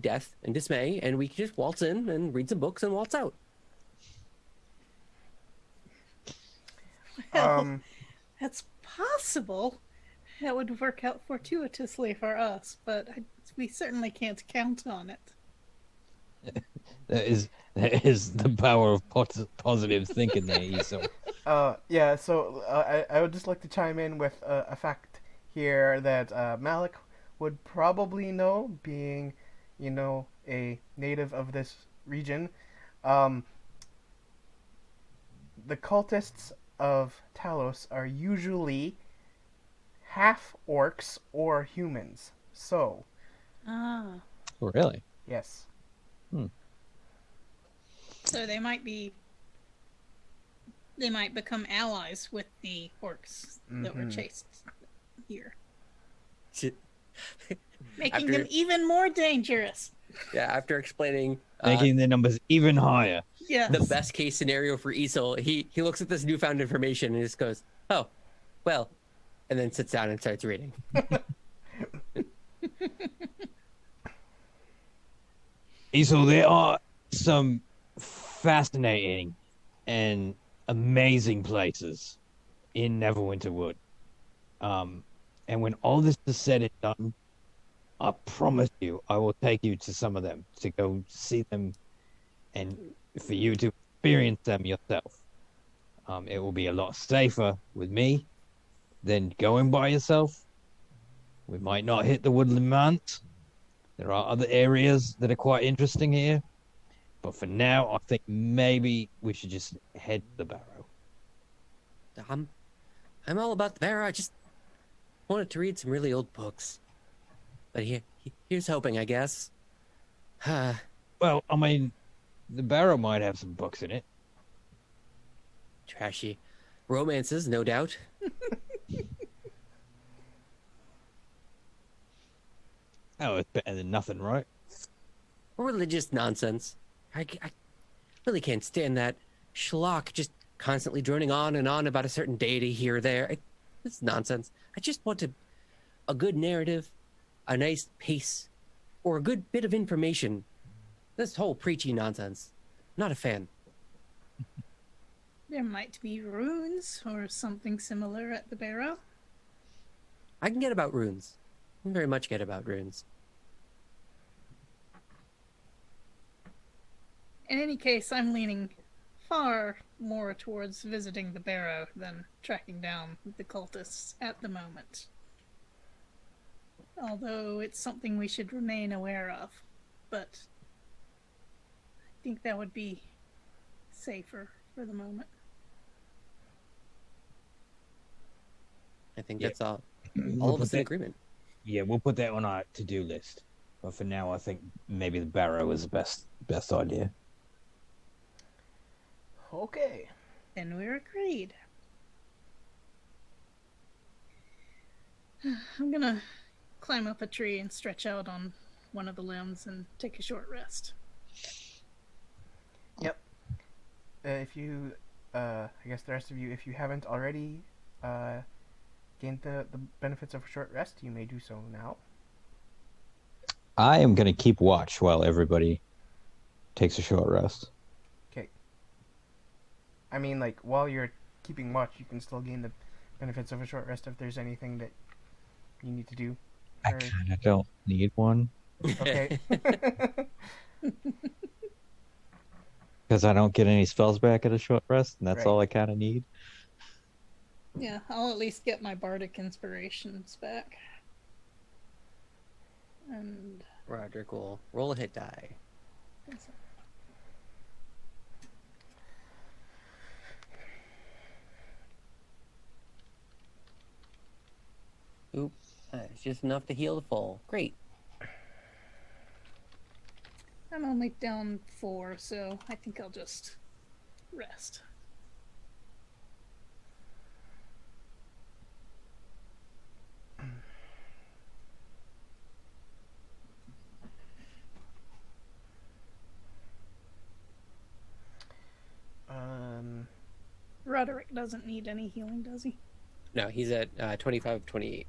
death and dismay, and we can just waltz in and read some books and waltz out. Well, that's possible. That would work out fortuitously for us, but we certainly can't count on it. That is the power of positive thinking there, Esau. Yeah, so I would just like to chime in with a fact here that Malik would probably know, being, a native of this region. The cultists of Talos are usually half orcs or humans. So, Ah. Oh, really? yes. So they might become allies with the orcs that were chased here. Making them even more dangerous. Yeah, after explaining Making the numbers even higher. Yes. the best case scenario for Esau, he looks at this newfound information and just goes, "Oh, Well, and then sits down and starts reading. So there are some fascinating and amazing places in Neverwinter Wood. And when all this is said and done, I promise you, I will take you to some of them to go see them and for you to experience them yourself. It will be a lot safer with me than going by yourself. We might not hit the woodland manse. There are other areas that are quite interesting here. But for now, I think maybe we should just head to the barrow. I'm all about the barrow. I just wanted to read some really old books. But here's hoping, I guess. Well, I mean, the barrow might have some books in it. Trashy romances, no doubt. Oh, it's better than nothing, right? Religious nonsense. I really can't stand that schlock just constantly droning on and on about a certain deity here or there. It's nonsense. I just want a good narrative, a nice pace, or a good bit of information. This whole preachy nonsense. Not a fan. There might be runes or something similar at the barrow. I can get about runes. I can very much get about runes. In any case, I'm leaning far more towards visiting the barrow than tracking down the cultists at the moment. Although it's something we should remain aware of. But I think that would be safer for the moment. I think Yeah. that's all We'll of us put in that- agreement. Yeah, we'll put that on our to-do list. But for now, I think maybe the barrow is the best idea. Okay. Then we're agreed. I'm gonna climb up a tree and stretch out on one of the limbs and take a short rest. Yep. If you, I guess the rest of you, if you haven't already gained the benefits of a short rest, you may do so now. I am going to keep watch while everybody takes a short rest. Okay. I mean, like, while you're keeping watch, you can still gain the benefits of a short rest if there's anything that you need to do. I Or- kind of don't need one Okay. because I don't get any spells back at a short rest, and that's Right. all I kind of need. Yeah, I'll at least get my bardic inspirations back. And Roderick will roll a hit die. Oop. It's just enough to heal the full. Great. I'm only down 4, so I think I'll just rest. Roderick doesn't need any healing, does he? No, he's at 25, 28.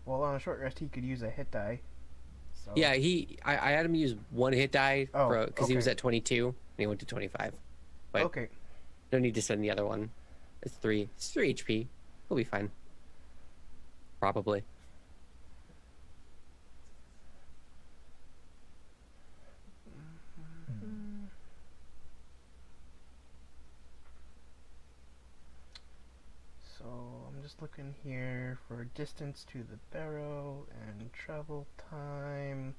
Well, on a short rest, he could use a hit die. So. Yeah, I had him use one hit die because he was okay. at 22 and he went to 25. But Okay. no need to send the other one. It's 3. It's 3 HP. He'll be fine. Probably. So I'm just looking here for distance to the barrow and travel time.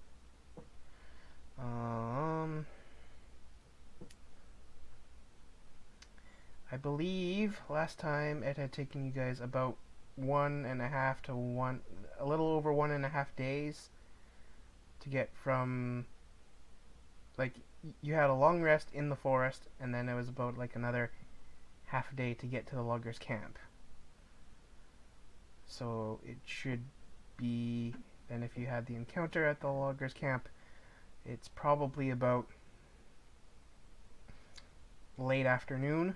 I believe last time it had taken you guys about 1.5 to a little over 1.5 days to get from, like, you had a long rest in the forest, and then it was about like another half a day to get to the loggers' camp. So it should be, then if you had the encounter at the loggers' camp, it's probably about late afternoon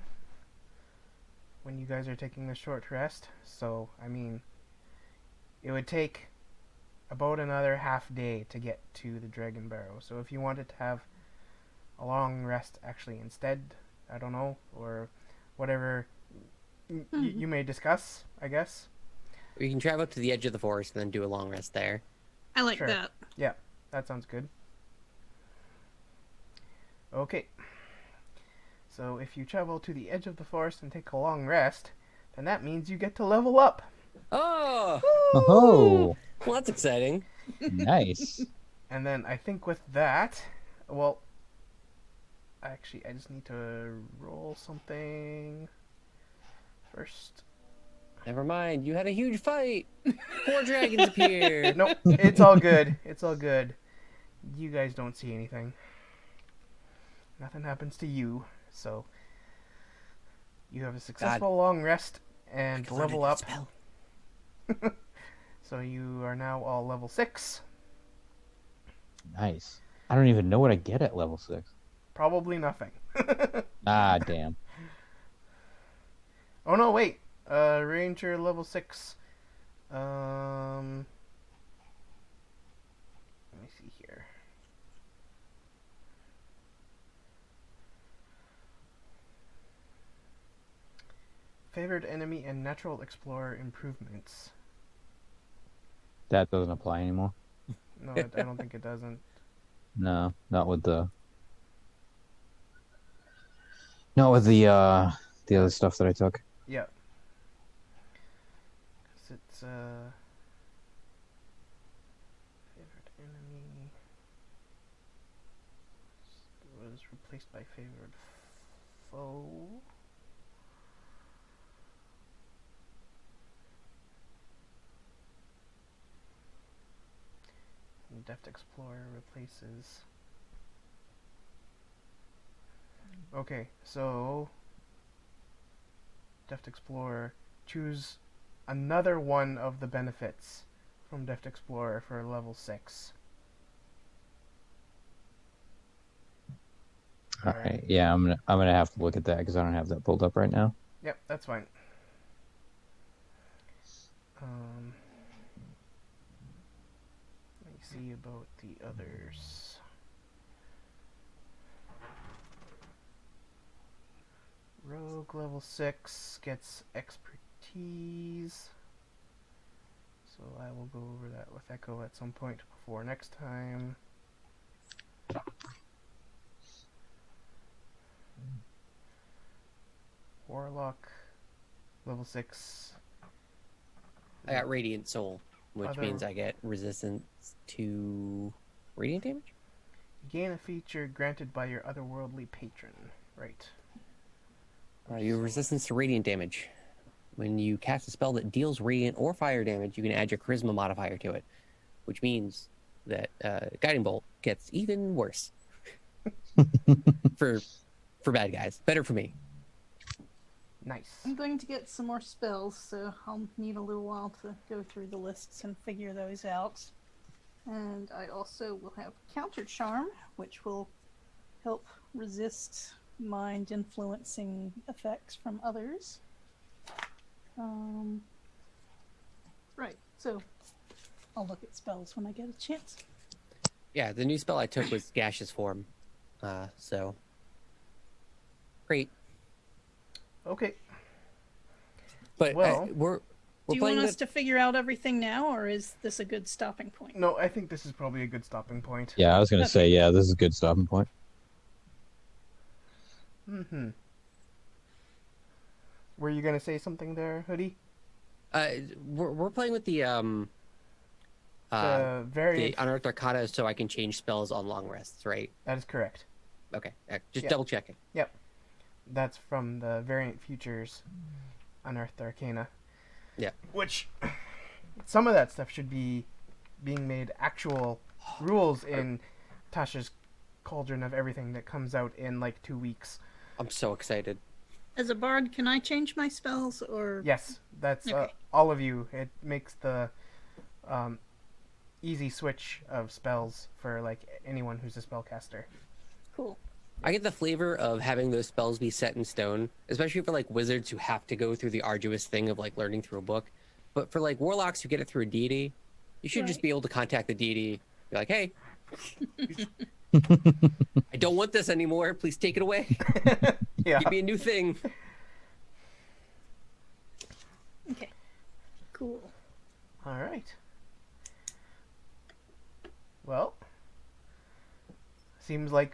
when you guys are taking the short rest. So, I mean, it would take about another half day to get to the Dragon Barrow. So if you wanted to have a long rest actually instead, I don't know, or whatever you may discuss, I guess. We can travel to the edge of the forest and then do a long rest there. I like Sure. that. Yeah, that sounds good. Okay. So if you travel to the edge of the forest and take a long rest, then that means you get to level up. Oh! Oh, Well, that's exciting. nice. And then I think with that, well, actually, I just need to roll something first. Never mind, you had a huge fight. 4 dragons appear. Nope, it's all good. It's all good. You guys don't see anything. Nothing happens to you, so you have a successful long rest and level up. Spell. So you are now all level 6. Nice. I don't even know what I get at level 6. Probably nothing. Ah, damn. Oh no, wait. Ranger level 6. Let me see here. Favored enemy and natural explorer improvements. That doesn't apply anymore. No, I don't think it doesn't. No, not with the other stuff that I took. Yeah. 'Cause it's favorite enemy was replaced by favored foe. And Deft Explorer replaces. Okay, so Deft Explorer, choose another one of the benefits from Deft Explorer for level 6. All right. Yeah, I'm gonna have to look at that because I don't have that pulled up right now. Yep, that's fine. Let me see about the others. Rogue level 6 gets expertise. So I will go over that with Echo at some point before next time. Warlock level 6. I got Radiant Soul, which Other- means I get resistance to radiant damage? Gain a feature granted by your otherworldly patron. Right. You have resistance to radiant damage. When you cast a spell that deals radiant or fire damage, you can add your charisma modifier to it, which means that Guiding Bolt gets even worse for bad guys. Better for me. Nice. I'm going to get some more spells, so I'll need a little while to go through the lists and figure those out. And I also will have Counter Charm, which will help resist mind influencing effects from others. Right, so I'll look at spells when I get a chance. Yeah, the new spell I took was Gaseous Form. So great. Okay. But Well- we're Do you playing want us the- to figure out everything now, or is this a good stopping point? No, I think this is probably a good stopping point. Yeah, I was gonna Okay. say, yeah, this is a good stopping point. Mm-hmm. Were you gonna say something there, Hoodie? we're playing with the The variant. the Unearthed Arcana, so I can change spells on long rests, right? That is correct. Okay, just Yeah. double checking. Yep. That's from the Variant Futures Unearthed Arcana. Yeah. Which, some of that stuff should be being made actual rules in Tasha's Cauldron of Everything that comes out in like 2 weeks. I'm so excited. As a bard, can I change my spells, or... Yes, that's Okay. all of you. It makes the easy switch of spells for like anyone who's a spellcaster. Cool. I get the flavor of having those spells be set in stone, especially for like wizards who have to go through the arduous thing of like learning through a book. But for like warlocks who get it through a deity, you should just Right. be able to contact the deity, be like, "Hey, I don't want this anymore. Please take it away. Yeah. Give me a new thing." Okay. Cool. All right. Well, seems like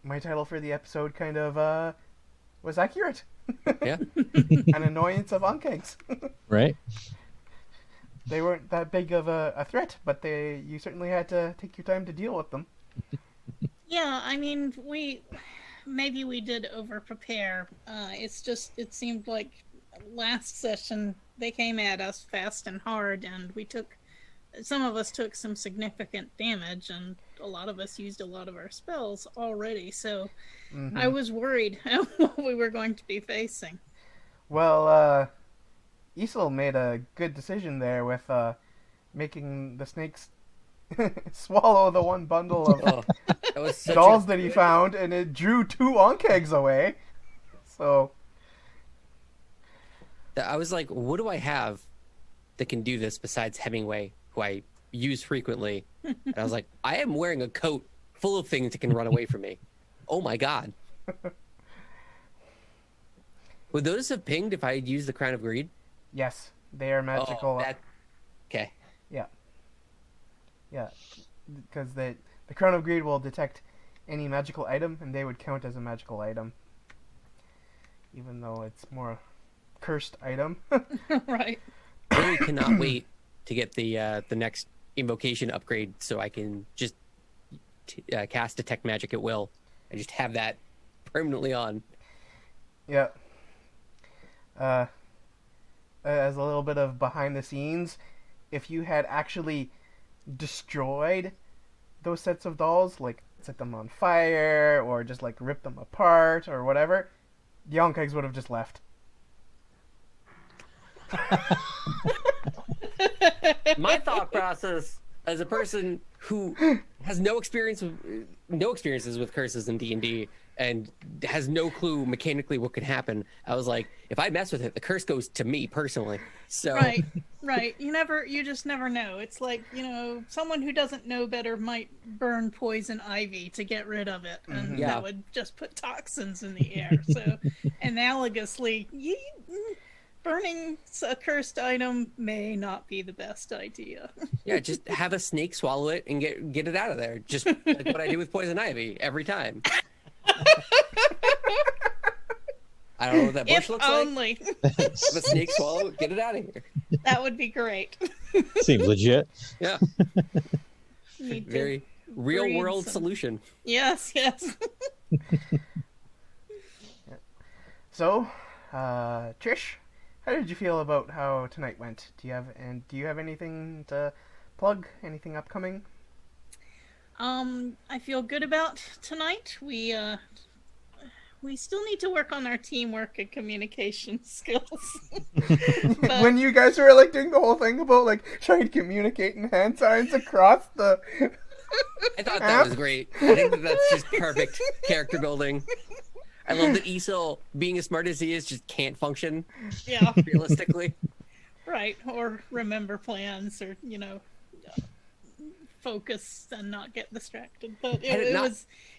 my title for the episode kind of was accurate. Yeah. An annoyance of Ankhegs. Right? They weren't that big of a threat, but you certainly had to take your time to deal with them. Yeah, I mean, maybe we did over prepare. It's just it seemed like last session they came at us fast and hard, and some of us took some significant damage, and a lot of us used a lot of our spells already. So Mm-hmm. I was worried what we were going to be facing. Well, Isel made a good decision there with making the snakes swallow the one bundle of Oh, that was such dolls a... that he found, and it drew 2 Ankhegs away. So, I was like, what do I have that can do this besides Hemingway, who I use frequently? And I was like, I am wearing a coat full of things that can run away from me. Oh my god. Would those have pinged if I had used the Crown of Greed? yes, they are magical. Oh, okay. Yeah, because the Crown of Greed will detect any magical item, and they would count as a magical item, even though it's more cursed item. Right. Really cannot wait to get the next invocation upgrade so I can just cast Detect Magic at will and just have that permanently on. Yeah. As a little bit of behind the scenes, if you had actually destroyed those sets of dolls, like set them on fire or just like rip them apart or whatever, the Ankhegs would have just left. My thought process as a person who has no experiences with curses in D&D and has no clue mechanically what could happen, I was like, if I mess with it, the curse goes to me personally. So Right. You just never know. It's like, someone who doesn't know better might burn poison ivy to get rid of it, and Yeah. that would just put toxins in the air. So, analogously, burning a cursed item may not be the best idea. yeah, just have a snake swallow it and get it out of there. Just like what I do with poison ivy every time. I don't know what that bush If looks only. like. Have a snake swallow it, get it out of here. That would be great. Seems legit. Yeah, Need to very real breed world some- solution. Yes. So, Trish, how did you feel about how tonight went? Do you have anything to plug? Anything upcoming? I feel good about tonight. We still need to work on our teamwork and communication skills. But- When you guys were like doing the whole thing about like trying to communicate in hand signs across the I thought that was great. I think that's just perfect character building. I love that Isel, being as smart as he is, just can't function Yeah, realistically. right. Or remember plans, or focus and not get distracted. But Had it not-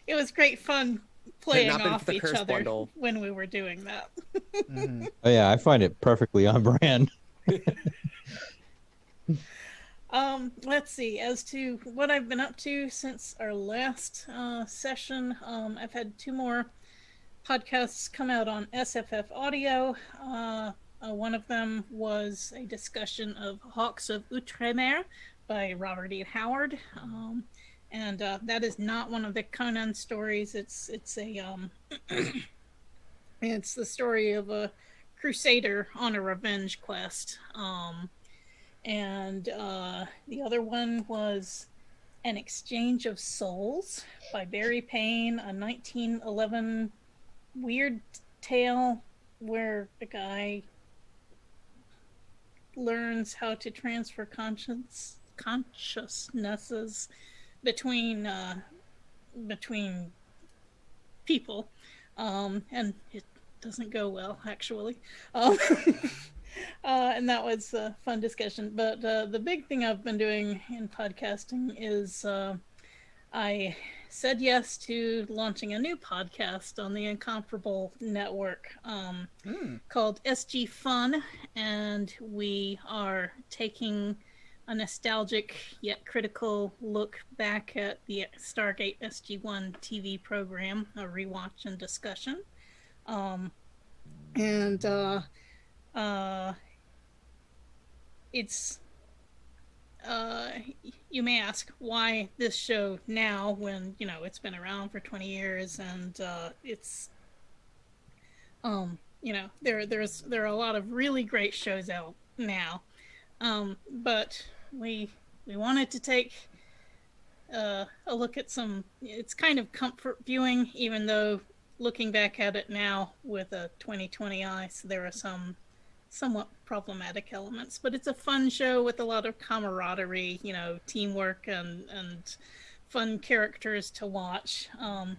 it was great fun playing not been off for the each curse other bundle. when we were doing that. Mhm. Oh yeah, I find it perfectly on brand. Let's see. As to what I've been up to since our last session, I've had 2 more podcasts come out on SFF Audio. One of them was a discussion of Hawks of Outremer by Robert E. Howard, and that is not one of the Conan stories. It's it's the story of a crusader on a revenge quest. And the other one was An Exchange of Souls by Barry Payne, a 1911 weird tale where the guy learns how to transfer consciousnesses between people, and it doesn't go well actually. Um, and that was a fun discussion. But the big thing I've been doing in podcasting is I said yes to launching a new podcast on the Incomparable Network called SG Fun, and we are taking a nostalgic yet critical look back at the Stargate SG-1 TV program, a rewatch and discussion. And it's you may ask why this show now when it's been around for 20 years and it's there are a lot of really great shows out now, but we wanted to take a look at some. It's kind of comfort viewing, even though looking back at it now with a 2020 eyes, there are some somewhat problematic elements, but it's a fun show with a lot of camaraderie, teamwork and fun characters to watch. And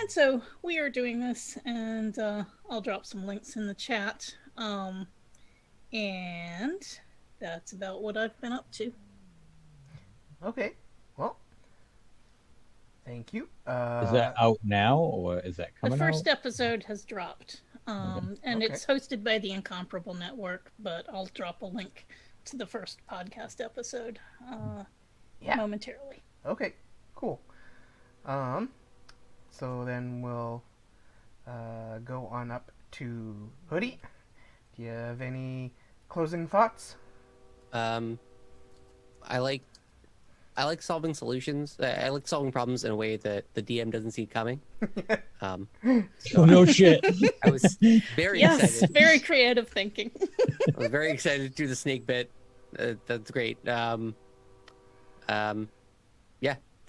so we are doing this, and I'll drop some links in the chat. And that's about what I've been up to. Okay, well, thank you. Is that out now, or is that coming out? The first episode has dropped, and it's hosted by the Incomparable Network, but I'll drop a link to the first podcast episode momentarily. Okay, cool. So then we'll go on up to Hoodie. Do you have any closing thoughts? I like solving solutions. I like solving problems in a way that the DM doesn't see coming. Oh, no shit. I was very excited. Very creative thinking. I was very excited to do the snake bit. That's great. Yeah,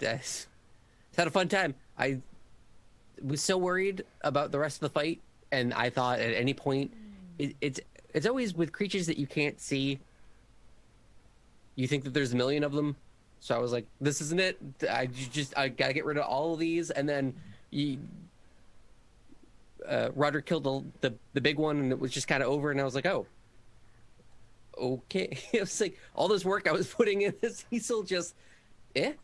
it's had a fun time. I was so worried about the rest of the fight, and I thought at any point, it's always with creatures that you can't see. You think that there's a million of them. So I was like, this isn't it. I gotta get rid of all of these. And then Roderick killed the big one, and it was just kind of over. And I was like, oh, okay. It was like all this work I was putting in this Cecil just, I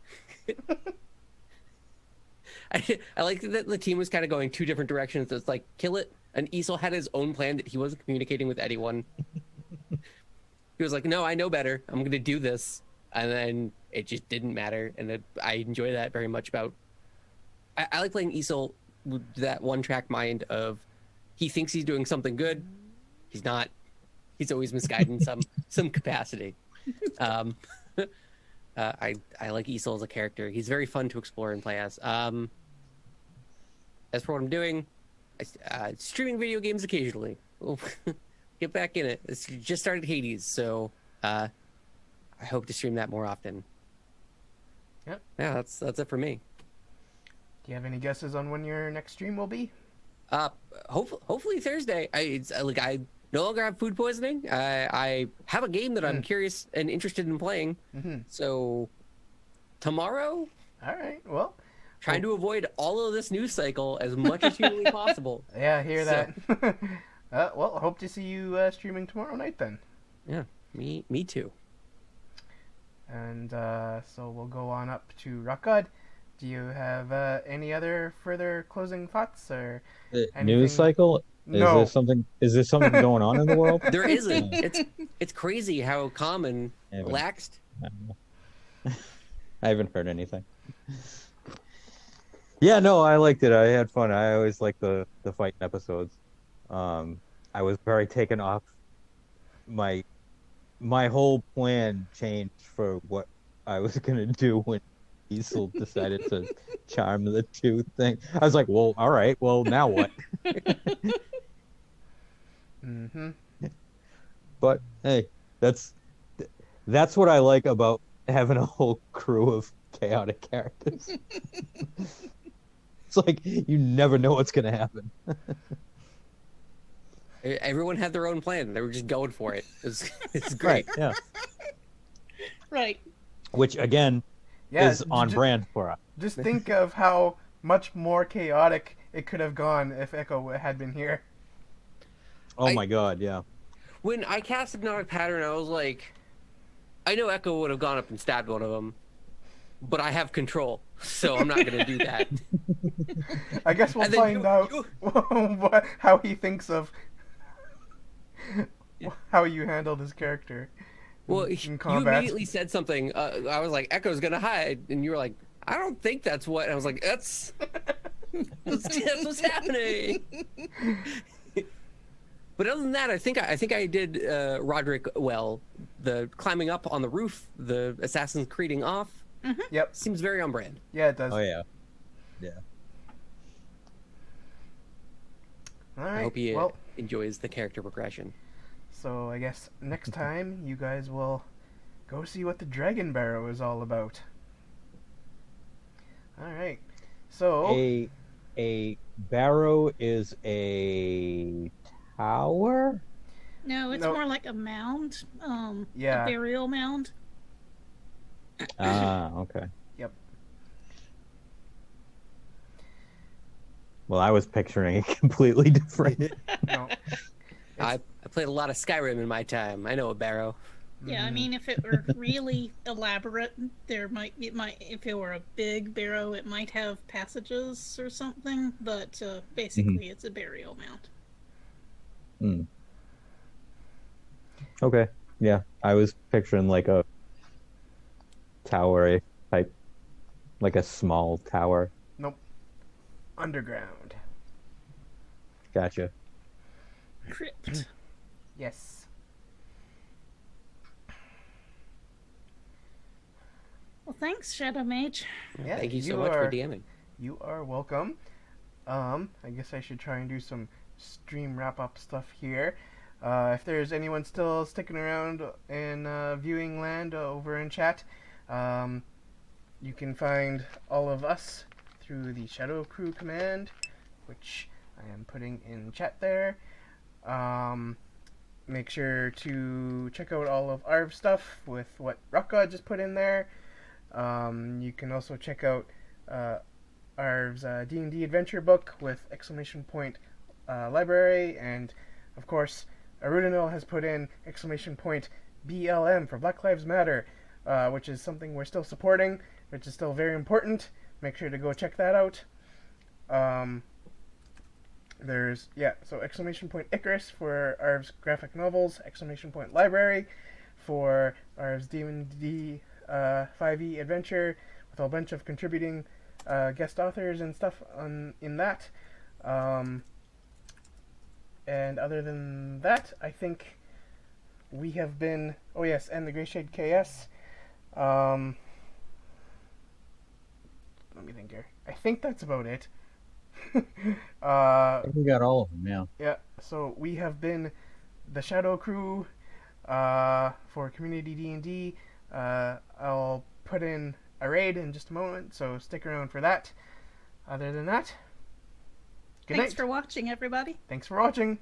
like that the team was kind of going two different directions. It's like, kill it. And Esel had his own plan that he wasn't communicating with anyone. He was like, no, I know better. I'm going to do this. And then it just didn't matter. And I enjoy that very much about... I like playing Esel with that one-track mind of he thinks he's doing something good. He's not. He's always misguided in some capacity. I like Esel as a character. He's very fun to explore and play as. As for what I'm doing, streaming video games occasionally. Get back in it. It's just started Hades, so I hope to stream that more often. Yep. Yeah, that's it for me. Do you have any guesses on when your next stream will be? Hopefully Thursday. I no longer have food poisoning. I have a game that I'm curious and interested in playing. Mm-hmm. So tomorrow. All right. Well, trying to avoid all of this news cycle as much as humanly possible. Yeah, I hear that. Well, I hope to see you streaming tomorrow night then. Yeah, me too. And so we'll go on up to Rock God. Do you have any other further closing thoughts or anything? News cycle? No. Is there something going on in the world? There isn't. It's crazy how calm and relaxed. I haven't heard anything. Yeah, no, I liked it. I had fun. I always like the fighting episodes. I was very taken off. My whole plan changed for what I was gonna do when Diesel decided to charm the two thing. I was like, well, all right, well, now what? Mm-hmm. But hey, that's what I like about having a whole crew of chaotic characters. It's like you never know what's gonna happen. Everyone had their own plan. They were just going for it. It's great. Right, yeah. Right. Which again is on brand for us. Just think of how much more chaotic it could have gone if Echo had been here. Oh my god, yeah. When I cast Hypnotic Pattern, I was like, I know Echo would have gone up and stabbed one of them, but I have control, so I'm not going to do that. I guess we'll And then find out how he thinks of how you handled his character. Well, in you combat. immediately said something. I was like, Echo's going to hide. And you were like, I don't think that's what. And I was like, that's what's happening. But other than that, I think I did Roderick well. The climbing up on the roof, the assassins creating off. Yep. Seems very on brand. Yeah, it does. Oh yeah. Yeah. All right. I hope he well, enjoys the character progression. so I guess next time you guys will go see what the Dragon Barrow is all about. All right. So A barrow is a tower? No, it's No. more like a mound. Yeah. A burial mound. Ah, okay. Yep. Well, I was picturing it completely different. No. I played a lot of Skyrim in my time. I know a barrow. Yeah, I mean, if it were really elaborate, if it were a big barrow, it might have passages or something. But basically, it's a burial mound. Hmm. Okay. Yeah, I was picturing like a tower type, like a small tower. Nope. Underground. Gotcha. Crypt. Yes. Well, thanks, Shadow Mage. Yeah, Thank you so you much are- for DMing. You are welcome. I guess I should try and do some stream wrap up stuff here. If there's anyone still sticking around in viewing land over in chat, you can find all of us through the Shadow Crew command, which I am putting in chat there. Make sure to check out all of Arv's stuff with what Rock God just put in there. You can also check out Arv's D&D adventure book with exclamation point library, and of course Arudinil has put in exclamation point BLM for Black Lives Matter, which is something we're still supporting, which is still very important. Make sure to go check that out. So exclamation point Icarus for Arv's graphic novels, exclamation point library for Arv's D&D 5e adventure with a bunch of contributing guest authors and stuff in that. And other than that, I think we have been... Oh yes, and the Greyshade KS. Let me think here. I think that's about it. I think we got all of them, yeah. Yeah, so we have been the Shadow Crew for Community D&D. I'll put in a raid in just a moment, so stick around for that. Other than that, good Thanks night. for watching, everybody. Thanks for watching.